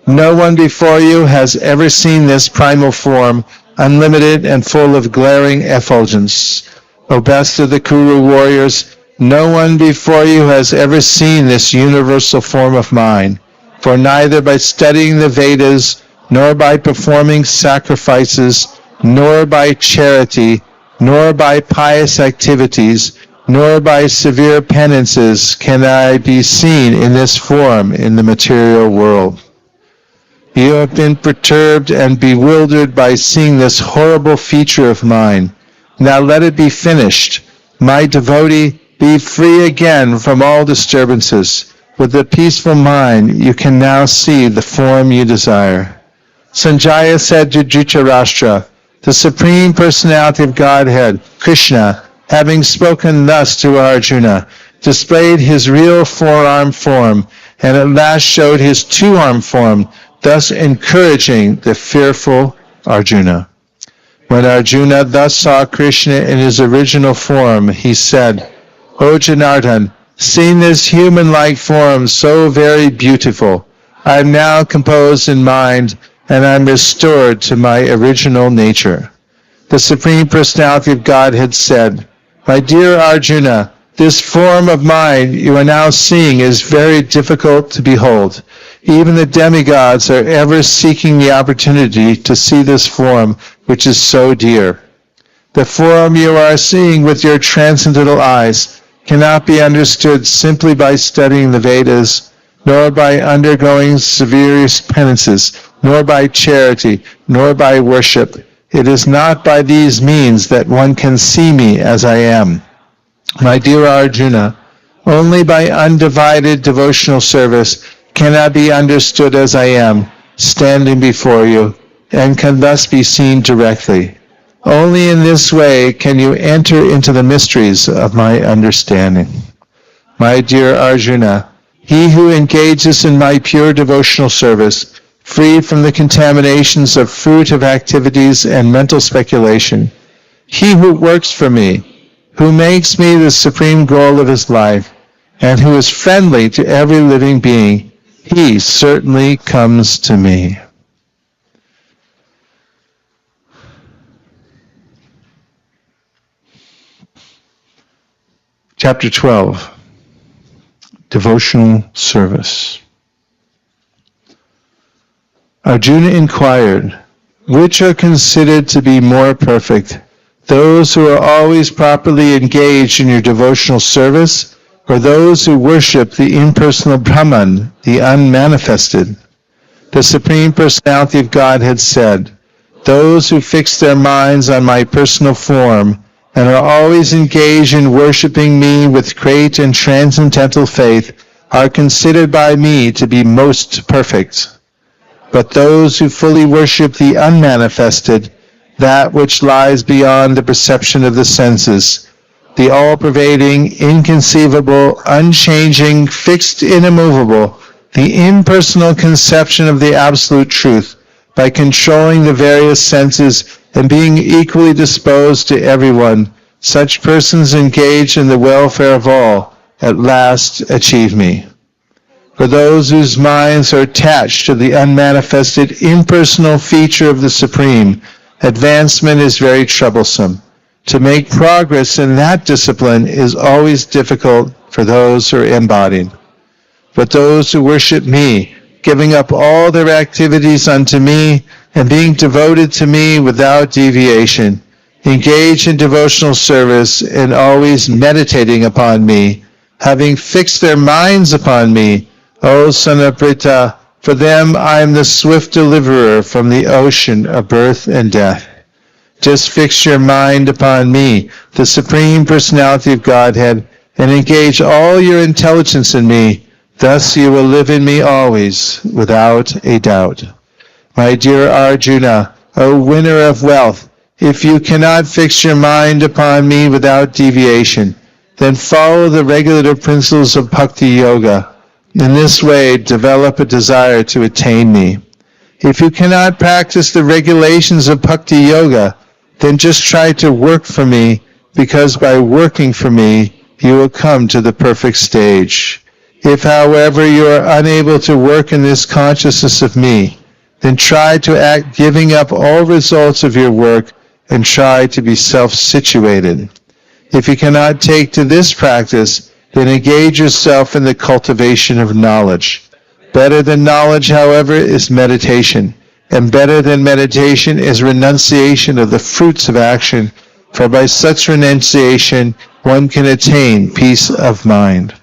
No one before you has ever seen this primal form, unlimited and full of glaring effulgence. O best of the Kuru warriors, no one before you has ever seen this universal form of mine, for neither by studying the Vedas, nor by performing sacrifices, nor by charity, nor by pious activities, nor by severe penances can I be seen in this form in the material world. You have been perturbed and bewildered by seeing this horrible feature of mine. Now let it be finished. My devotee, be free again from all disturbances. With a peaceful mind, you can now see the form you desire. Sanjaya said to Dhritarashtra, the Supreme Personality of Godhead, Krishna, having spoken thus to Arjuna, displayed his real four-armed form, and at last showed his two-armed form, thus encouraging the fearful Arjuna. When Arjuna thus saw Krishna in his original form, he said, O Janardhan, seeing this human-like form so very beautiful, I am now composed in mind, and I am restored to my original nature. The Supreme Personality of Godhead said, My dear Arjuna, this form of mine you are now seeing is very difficult to behold. Even the demigods are ever seeking the opportunity to see this form which is so dear. The form you are seeing with your transcendental eyes cannot be understood simply by studying the Vedas, nor by undergoing severe penances, nor by charity, nor by worship. It is not by these means that one can see me as I am. My dear Arjuna, only by undivided devotional service can I be understood as I am, standing before you, and can thus be seen directly. Only in this way can you enter into the mysteries of my understanding. My dear Arjuna, he who engages in my pure devotional service, free from the contaminations of fruitive activities and mental speculation, he who works for me, who makes me the supreme goal of his life, and who is friendly to every living being, he certainly comes to me. Chapter 12, Devotional Service. Arjuna inquired, which are considered to be more perfect, those who are always properly engaged in your devotional service, or those who worship the impersonal Brahman, the unmanifested? The Supreme Personality of Godhead said, those who fix their minds on my personal form and are always engaged in worshiping me with great and transcendental faith are considered by me to be most perfect. But those who fully worship the unmanifested, that which lies beyond the perception of the senses, the all-pervading, inconceivable, unchanging, fixed, immovable, the impersonal conception of the absolute truth, by controlling the various senses and being equally disposed to everyone, such persons engaged in the welfare of all at last achieve me. For those whose minds are attached to the unmanifested, impersonal feature of the Supreme, advancement is very troublesome. To make progress in that discipline is always difficult for those who are embodied. But those who worship me, giving up all their activities unto me, and being devoted to me without deviation, engage in devotional service and always meditating upon me, having fixed their minds upon me, O son of Pritha, for them I am the swift deliverer from the ocean of birth and death. Just fix your mind upon me, the Supreme Personality of Godhead, and engage all your intelligence in me. Thus you will live in me always, without a doubt. My dear Arjuna, O winner of wealth, if you cannot fix your mind upon me without deviation, then follow the regulative principles of Bhakti Yoga. In this way, develop a desire to attain me. If you cannot practice the regulations of Bhakti Yoga, then just try to work for me, because by working for me, you will come to the perfect stage. If, however, you are unable to work in this consciousness of me, then try to act giving up all results of your work and try to be self-situated. If you cannot take to this practice, then engage yourself in the cultivation of knowledge. Better than knowledge, however, is meditation, and better than meditation is renunciation of the fruits of action, for by such renunciation one can attain peace of mind.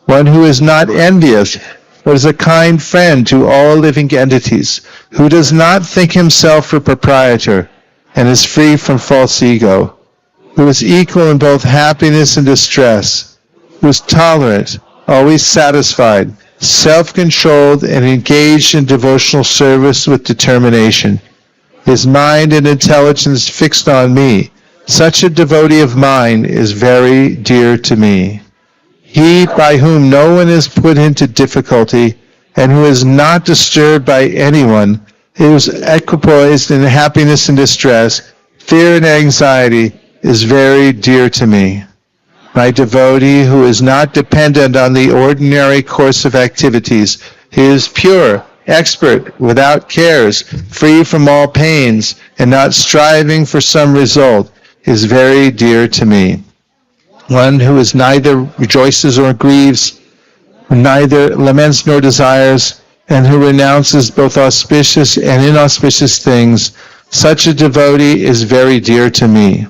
One who is not envious, but is a kind friend to all living entities, who does not think himself a proprietor, and is free from false ego, who is equal in both happiness and distress, who is tolerant, always satisfied, self-controlled, and engaged in devotional service with determination. His mind and intelligence fixed on me. Such a devotee of mine is very dear to me. He by whom no one is put into difficulty, and who is not disturbed by anyone, who is equipoised in happiness and distress, fear and anxiety, is very dear to me. My devotee who is not dependent on the ordinary course of activities, he is pure, expert, without cares, free from all pains, and not striving for some result, is very dear to me. One who is neither rejoices or grieves, who neither laments nor desires, and who renounces both auspicious and inauspicious things, such a devotee is very dear to me.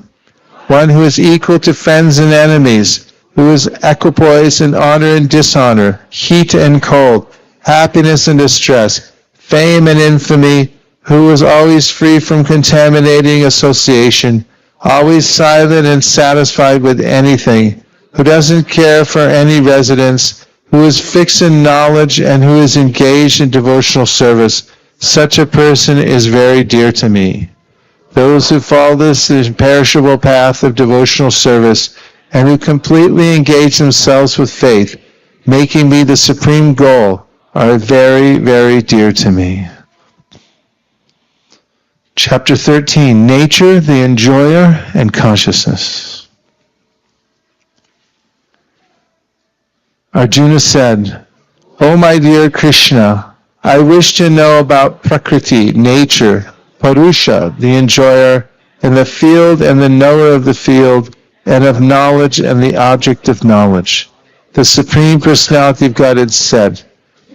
One who is equal to friends and enemies, who is equipoised in honor and dishonor, heat and cold, happiness and distress, fame and infamy, who is always free from contaminating association, always silent and satisfied with anything, who doesn't care for any residence, who is fixed in knowledge and who is engaged in devotional service, such a person is very dear to me. Those who follow this imperishable path of devotional service and who completely engage themselves with faith, making me the supreme goal, are very, very dear to me. Chapter 13, Nature, the Enjoyer, and Consciousness. Arjuna said, "O my dear Krishna, I wish to know about Prakriti, nature, Purusha, the enjoyer, and the field and the knower of the field, and of knowledge and the object of knowledge." The Supreme Personality of Godhead said,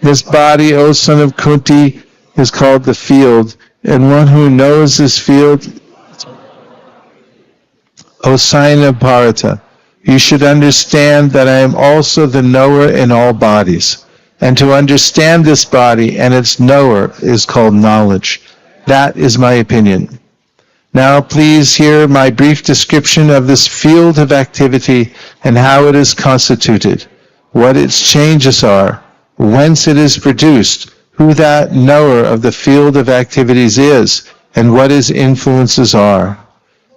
"This body, O son of Kunti, is called the field, and one who knows this field, O sign of Bharata, you should understand that I am also the knower in all bodies. And to understand this body and its knower is called knowledge. That is my opinion. Now please hear my brief description of this field of activity and how it is constituted, what its changes are, whence it is produced, who that knower of the field of activities is, and what his influences are.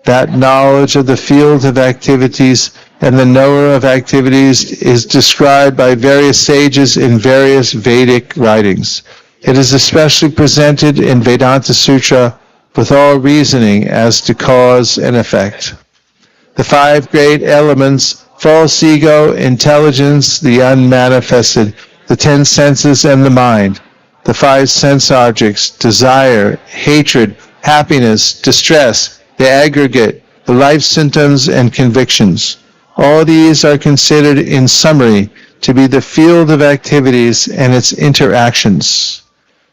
That knowledge of the field of activities and the knower of activities is described by various sages in various Vedic writings. It is especially presented in Vedanta Sutra with all reasoning as to cause and effect. The five great elements, false ego, intelligence, the unmanifested, the 10 senses and the mind, the 5 sense objects, desire, hatred, happiness, distress, the aggregate, the life symptoms and convictions. All these are considered in summary to be the field of activities and its interactions.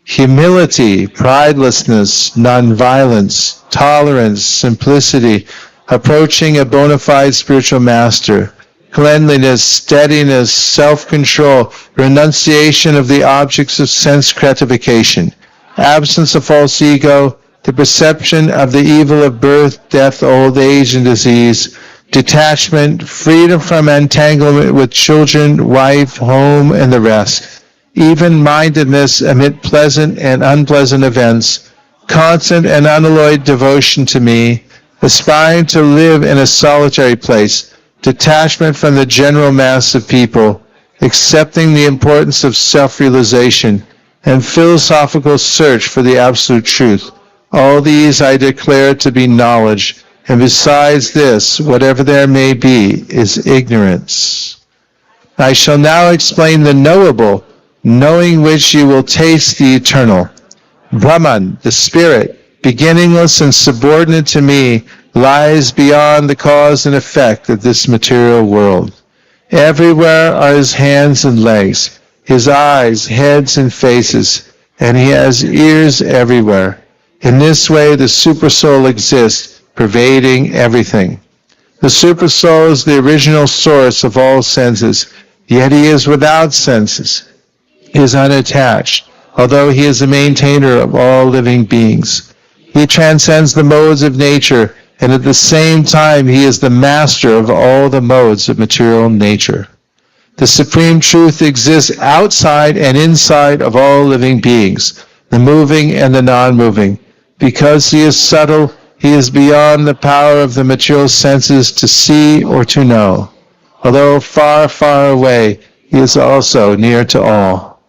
Humility, pridelessness, nonviolence, tolerance, simplicity, approaching a bona fide spiritual master, cleanliness, steadiness, self-control, renunciation of the objects of sense gratification, absence of false ego, the perception of the evil of birth, death, old age, and disease, detachment, freedom from entanglement with children, wife, home, and the rest, even-mindedness amid pleasant and unpleasant events, constant and unalloyed devotion to me, aspiring to live in a solitary place, detachment from the general mass of people, accepting the importance of self-realization, and philosophical search for the absolute truth. All these I declare to be knowledge, and besides this, whatever there may be, is ignorance. I shall now explain the knowable, knowing which you will taste the eternal. Brahman, the spirit, beginningless and subordinate to me, lies beyond the cause and effect of this material world. Everywhere are his hands and legs, his eyes, heads, and faces, and he has ears everywhere. In this way, the Supersoul exists, pervading everything. The Supersoul is the original source of all senses, yet he is without senses. He is unattached, although he is the maintainer of all living beings. He transcends the modes of nature, and at the same time he is the master of all the modes of material nature. The Supreme Truth exists outside and inside of all living beings, the moving and the non-moving. Because he is subtle, he is beyond the power of the material senses to see or to know. Although far, far away, he is also near to all.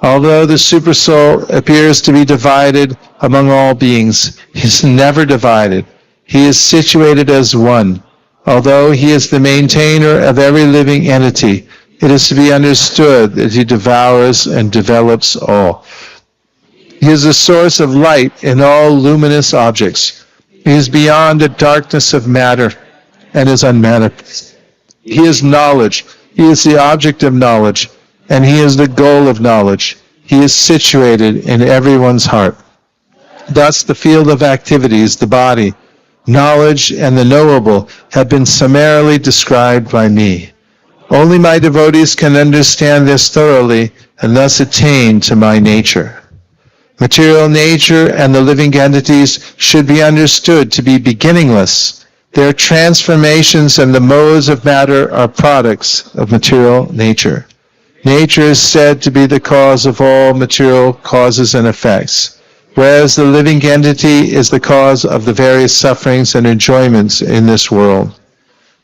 Although the Supersoul appears to be divided among all beings, he is never divided. He is situated as one. Although he is the maintainer of every living entity, it is to be understood that he devours and develops all. He is the source of light in all luminous objects. He is beyond the darkness of matter and is unmanifest. He is knowledge. He is the object of knowledge, and he is the goal of knowledge. He is situated in everyone's heart. Thus, the field of activities, the body, knowledge, and the knowable have been summarily described by me. Only my devotees can understand this thoroughly and thus attain to my nature. Material nature and the living entities should be understood to be beginningless. Their transformations and the modes of matter are products of material nature. Nature is said to be the cause of all material causes and effects, whereas the living entity is the cause of the various sufferings and enjoyments in this world.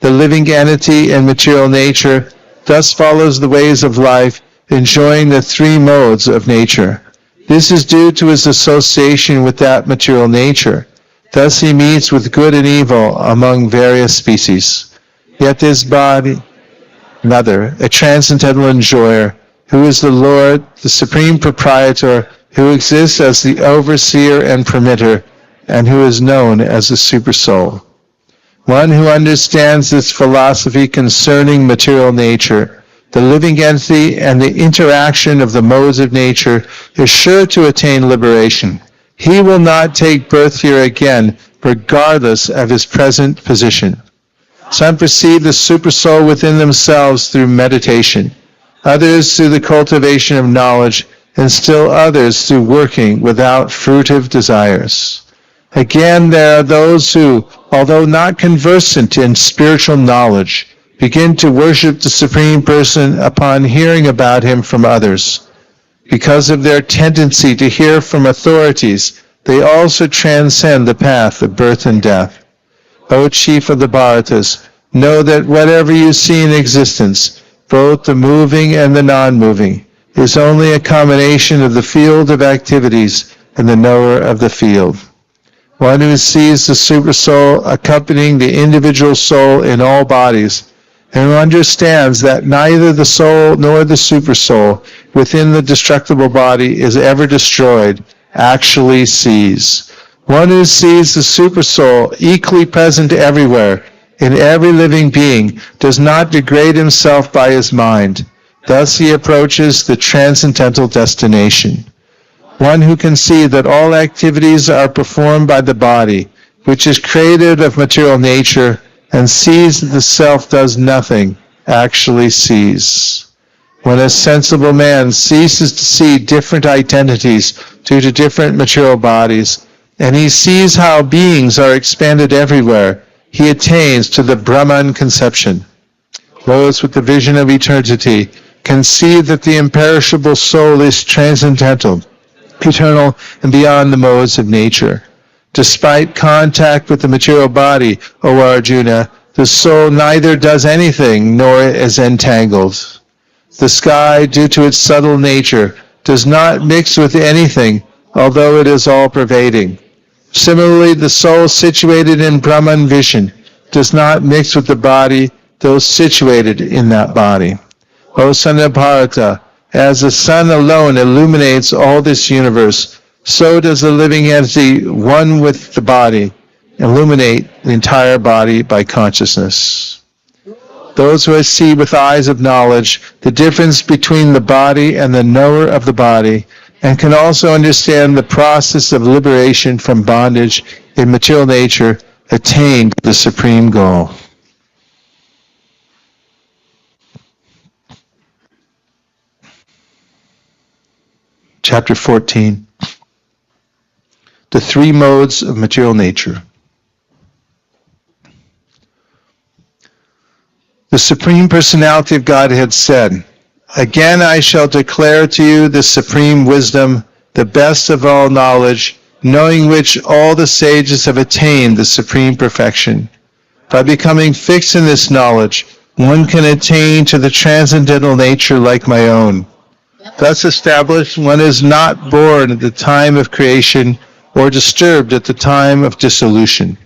The living entity in material nature thus follows the ways of life, enjoying the three modes of nature. This is due to his association with that material nature. Thus he meets with good and evil among various species. Yet this body, another, a transcendental enjoyer, who is the Lord, the Supreme Proprietor, who exists as the overseer and permitter, and who is known as the Supersoul. One who understands this philosophy concerning material nature, the living entity, and the interaction of the modes of nature is sure to attain liberation. He will not take birth here again, regardless of his present position. Some perceive the Supersoul within themselves through meditation, others through the cultivation of knowledge, and still others through working without fruitive desires. Again, there are those who, although not conversant in spiritual knowledge, begin to worship the Supreme Person upon hearing about him from others. Because of their tendency to hear from authorities, they also transcend the path of birth and death. O Chief of the Bharatas, know that whatever you see in existence, both the moving and the non-moving, is only a combination of the field of activities and the knower of the field. One who sees the Supersoul accompanying the individual soul in all bodies, and who understands that neither the soul nor the Supersoul within the destructible body is ever destroyed, actually sees. One who sees the Supersoul equally present everywhere, in every living being, does not degrade himself by his mind. Thus he approaches the transcendental destination. One who can see that all activities are performed by the body, which is created of material nature, and sees that the self does nothing, actually sees. When a sensible man ceases to see different identities due to different material bodies, and he sees how beings are expanded everywhere, he attains to the Brahman conception. Those with the vision of eternity can see that the imperishable soul is transcendental, eternal, and beyond the modes of nature. Despite contact with the material body, O Arjuna, the soul neither does anything nor is entangled. The sky, due to its subtle nature, does not mix with anything, although it is all-pervading. Similarly, the soul situated in Brahman vision does not mix with the body, though situated in that body. O son of Bharata, as the sun alone illuminates all this universe, So does the living entity, one with the body, illuminate the entire body by consciousness. Those who see with eyes of knowledge the difference between the body and the knower of the body, and can also understand the process of liberation from bondage in material nature, attain the supreme goal. Chapter 14. The three modes of material nature. The Supreme Personality of Godhead said, "Again I shall declare to you the supreme wisdom, the best of all knowledge, knowing which all the sages have attained the supreme perfection. By becoming fixed in this knowledge, one can attain to the transcendental nature like my own. Thus established, one is not born at the time of creation or disturbed at the time of dissolution.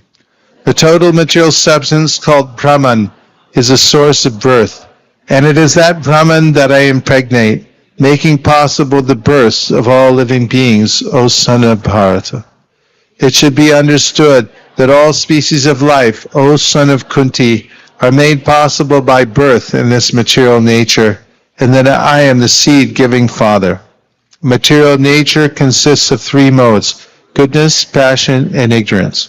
The total material substance called Brahman is a source of birth, and it is that Brahman that I impregnate, making possible the births of all living beings, O son of Bharata. It should be understood that all species of life, O son of Kunti, are made possible by birth in this material nature, and that I am the seed-giving father. Material nature consists of three modes: goodness, passion, and ignorance.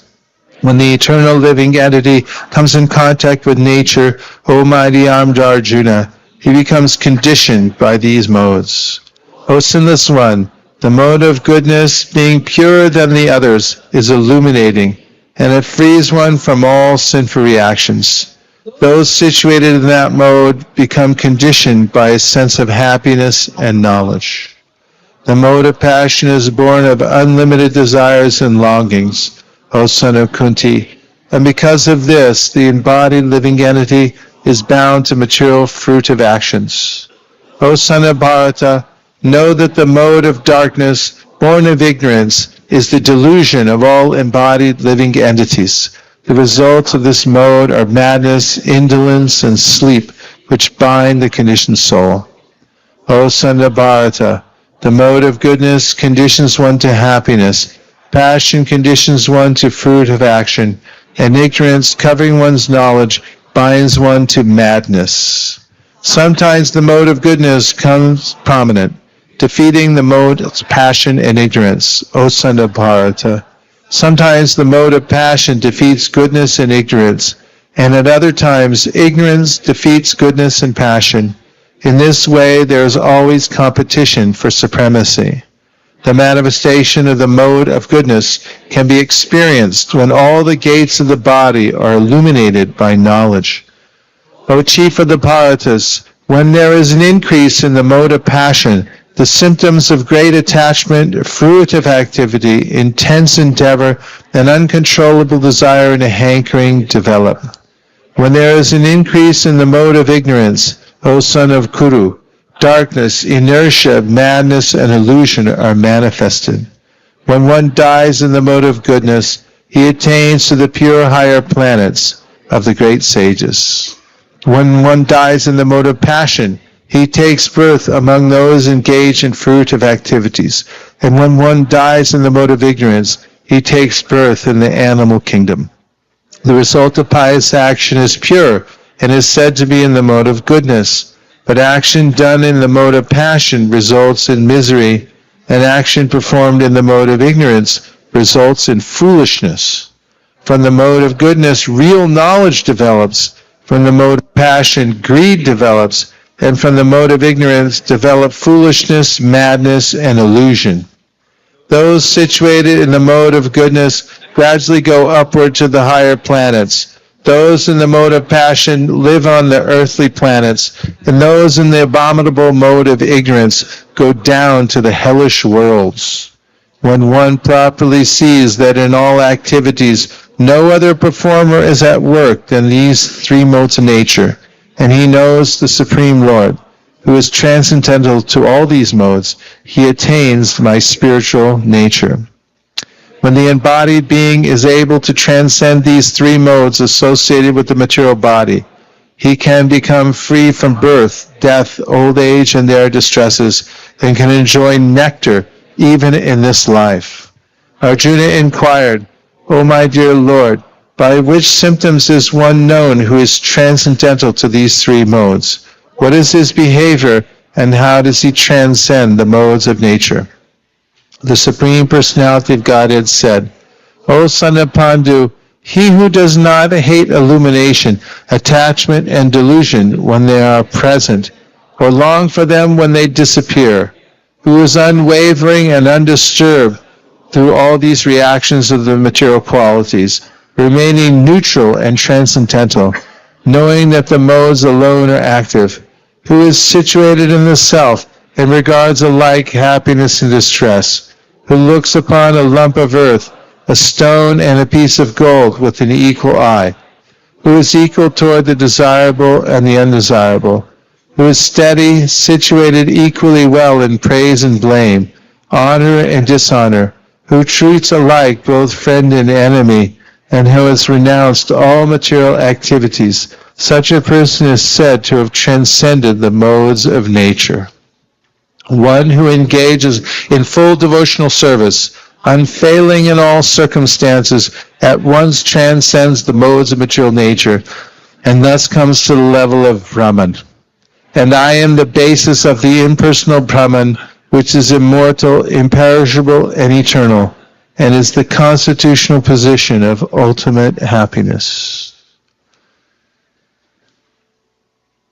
When the eternal living entity comes in contact with nature, O mighty armed Arjuna, he becomes conditioned by these modes. O sinless one, the mode of goodness, being purer than the others, is illuminating, and it frees one from all sinful reactions. Those situated in that mode become conditioned by a sense of happiness and knowledge. The mode of passion is born of unlimited desires and longings, O son of Kunti, and because of this, the embodied living entity is bound to material fruit of actions. O son of Bharata, know that the mode of darkness, born of ignorance, is the delusion of all embodied living entities. The results of this mode are madness, indolence, and sleep, which bind the conditioned soul. O son of Bharata, the mode of goodness conditions one to happiness, passion conditions one to fruit of action, and ignorance, covering one's knowledge, binds one to madness. Sometimes the mode of goodness comes prominent, defeating the mode of passion and ignorance, O son of Bharata. Sometimes the mode of passion defeats goodness and ignorance, and at other times ignorance defeats goodness and passion. In this way there is always competition for supremacy. The manifestation of the mode of goodness can be experienced when all the gates of the body are illuminated by knowledge. O chief of the Bharatas, when there is an increase in the mode of passion, the symptoms of great attachment, fruitive activity, intense endeavor, and uncontrollable desire and hankering develop. When there is an increase in the mode of ignorance, O son of Kuru, darkness, inertia, madness, and illusion are manifested. When one dies in the mode of goodness, he attains to the pure higher planets of the great sages. When one dies in the mode of passion, he takes birth among those engaged in fruitive activities. And when one dies in the mode of ignorance, he takes birth in the animal kingdom. The result of pious action is pure and is said to be in the mode of goodness. But action done in the mode of passion results in misery, and action performed in the mode of ignorance results in foolishness. From the mode of goodness, real knowledge develops. From the mode of passion, greed develops. And from the mode of ignorance develop foolishness, madness, and illusion. Those situated in the mode of goodness gradually go upward to the higher planets. Those in the mode of passion live on the earthly planets, and those in the abominable mode of ignorance go down to the hellish worlds. When one properly sees that in all activities no other performer is at work than these three modes of nature, and he knows the Supreme Lord, who is transcendental to all these modes, he attains my spiritual nature. When the embodied being is able to transcend these three modes associated with the material body, he can become free from birth, death, old age, and their distresses, and can enjoy nectar even in this life. Arjuna inquired, O my dear Lord, by which symptoms is one known who is transcendental to these three modes? What is his behavior, and how does he transcend the modes of nature? The Supreme Personality of Godhead said, O son of Pandu, he who does not hate illumination, attachment, and delusion when they are present, or long for them when they disappear, who is unwavering and undisturbed through all these reactions of the material qualities, remaining neutral and transcendental, knowing that the modes alone are active, who is situated in the self and regards alike happiness and distress, who looks upon a lump of earth, a stone, and a piece of gold with an equal eye, who is equal toward the desirable and the undesirable, who is steady, situated equally well in praise and blame, honor and dishonor, who treats alike both friend and enemy, and who has renounced all material activities. Such a person is said to have transcended the modes of nature. One who engages in full devotional service, unfailing in all circumstances, at once transcends the modes of material nature, and thus comes to the level of Brahman. And I am the basis of the impersonal Brahman, which is immortal, imperishable, and eternal, and is the constitutional position of ultimate happiness.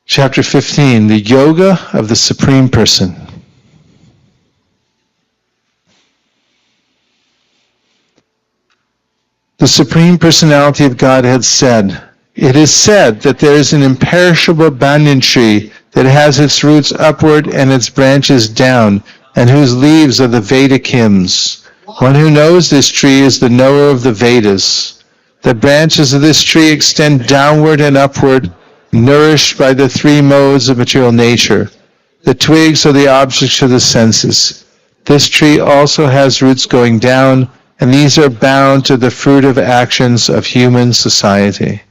Chapter 15, the Yoga of the Supreme Person. The Supreme Personality of Godhead said, It is said that there is an imperishable banyan tree that has its roots upward and its branches down, and whose leaves are the Vedic hymns. One who knows this tree is the knower of the Vedas. The branches of this tree extend downward and upward, nourished by the three modes of material nature. The twigs are the objects of the senses. This tree also has roots going down, and these are bound to the fruit of actions of human society.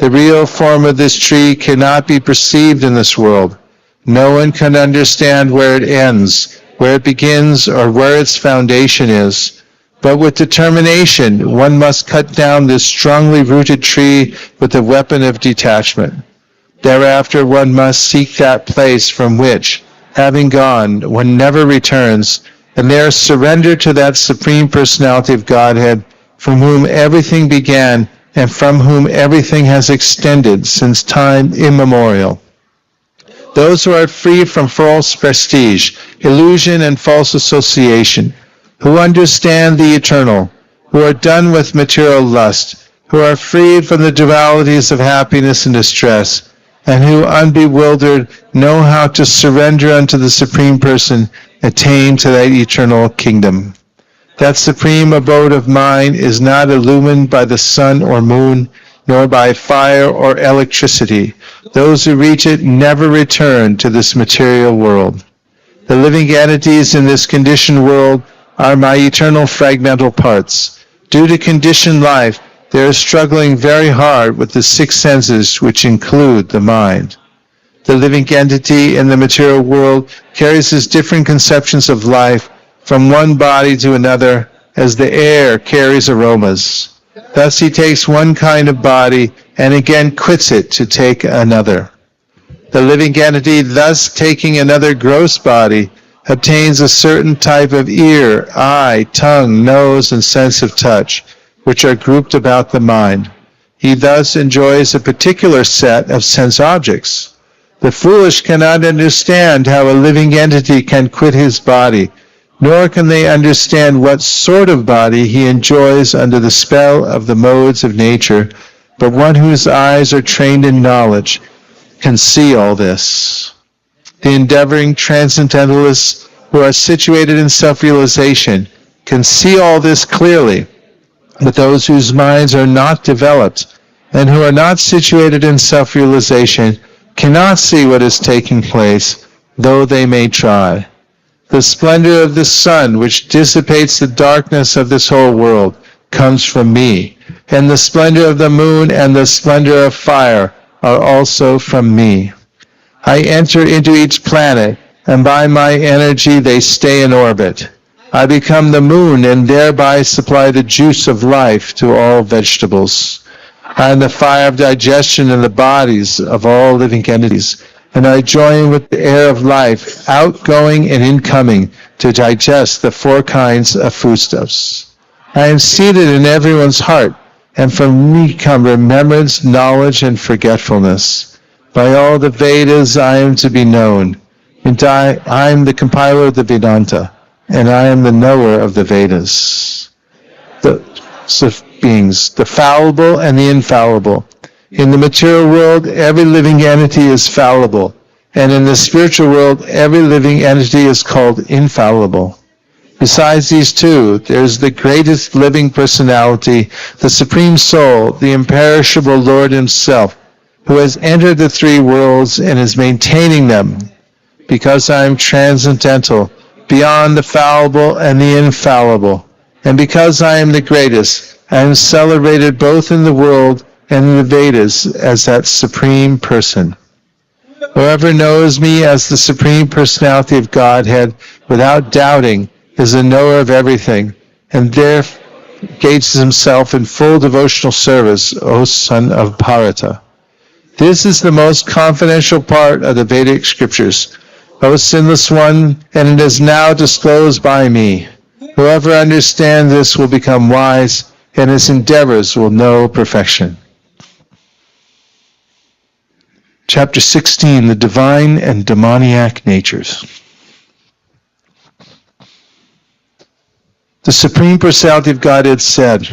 The real form of this tree cannot be perceived in this world. No one can understand where it ends, where it begins, or where its foundation is. But with determination, one must cut down this strongly rooted tree with the weapon of detachment. Thereafter, one must seek that place from which, having gone, one never returns, and there surrender to that Supreme Personality of Godhead, from whom everything began and from whom everything has extended since time immemorial. Those who are free from false prestige, illusion, and false association, who understand the eternal, who are done with material lust, who are freed from the dualities of happiness and distress, and who, unbewildered, know how to surrender unto the Supreme Person, attain to that eternal kingdom. That supreme abode of mine is not illumined by the sun or moon, nor by fire or electricity. Those who reach it never return to this material world. The living entities in this conditioned world are my eternal fragmental parts. Due to conditioned life, they are struggling very hard with the six senses, which include the mind. The living entity in the material world carries his different conceptions of life from one body to another, as the air carries aromas. Thus he takes one kind of body and again quits it to take another. The living entity, thus taking another gross body, obtains a certain type of ear, eye, tongue, nose, and sense of touch, which are grouped about the mind. He thus enjoys a particular set of sense objects. The foolish cannot understand how a living entity can quit his body, nor can they understand what sort of body he enjoys under the spell of the modes of nature, but one whose eyes are trained in knowledge can see all this. The endeavoring transcendentalists who are situated in self-realization can see all this clearly, but those whose minds are not developed and who are not situated in self-realization cannot see what is taking place, though they may try. The splendor of the sun, which dissipates the darkness of this whole world, comes from me, and the splendor of the moon and the splendor of fire are also from me. I enter into each planet, and by my energy they stay in orbit. I become the moon and thereby supply the juice of life to all vegetables. I am the fire of digestion in the bodies of all living entities, and I join with the air of life, outgoing and incoming, to digest the 4 kinds of foodstuffs. I am seated in everyone's heart, and from me come remembrance, knowledge, and forgetfulness. By all the Vedas I am to be known, and I am the compiler of the Vedanta, and I am the knower of the Vedas. The beings, the fallible and the infallible. In the material world, every living entity is fallible, and in the spiritual world, every living entity is called infallible. Besides these two, there is the greatest living personality, the Supreme Soul, the imperishable Lord Himself, who has entered the 3 worlds and is maintaining them. Because I am transcendental, beyond the fallible and the infallible, and because I am the greatest, I am celebrated both in the world and in the Vedas as that Supreme Person. Whoever knows me as the Supreme Personality of Godhead without doubting is a knower of everything, and there engages himself in full devotional service, O son of Bharata. This is the most confidential part of the Vedic scriptures, O sinless one, and it is now disclosed by me. Whoever understands this will become wise, and his endeavors will know perfection. Chapter 16, the Divine and Demoniac Natures. The Supreme Personality of Godhead said,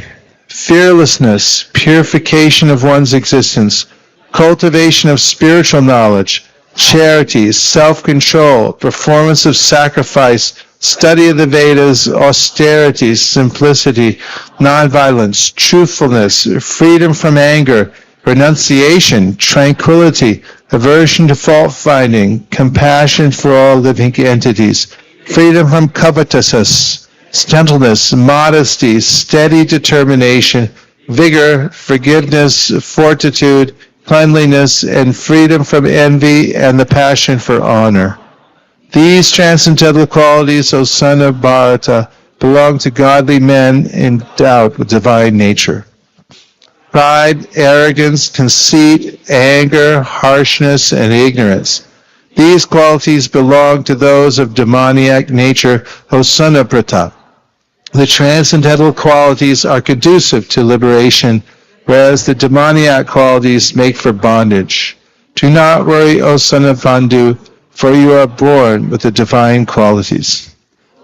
fearlessness, purification of one's existence, cultivation of spiritual knowledge, charity, self-control, performance of sacrifice, study of the Vedas, austerity, simplicity, nonviolence, truthfulness, freedom from anger, renunciation, tranquility, aversion to fault-finding, compassion for all living entities, freedom from covetousness, gentleness, modesty, steady determination, vigor, forgiveness, fortitude, cleanliness, and freedom from envy and the passion for honor. These transcendental qualities, O son of Bharata, belong to godly men endowed with divine nature. Pride, arrogance, conceit, anger, harshness, and ignorance. These qualities belong to those of demoniac nature, O son of Pratap. The transcendental qualities are conducive to liberation, whereas the demoniac qualities make for bondage. Do not worry, O son of Pandu, for you are born with the divine qualities.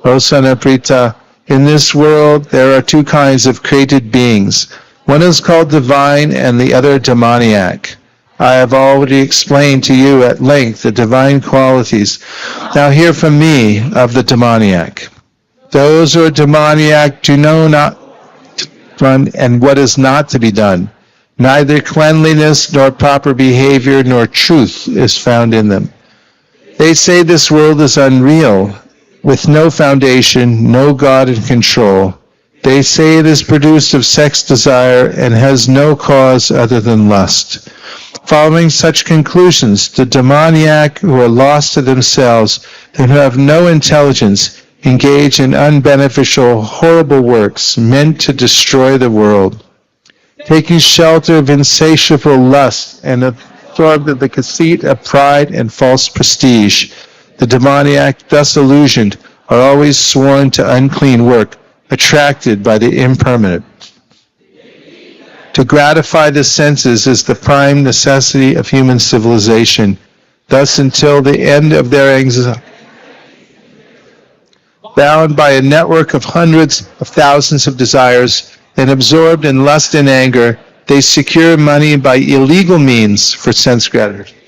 O son of Prita, in this world there are 2 kinds of created beings. One is called divine and the other demoniac. I have already explained to you at length the divine qualities. Now hear from me of the demoniac. Those who are demoniac do know not done and what is not to be done. Neither cleanliness nor proper behavior nor truth is found in them. They say this world is unreal, with no foundation, no God in control. They say it is produced of sex desire and has no cause other than lust. Following such conclusions, the demoniac who are lost to themselves and who have no intelligence engage in unbeneficial, horrible works meant to destroy the world. Taking shelter of insatiable lust and absorbed in the conceit of pride and false prestige, the demoniac, thus illusioned, are always sworn to unclean work, attracted by the impermanent. To gratify the senses is the prime necessity of human civilization. Thus, until the end of their anxiety, bound by a network of hundreds of thousands of desires and absorbed in lust and anger, they secure money by illegal means for sense gratification.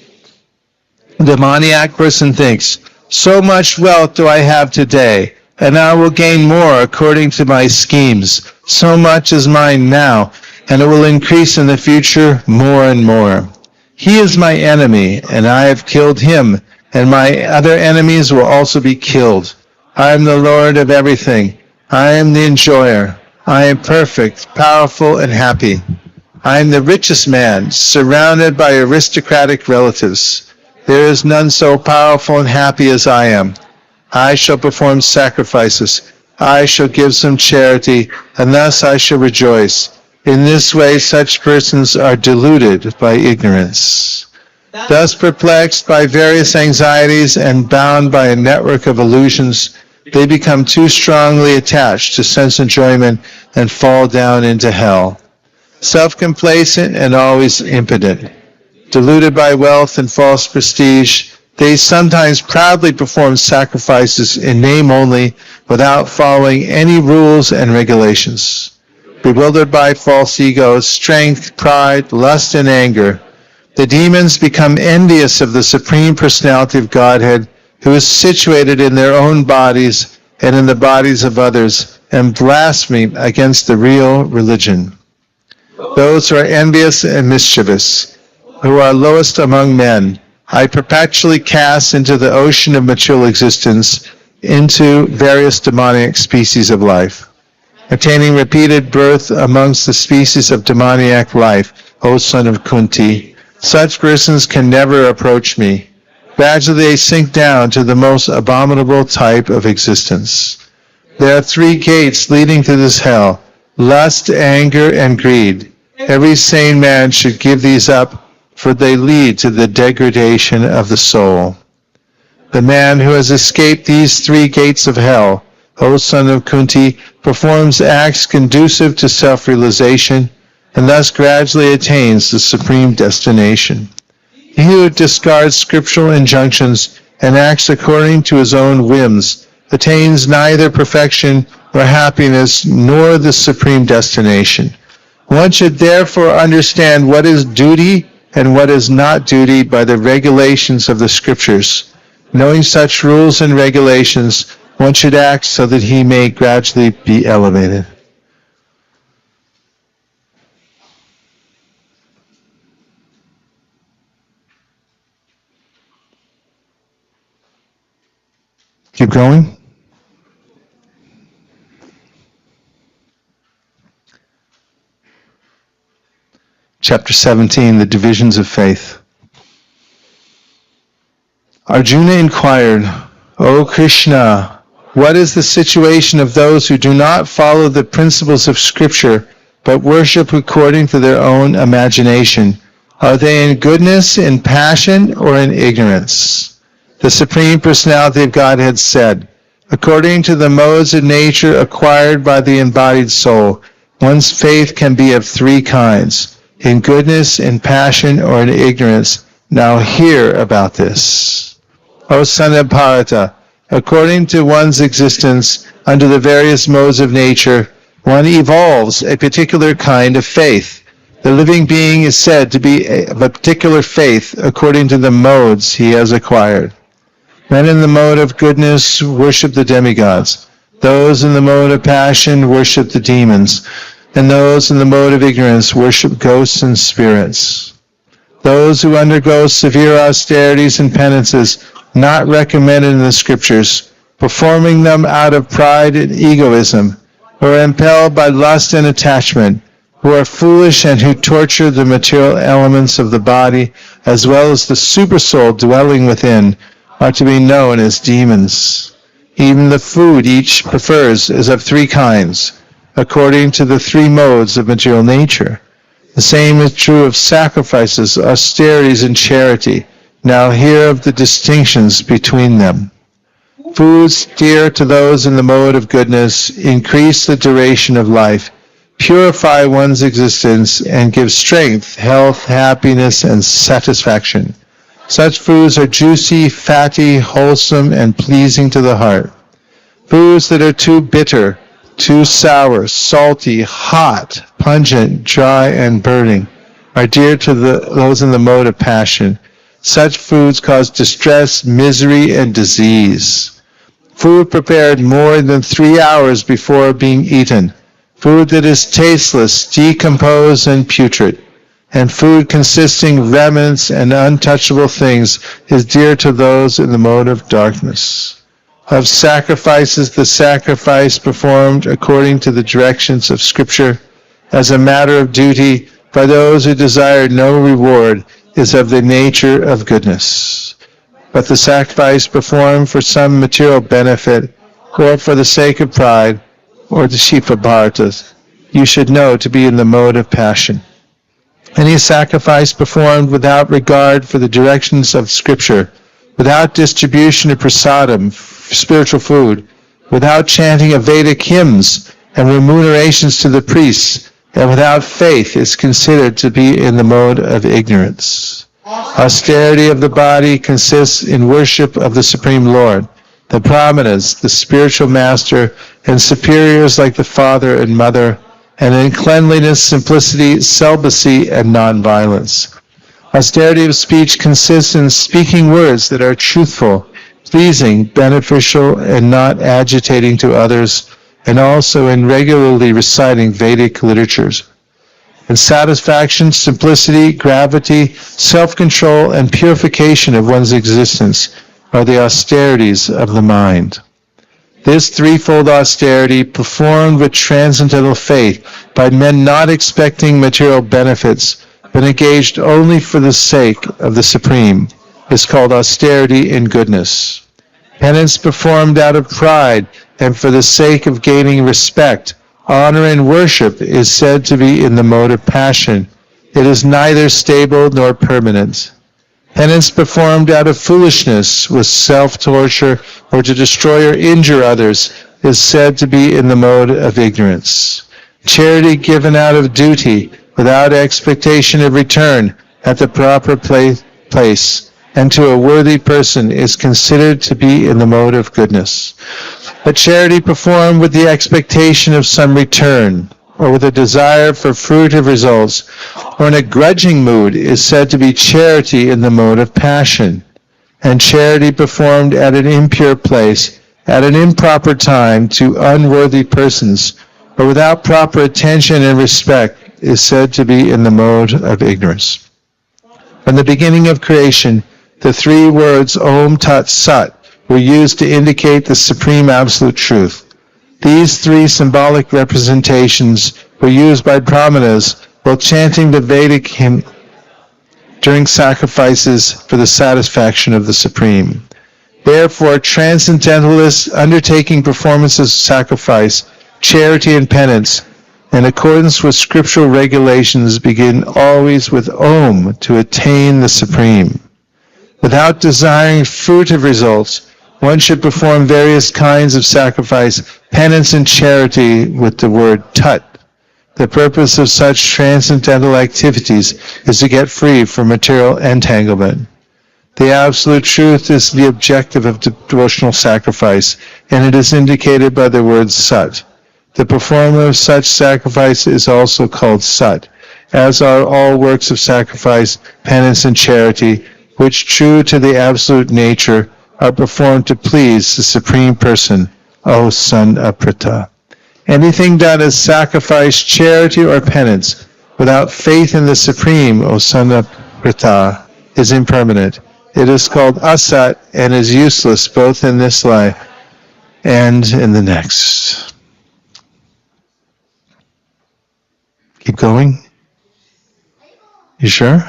The demoniac person thinks, so much wealth do I have today, and I will gain more according to my schemes. So much is mine now, and it will increase in the future more and more. He is my enemy, and I have killed him, and my other enemies will also be killed. I am the Lord of everything. I am the enjoyer. I am perfect, powerful, and happy. I am the richest man, surrounded by aristocratic relatives. There is none so powerful and happy as I am. I shall perform sacrifices. I shall give some charity, and thus I shall rejoice. In this way such persons are deluded by ignorance. Thus perplexed by various anxieties and bound by a network of illusions, they become too strongly attached to sense enjoyment and fall down into hell. Self-complacent and always impotent, deluded by wealth and false prestige, they sometimes proudly perform sacrifices in name only, without following any rules and regulations. Bewildered by false egos, strength, pride, lust, and anger, the demons become envious of the Supreme Personality of Godhead, who is situated in their own bodies and in the bodies of others, and blaspheme against the real religion. Those who are envious and mischievous, who are lowest among men, I perpetually cast into the ocean of material existence, into various demoniac species of life. Attaining repeated birth amongst the species of demoniac life, O son of Kunti, such persons can never approach me. Gradually they sink down to the most abominable type of existence. There are 3 gates leading to this hell: lust, anger, and greed. Every sane man should give these up, for they lead to the degradation of the soul. The man who has escaped these 3 gates of hell, O son of Kunti, performs acts conducive to self-realization, and thus gradually attains the supreme destination. He who discards scriptural injunctions and acts according to his own whims attains neither perfection nor happiness nor the supreme destination. One should therefore understand what is duty and what is not duty by the regulations of the scriptures. Knowing such rules and regulations, one should act so that he may gradually be elevated. Keep going. Chapter 17, the divisions of faith. Arjuna inquired, O Krishna, what is the situation of those who do not follow the principles of Scripture, but worship according to their own imagination? Are they in goodness, in passion, or in ignorance? The Supreme Personality of Godhead said, according to the modes of nature acquired by the embodied soul, one's faith can be of 3 kinds, in goodness, in passion, or in ignorance. Now hear about this. O son of Bharata, according to one's existence under the various modes of nature, one evolves a particular kind of faith. The living being is said to be of a particular faith according to the modes he has acquired. Men in the mode of goodness worship the demigods. Those in the mode of passion worship the demons. And those in the mode of ignorance worship ghosts and spirits. Those who undergo severe austerities and penances not recommended in the scriptures, performing them out of pride and egoism, who are impelled by lust and attachment, who are foolish and who torture the material elements of the body, as well as the supersoul dwelling within, are to be known as demons. Even the food each prefers is of 3 kinds, according to the 3 modes of material nature. The same is true of sacrifices, austerities, and charity. Now hear of the distinctions between them. Foods dear to those in the mode of goodness increase the duration of life, purify one's existence, and give strength, health, happiness, and satisfaction. Such foods are juicy, fatty, wholesome, and pleasing to the heart. Foods that are too bitter, too sour, salty, hot, pungent, dry, and burning are dear to those in the mode of passion. Such foods cause distress, misery, and disease. Food prepared more than 3 hours before being eaten. Food that is tasteless, decomposed, and putrid. And food consisting of remnants and untouchable things is dear to those in the mode of darkness. Of sacrifices, the sacrifice performed according to the directions of Scripture as a matter of duty by those who desire no reward is of the nature of goodness. But the sacrifice performed for some material benefit or for the sake of pride, or the sheep of Bharatas, you should know to be in the mode of passion. Any sacrifice performed without regard for the directions of Scripture, without distribution of prasadam, spiritual food, without chanting of Vedic hymns and remunerations to the priests, and without faith is considered to be in the mode of ignorance. Austerity of the body consists in worship of the Supreme Lord, the brahmanas, the spiritual master, and superiors like the father and mother, and in cleanliness, simplicity, celibacy, and non-violence. Austerity of speech consists in speaking words that are truthful, pleasing, beneficial, and not agitating to others, and also in regularly reciting Vedic literatures. And satisfaction, simplicity, gravity, self-control, and purification of one's existence are the austerities of the mind. This threefold austerity, performed with transcendental faith by men not expecting material benefits, but engaged only for the sake of the Supreme, is called austerity in goodness. Penance performed out of pride and for the sake of gaining respect, honor, and worship is said to be in the mode of passion. It is neither stable nor permanent. Penance performed out of foolishness, with self-torture, or to destroy or injure others, is said to be in the mode of ignorance. Charity given out of duty, without expectation of return, at the proper place, and to a worthy person, is considered to be in the mode of goodness. But charity performed with the expectation of some return, or with a desire for fruitive results, or in a grudging mood, is said to be charity in the mode of passion. And charity performed at an impure place, at an improper time, to unworthy persons, or without proper attention and respect, is said to be in the mode of ignorance. From the beginning of creation, the three words Om Tat Sat were used to indicate the supreme absolute truth. These three symbolic representations were used by brahmanas while chanting the Vedic hymn during sacrifices for the satisfaction of the Supreme. Therefore, transcendentalists undertaking performances of sacrifice, charity, and penance, in accordance with scriptural regulations, begin always with Om to attain the Supreme. Without desiring fruitive results, one should perform various kinds of sacrifice, penance, and charity with the word Tat. The purpose of such transcendental activities is to get free from material entanglement. The absolute truth is the objective of devotional sacrifice, and it is indicated by the word Sat. The performer of such sacrifice is also called Sat, as are all works of sacrifice, penance, and charity, which, true to the absolute nature, are performed to please the Supreme Person, O son of Pritha. Anything done as sacrifice, charity, or penance, without faith in the Supreme, O son of Pritha, is impermanent. It is called asat and is useless both in this life and in the next. Keep going? You sure?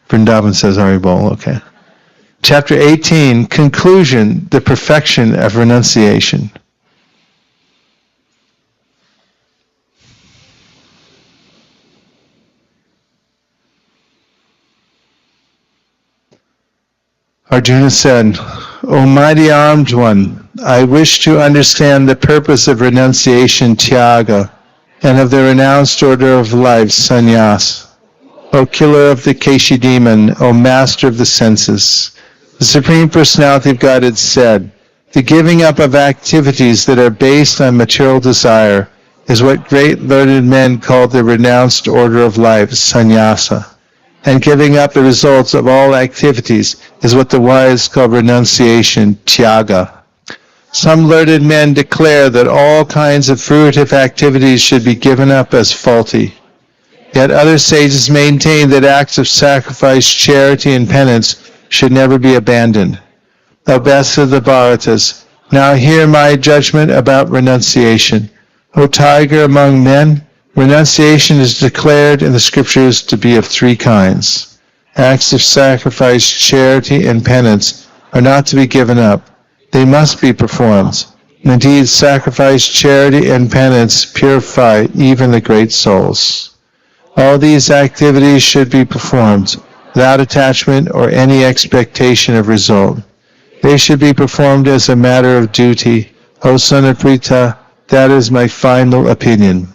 Vrindavan says Haribol, okay. Chapter 18, Conclusion, the Perfection of Renunciation. Arjuna said, O mighty armed one, I wish to understand the purpose of renunciation, tyaga, and of the renounced order of life, sannyas. O killer of the Keshi demon, O master of the senses. The Supreme Personality of Godhead said, the giving up of activities that are based on material desire is what great learned men call the renounced order of life, sannyasa. And giving up the results of all activities is what the wise call renunciation, tyaga. Some learned men declare that all kinds of fruitive activities should be given up as faulty. Yet other sages maintain that acts of sacrifice, charity, and penance should never be abandoned. O best of the Bharatas, now hear my judgment about renunciation. O tiger among men, renunciation is declared in the scriptures to be of three kinds. Acts of sacrifice, charity, and penance are not to be given up. They must be performed. Indeed, sacrifice, charity, and penance purify even the great souls. All these activities should be performed without attachment or any expectation of result. They should be performed as a matter of duty. O son of Pritha, that is my final opinion.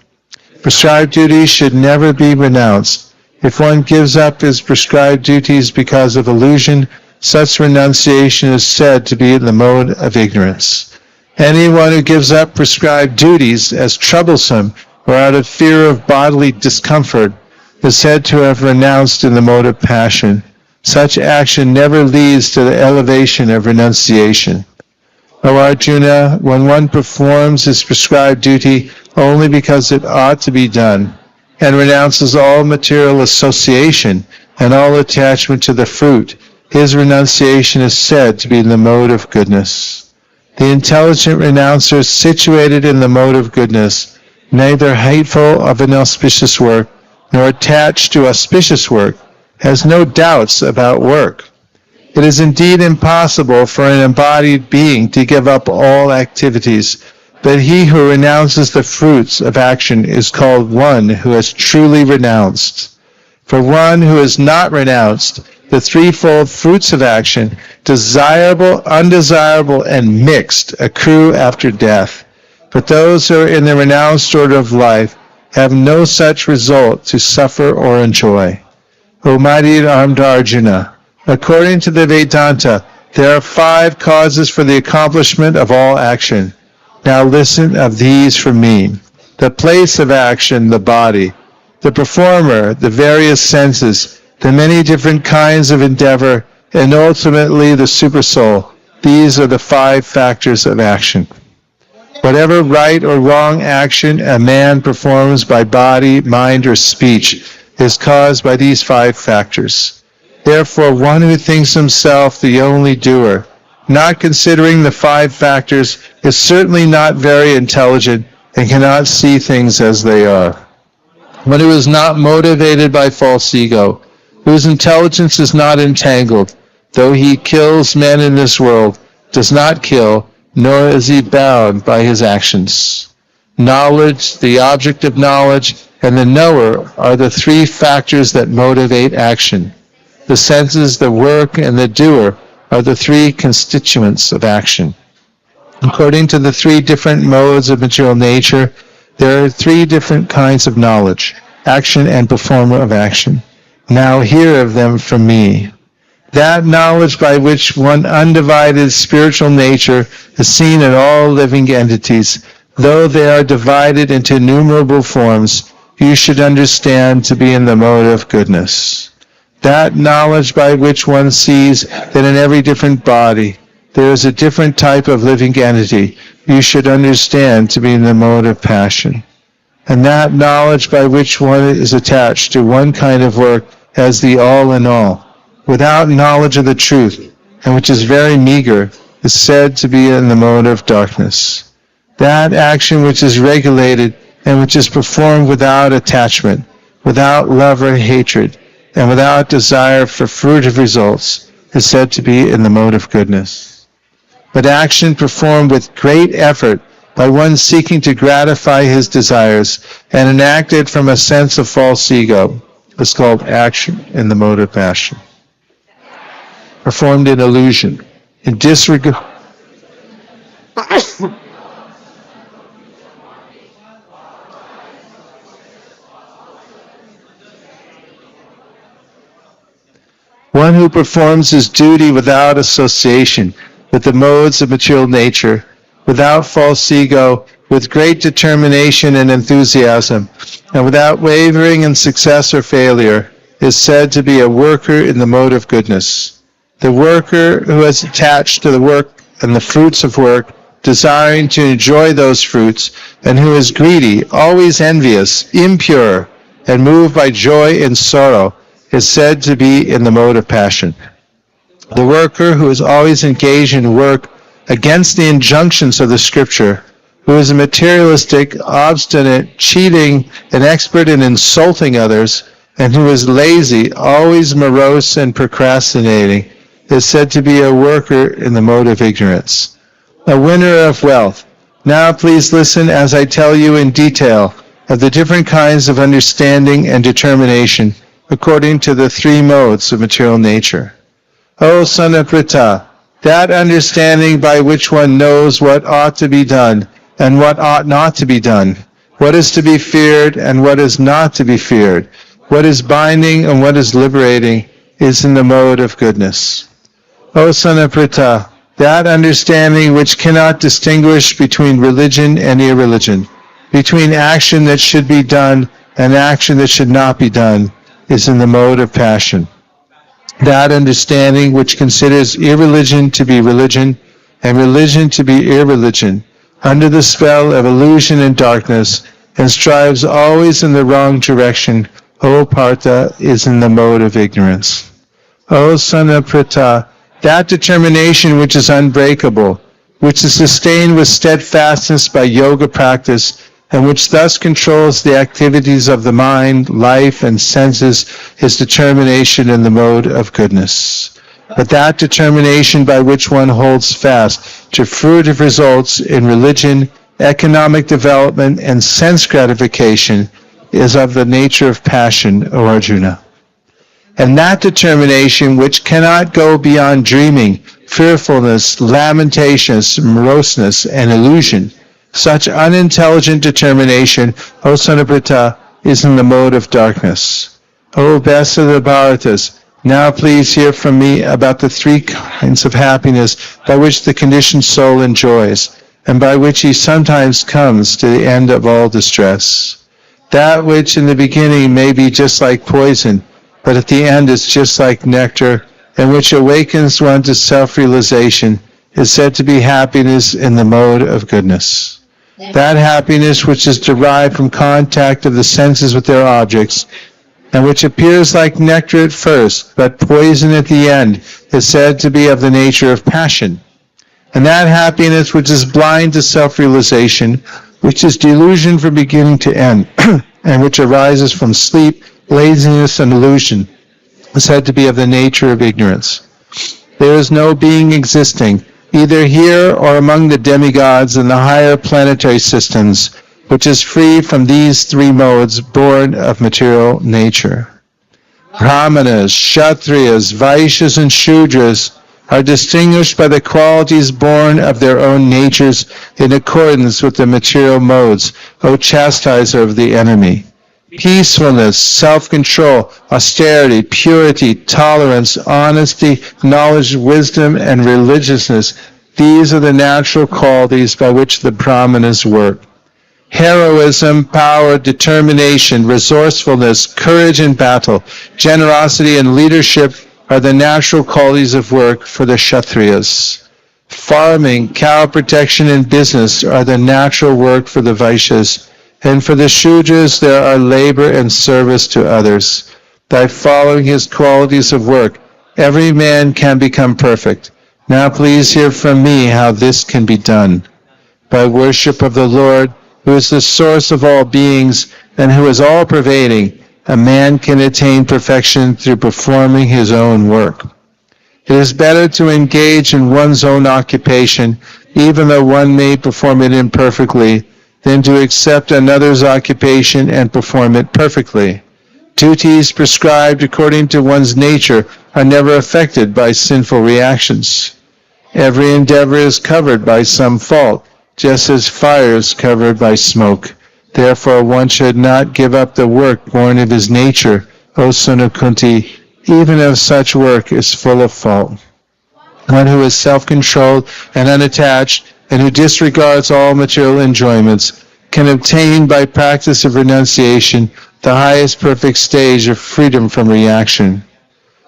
Prescribed duties should never be renounced. If one gives up his prescribed duties because of illusion, such renunciation is said to be in the mode of ignorance. Anyone who gives up prescribed duties as troublesome or out of fear of bodily discomfort is said to have renounced in the mode of passion. Such action never leads to the elevation of renunciation. O Arjuna, when one performs his prescribed duty only because it ought to be done, and renounces all material association and all attachment to the fruit, his renunciation is said to be in the mode of goodness. The intelligent renouncer situated in the mode of goodness, neither hateful of an auspicious work, nor attached to auspicious work, has no doubts about work. It is indeed impossible for an embodied being to give up all activities, but he who renounces the fruits of action is called one who has truly renounced. For one who has not renounced the threefold fruits of action, desirable, undesirable, and mixed, accrue after death. But those who are in the renounced order of life have no such result to suffer or enjoy. O mighty and armed Arjuna, according to the Vedanta, there are 5 causes for the accomplishment of all action. Now listen of these from me. The place of action, the body. The performer, the various senses. The many different kinds of endeavor. And ultimately the supersoul. These are the 5 factors of action. Whatever right or wrong action a man performs by body, mind, or speech is caused by these 5 factors. Therefore, one who thinks himself the only doer, not considering the 5 factors, is certainly not very intelligent and cannot see things as they are. One who is not motivated by false ego, whose intelligence is not entangled, though he kills men in this world, does not kill, nor is he bound by his actions. Knowledge, the object of knowledge, and the knower are the 3 factors that motivate action. The senses, the work, and the doer are the 3 constituents of action. According to the 3 different modes of material nature, there are 3 different kinds of knowledge, action, and performer of action. Now hear of them from me. That knowledge by which one undivided spiritual nature is seen in all living entities, though they are divided into innumerable forms, you should understand to be in the mode of goodness. That knowledge by which one sees that in every different body there is a different type of living entity, you should understand to be in the mode of passion. And that knowledge by which one is attached to one kind of work as the all in all, without knowledge of the truth, and which is very meager, is said to be in the mode of darkness. That action which is regulated and which is performed without attachment, without love or hatred, and without desire for fruitive results, is said to be in the mode of goodness. But action performed with great effort by one seeking to gratify his desires and enacted from a sense of false ego is called action in the mode of passion. Performed in illusion, in disregard. One who performs his duty without association with the modes of material nature, without false ego, with great determination and enthusiasm, and without wavering in success or failure, is said to be a worker in the mode of goodness. The worker who is attached to the work and the fruits of work, desiring to enjoy those fruits, and who is greedy, always envious, impure, and moved by joy and sorrow, is said to be in the mode of passion. The worker who is always engaged in work against the injunctions of the scripture, who is a materialistic, obstinate, cheating, and expert in insulting others, and who is lazy, always morose and procrastinating, is said to be a worker in the mode of ignorance. A winner of wealth, Now please listen as I tell you in detail of the different kinds of understanding and determination according to the three modes of material nature. O son of Pritha, that understanding by which one knows what ought to be done and what ought not to be done, what is to be feared and what is not to be feared, what is binding and what is liberating, is in the mode of goodness. O son of Pritha, that understanding which cannot distinguish between religion and irreligion, between action that should be done and action that should not be done, is in the mode of passion. That understanding which considers irreligion to be religion and religion to be irreligion, under the spell of illusion and darkness, and strives always in the wrong direction, O Partha, is in the mode of ignorance. O son of Pritha, that determination which is unbreakable, which is sustained with steadfastness by yoga practice, and which thus controls the activities of the mind, life, and senses, is determination in the mode of goodness. But that determination by which one holds fast to fruitive results in religion, economic development, and sense gratification is of the nature of passion, O Arjuna. And that determination which cannot go beyond dreaming, fearfulness, lamentations, moroseness, and illusion, such unintelligent determination, O son of Pritha, is in the mode of darkness. O best of the Bharatas, now please hear from me about the three kinds of happiness by which the conditioned soul enjoys, and by which he sometimes comes to the end of all distress. That which in the beginning may be just like poison, but at the end is just like nectar, and which awakens one to self-realization, is said to be happiness in the mode of goodness. That happiness which is derived from contact of the senses with their objects, and which appears like nectar at first, but poison at the end, is said to be of the nature of passion. And that happiness which is blind to self-realization, which is delusion from beginning to end, and which arises from sleep, laziness, and illusion, is said to be of the nature of ignorance. There is no being existing, either here or among the demigods in the higher planetary systems, which is free from these three modes born of material nature. Brahmanas, Kshatriyas, Vaishyas, and Shudras are distinguished by the qualities born of their own natures in accordance with the material modes, O chastiser of the enemy. Peacefulness, self-control, austerity, purity, tolerance, honesty, knowledge, wisdom, and religiousness, these are the natural qualities by which the Brahmanas work. Heroism, power, determination, resourcefulness, courage in battle, generosity, and leadership are the natural qualities of work for the Kshatriyas. Farming, cow protection, and business are the natural work for the Vaishyas. And for the Shudras there are labor and service to others. By following his qualities of work, every man can become perfect. Now please hear from me how this can be done. By worship of the Lord, who is the source of all beings and who is all-pervading, a man can attain perfection through performing his own work. It is better to engage in one's own occupation, even though one may perform it imperfectly, than to accept another's occupation and perform it perfectly. Duties prescribed according to one's nature are never affected by sinful reactions. Every endeavor is covered by some fault, just as fire is covered by smoke. Therefore one should not give up the work born of his nature, O son of Kunti, even if such work is full of fault. One who is self-controlled and unattached, and who disregards all material enjoyments, can obtain by practice of renunciation the highest perfect stage of freedom from reaction.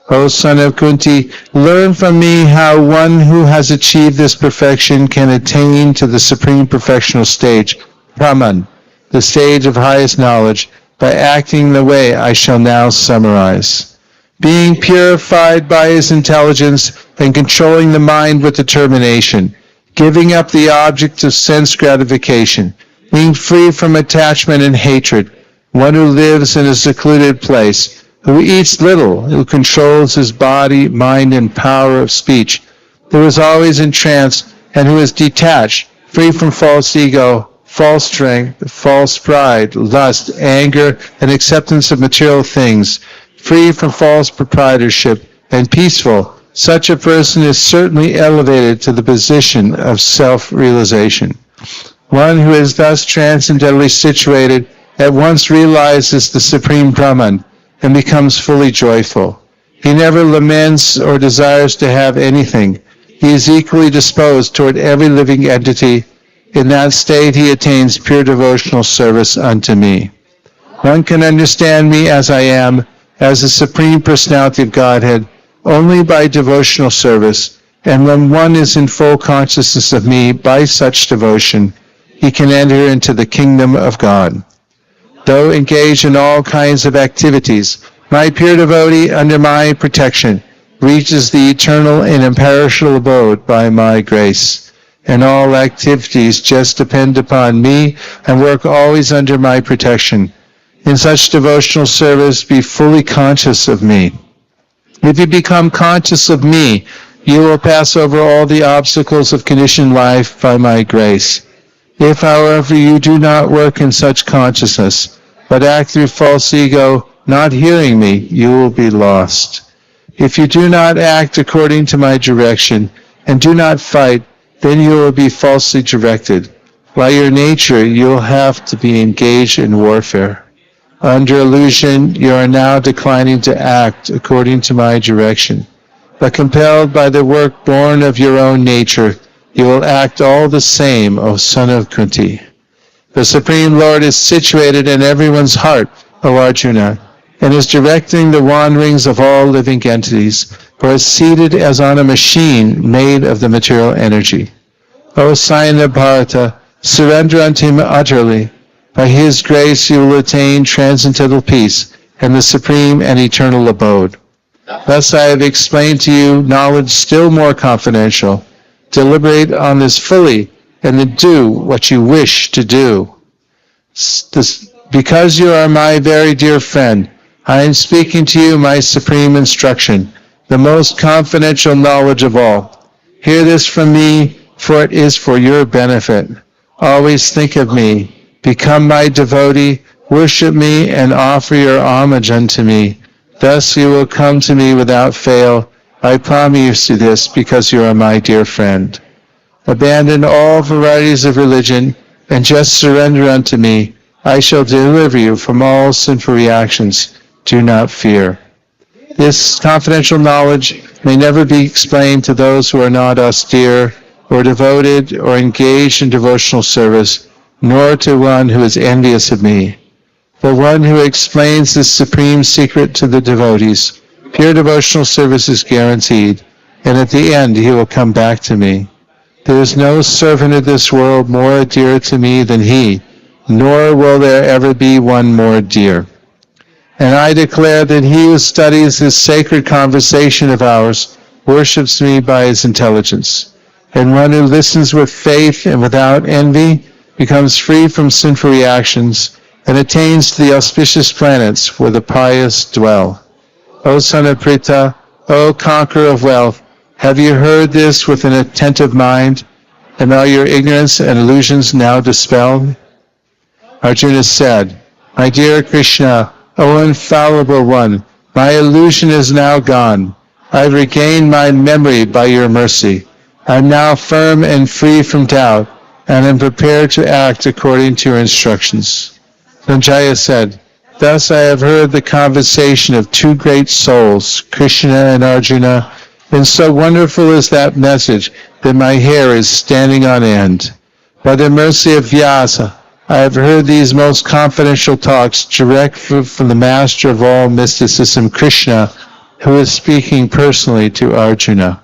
O son of Kunti, learn from me how one who has achieved this perfection can attain to the supreme perfectional stage, Brahman, the stage of highest knowledge, by acting the way I shall now summarize. Being purified by his intelligence and controlling the mind with determination, giving up the object of sense gratification, being free from attachment and hatred, one who lives in a secluded place, who eats little, who controls his body, mind, and power of speech, who is always entranced, and who is detached, free from false ego, false strength, false pride, lust, anger, and acceptance of material things, free from false proprietorship, and peaceful, such a person is certainly elevated to the position of self-realization. One who is thus transcendentally situated at once realizes the Supreme Brahman and becomes fully joyful. He never laments or desires to have anything. He is equally disposed toward every living entity. In that state he attains pure devotional service unto me. One can understand me as I am, as the Supreme Personality of Godhead, only by devotional service, and when one is in full consciousness of me by such devotion, he can enter into the kingdom of God. Though engaged in all kinds of activities, my pure devotee under my protection reaches the eternal and imperishable abode by my grace. And all activities just depend upon me and work always under my protection. In such devotional service, be fully conscious of me. If you become conscious of me, you will pass over all the obstacles of conditioned life by my grace. If, however, you do not work in such consciousness, but act through false ego, not hearing me, you will be lost. If you do not act according to my direction, and do not fight, then you will be falsely directed. By your nature, you will have to be engaged in warfare. Under illusion, you are now declining to act according to my direction. But compelled by the work born of your own nature, you will act all the same, O son of Kunti. The Supreme Lord is situated in everyone's heart, O Arjuna, and is directing the wanderings of all living entities, for is seated as on a machine made of the material energy. O Scion of Bharata, surrender unto him utterly. By his grace you will attain transcendental peace and the supreme and eternal abode. Thus I have explained to you knowledge still more confidential. Deliberate on this fully, and then do what you wish to do. Because you are my very dear friend, I am speaking to you my supreme instruction, the most confidential knowledge of all. Hear this from me, for it is for your benefit. Always think of me. Become my devotee, worship me, and offer your homage unto me. Thus you will come to me without fail. I promise you this because you are my dear friend. Abandon all varieties of religion, and just surrender unto me. I shall deliver you from all sinful reactions. Do not fear. This confidential knowledge may never be explained to those who are not austere, or devoted, or engaged in devotional service, nor to one who is envious of me. For one who explains this supreme secret to the devotees, pure devotional service is guaranteed, and at the end he will come back to me. There is no servant of this world more dear to me than he, nor will there ever be one more dear. And I declare that he who studies this sacred conversation of ours worships me by his intelligence. And one who listens with faith and without envy becomes free from sinful reactions and attains to the auspicious planets where the pious dwell. O son of Pritha, O conqueror of wealth, have you heard this with an attentive mind, and are your ignorance and illusions now dispelled? Arjuna said, My dear Krishna, O infallible one, my illusion is now gone. I have regained my memory by your mercy. I am now firm and free from doubt, and am prepared to act according to your instructions. Sanjaya said, Thus I have heard the conversation of two great souls, Krishna and Arjuna, and so wonderful is that message that my hair is standing on end. By the mercy of Vyasa, I have heard these most confidential talks direct from the master of all mysticism, Krishna, who is speaking personally to Arjuna.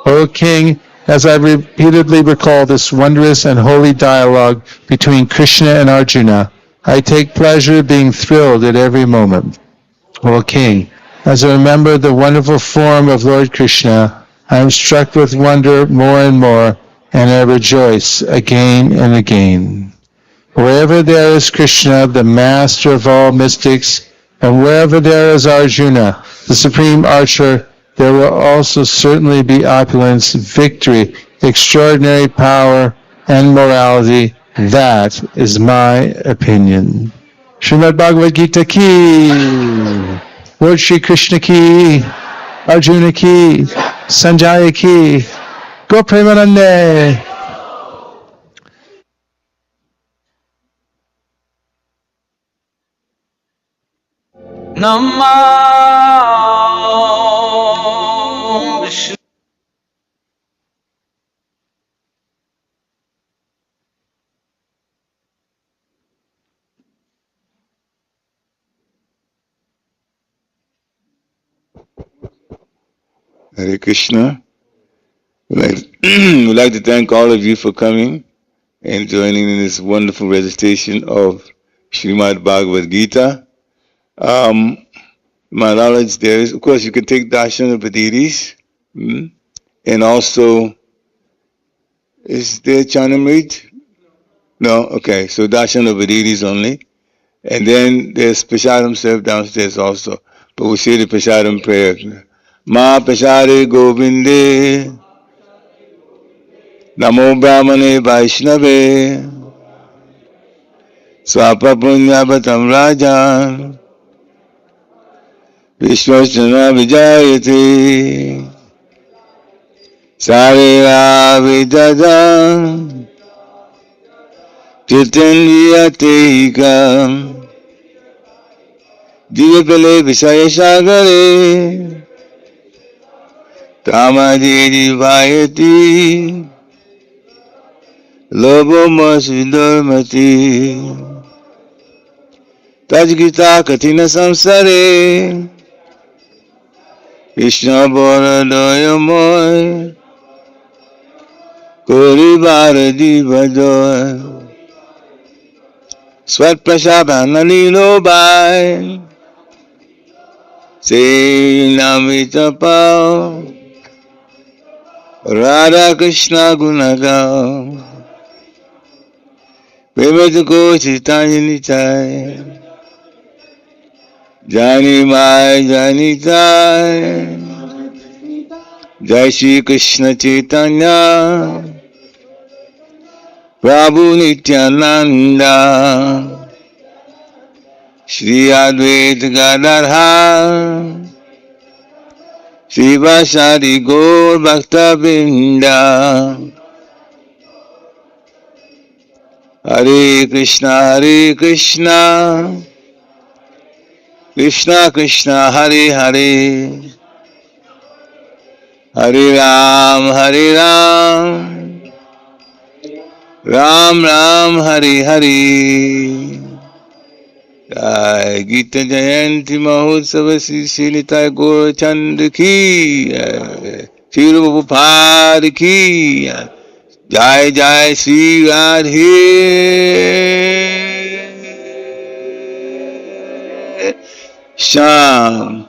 O King, as I repeatedly recall this wondrous and holy dialogue between Krishna and Arjuna, I take pleasure being thrilled at every moment. O King, as I remember the wonderful form of Lord Krishna, I am struck with wonder more and more, and I rejoice again and again. Wherever there is Krishna, the master of all mystics, and wherever there is Arjuna, the supreme archer, there will also certainly be opulence, victory, extraordinary power, and morality. That is my opinion. Srimad Bhagavad-gita ki, Lord Shri Krishna ki, Arjuna ki, Sanjaya ki, Go Premanande. Namah Vishnu. Hare Krishna. We'd like to thank all of you for coming and joining in this wonderful recitation of Srimad Bhagavad-gita. My knowledge there is, of course, you can take darshan of Adiris, and also, is there Chanamrit? No? Okay, so darshan of Adiris only. And then there's prasadam served downstairs also. But we'll say the prasadam prayer. Ma prasade govinde Namo Brahmane Vaishnave Swapa Punyavatam Rajan Vishwasana Vijayate Sarira Vidadam Tirthandiyateikam Divapale Visayashagare Tamadiri Vayati Lobo Masidormati Tajgita Katina Samsare Krishna Borodoyamoy Kori Bharati Vajoy Swat Prashabhana Lilo Bai Se Namita Pao Radha Krishna Gunagam Vivatuko Chaitanya Nitai Jani Mai Jani Tai Jai Shri Krishna Chaitanya Prabhu Nityananda Shri Advaita Gadadhar Shri Vasari Gaur Bhakta Vrinda Hare Krishna Krishna Krishna Hare Hare Hare Ram Ram Ram Hare Hare Gita Jayanti Mahotsava Sri Nitai Gaur Chand ki Shri Prabhupada ki Jai Jai Sri Radhe Sham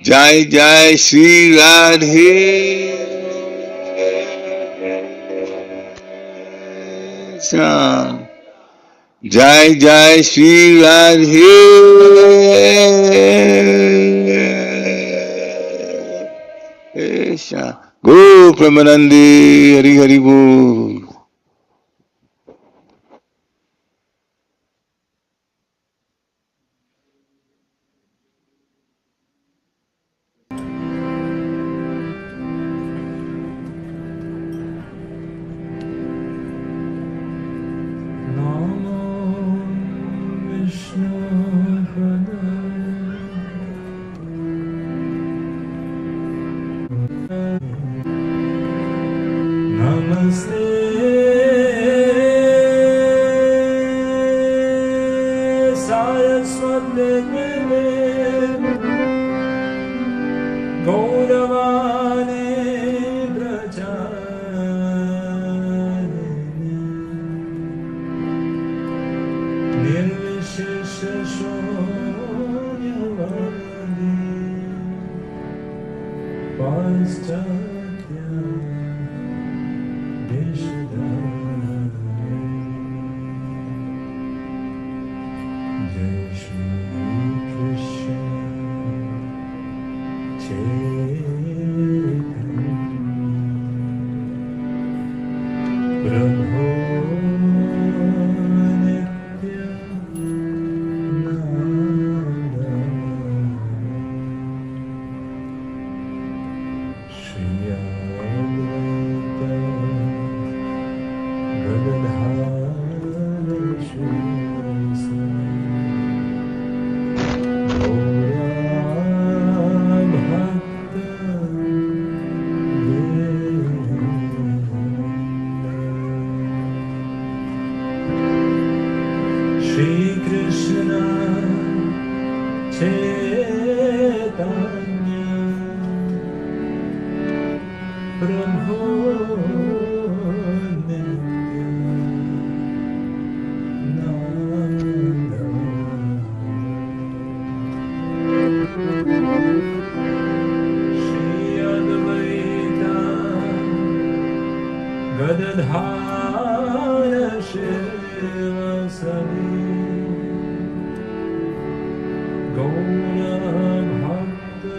Jai Jai Sri Radhe Sham Jai Jai Sri Radhe Sham Go Pramanande Hari Hari Bol. Brahmo Prabhu Gadadhara Shiva Sani Gaura Bhakta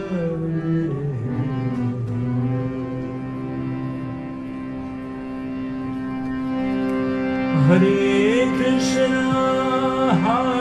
Hare Krishna Hare